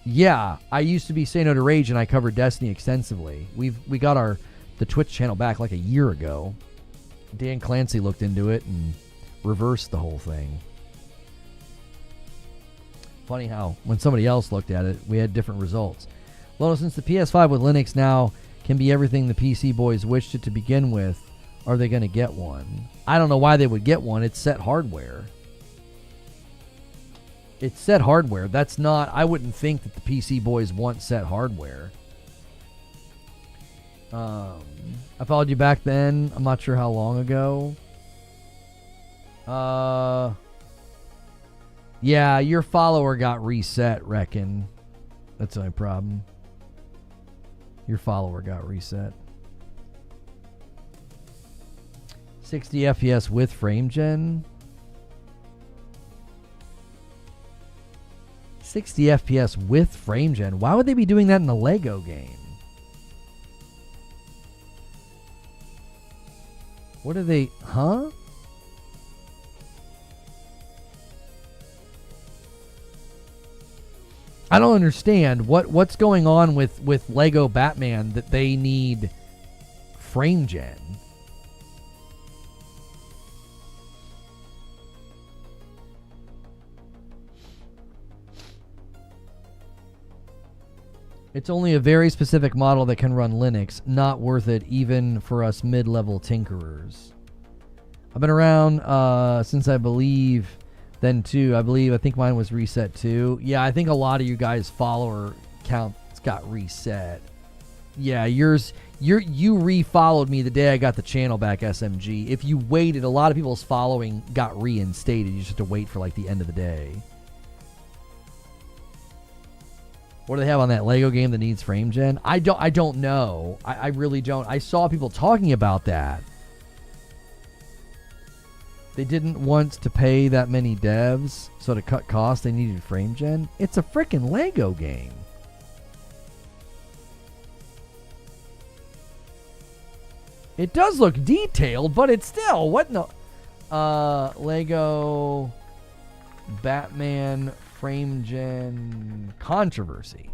Yeah, I used to be Say No to Rage, and I covered Destiny extensively. We got the Twitch channel back like a year ago. Dan Clancy looked into it and reversed the whole thing. Funny how when somebody else looked at it, we had different results. Well, since the PS5 with Linux now can be everything the PC boys wished it to begin with, are they going to get one? I don't know why they would get one. It's set hardware. It's set hardware. That's not... I wouldn't think that the PC boys want set hardware. I followed you back then. I'm not sure how long ago. Yeah, your follower got reset, reckon. That's my problem. Your follower got reset. 60 FPS with frame gen. 60 FPS with frame gen. Why would they be doing that in a Lego game? What are they... Huh? I don't understand what's going on with Lego Batman that they need frame gen. It's only a very specific model that can run Linux. Not worth it even for us mid-level tinkerers. I've been around since I believe then too. I think mine was reset too. Yeah, I think a lot of you guys' follower counts got reset. Yeah, you re-followed me the day I got the channel back, SMG. If you waited, a lot of people's following got reinstated. You just have to wait for like the end of the day. What do they have on that Lego game that needs frame gen? I don't know. I really don't. I saw people talking about that. They didn't want to pay that many devs, so to cut costs, they needed frame gen. It's a freaking Lego game. It does look detailed, but it's still... What no... Lego Batman frame gen controversy.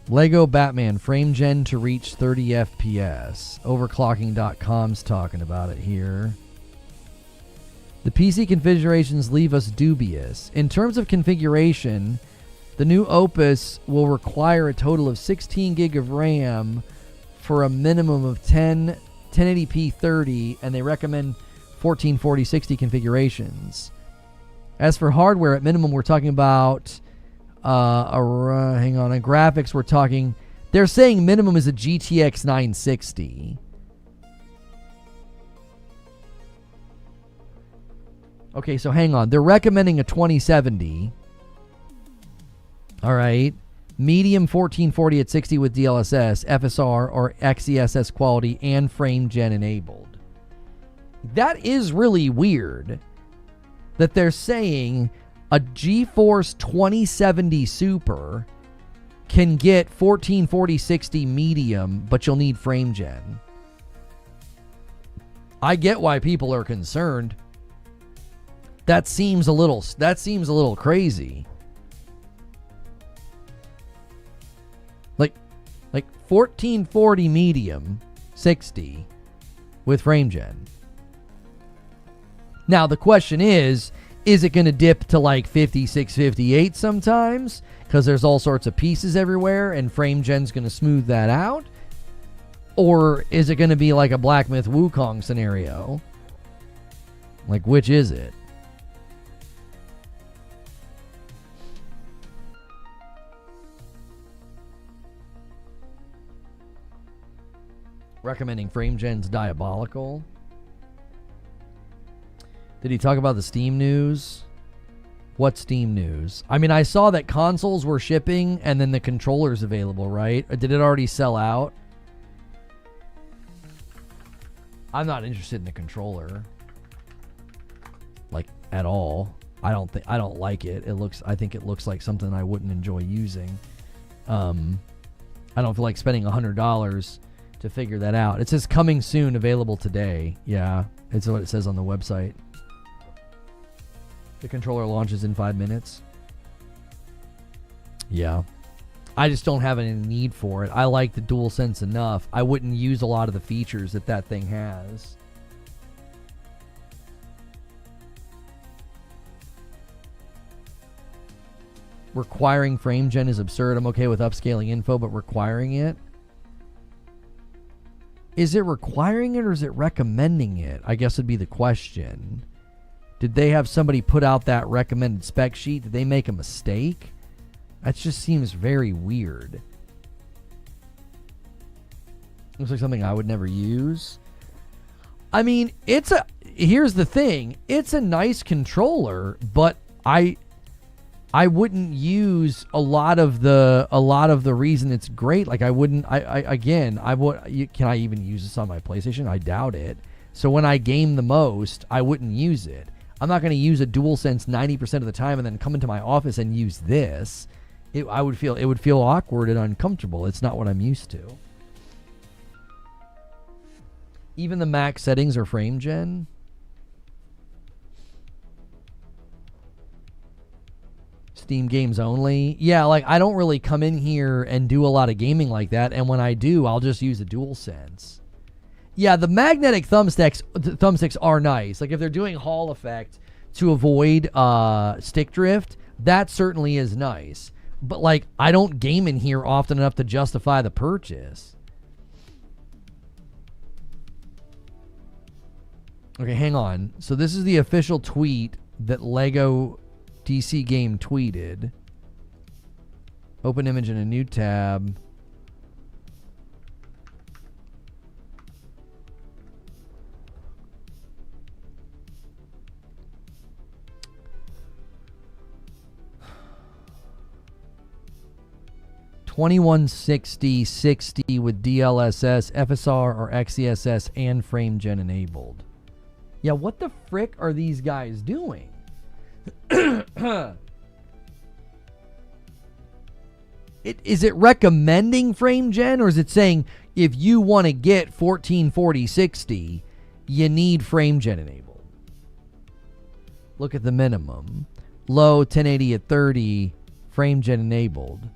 Lego Batman frame gen to reach 30 FPS. Overclocking.com's talking about it here. The PC configurations leave us dubious. In terms of configuration, the new Opus will require a total of 16 gig of RAM for a minimum of 1080p 30, and they recommend 1440 60 configurations. As for hardware, at minimum, we're talking about hang on, graphics, we're talking... They're saying minimum is a GTX 960. Okay, so hang on. They're recommending a 2070. All right. Medium 1440 at 60 with DLSS, FSR, or XeSS quality, and frame gen enabled. That is really weird that they're saying a GeForce 2070 Super can get 1440 60 medium, but you'll need frame gen. I get why people are concerned. That seems a little crazy. Like 1440 medium, 60 with frame gen. Now the question is it going to dip to like 56, 58 sometimes? Because there's all sorts of pieces everywhere and frame gen's going to smooth that out? Or is it going to be like a Black Myth Wukong scenario? Like, which is it? Recommending frame gen's diabolical. Did he talk about the Steam news? What Steam news? I mean, I saw that consoles were shipping and then the controller's available, right? Or did it already sell out? I'm not interested in the controller. Like, at all. I don't like it. I think it looks like something I wouldn't enjoy using. I don't feel like spending $100 to figure that out. It says coming soon, available today. Yeah, it's what it says on the website. The controller launches in 5 minutes. Yeah. I just don't have any need for it. I like the DualSense enough. I wouldn't use a lot of the features that thing has. Requiring frame gen is absurd. I'm okay with upscaling info, but requiring it? Is it requiring it or is it recommending it? I guess would be the question. Did they have somebody put out that recommended spec sheet? Did they make a mistake? That just seems very weird. Looks like something I would never use. I mean, here's the thing. It's a nice controller, but I wouldn't use a lot of the reason it's great. Like can I even use this on my PlayStation? I doubt it. So when I game the most, I wouldn't use it. I'm not going to use a DualSense 90% of the time and then come into my office and use this. It would feel awkward and uncomfortable. It's not what I'm used to. Even the max settings are frame gen. Steam games only. Yeah, like I don't really come in here and do a lot of gaming like that, and when I do, I'll just use a DualSense. Yeah, the magnetic thumbsticks are nice. Like if they're doing Hall effect to avoid stick drift, that certainly is nice. But like I don't game in here often enough to justify the purchase. Okay, hang on. So this is the official tweet that Lego DC Game tweeted. Open image in a new tab. $2160.60 with DLSS, FSR, or XeSS and frame gen enabled. Yeah, what the frick are these guys doing? Is it recommending frame gen, or is it saying if you want to get 1440/60, you need frame gen enabled? Look at the minimum. Low 1080 at 30, frame gen enabled.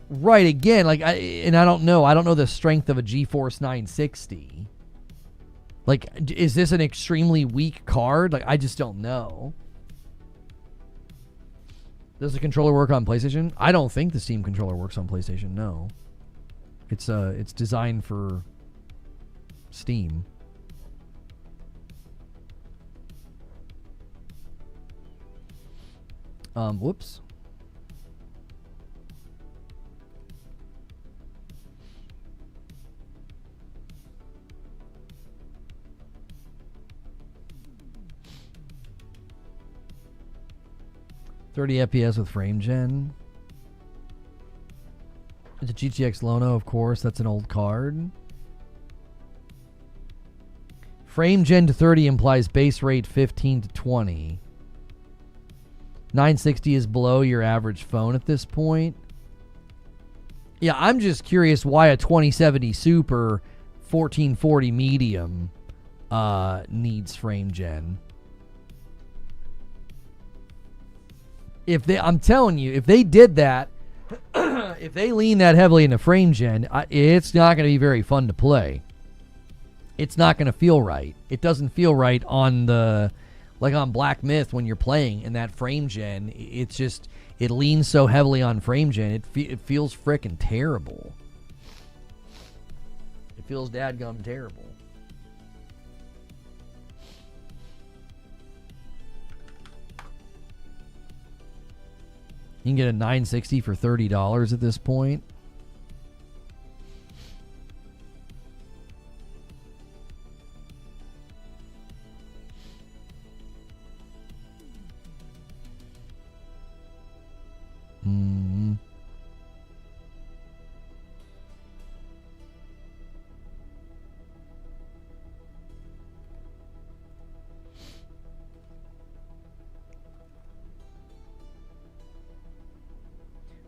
Right, again, like I don't know the strength of a GeForce 960. Like, is this an extremely weak card? Like, I just don't know. Does the controller work on PlayStation? I don't think the Steam controller works on PlayStation, no. It's designed for Steam. Whoops. .30 FPS with frame gen. It's a GTX Lono, of course. That's an old card. Frame gen to 30 implies base rate 15 to 20. 960 is below your average phone at this point. Yeah, I'm just curious why a 2070 Super 1440 medium needs frame gen. I'm telling you, if they did that, if they lean that heavily into frame gen, it's not going to be very fun to play. It's not going to feel right. It doesn't feel right on on Black Myth when you're playing in that frame gen. It's just, it leans so heavily on frame gen. It feels frickin' terrible. It feels dadgum terrible. You can get a 960 for $30 at this point.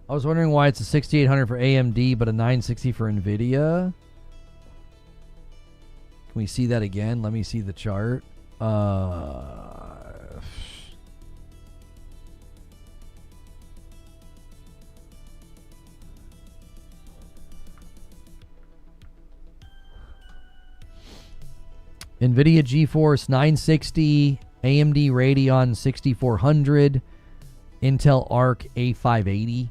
I was wondering why it's a 6800 for AMD but a 960 for NVIDIA. Can we see that again? Let me see the chart. NVIDIA GeForce 960, AMD Radeon 6400, Intel Arc A580.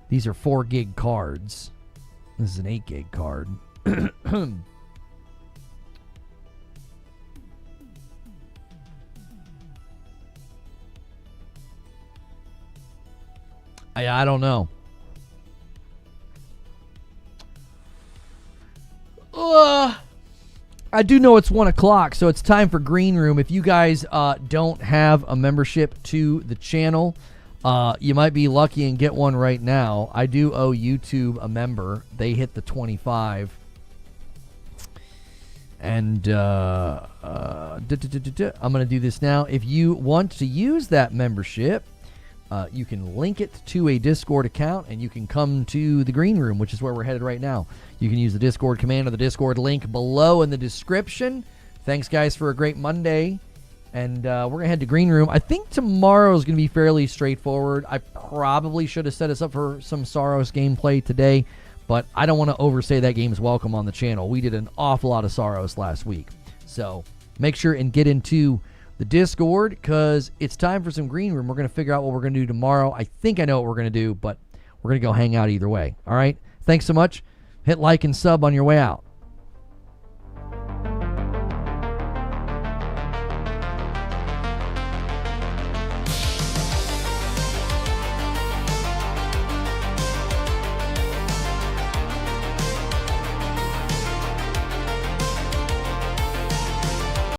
These are 4 gig cards. This is an 8 gig card. I don't know. I do know it's 1 o'clock, so it's time for Green Room. If you guys don't have a membership to the channel, you might be lucky and get one right now. I do owe YouTube a member. They hit the 25. And I'm going to do this now. If you want to use that membership, you can link it to a Discord account, and you can come to the Green Room, which is where we're headed right now. You can use the Discord command or the Discord link below in the description. Thanks, guys, for a great Monday. And we're going to head to Green Room. I think tomorrow is going to be fairly straightforward. I probably should have set us up for some Saros gameplay today, but I don't want to overstay that game's welcome on the channel. We did an awful lot of Saros last week. So make sure and get into the Discord, because it's time for some Green Room. We're going to figure out what we're going to do tomorrow. I think I know what we're going to do, but we're going to go hang out either way. All right? Thanks so much. Hit like and sub on your way out.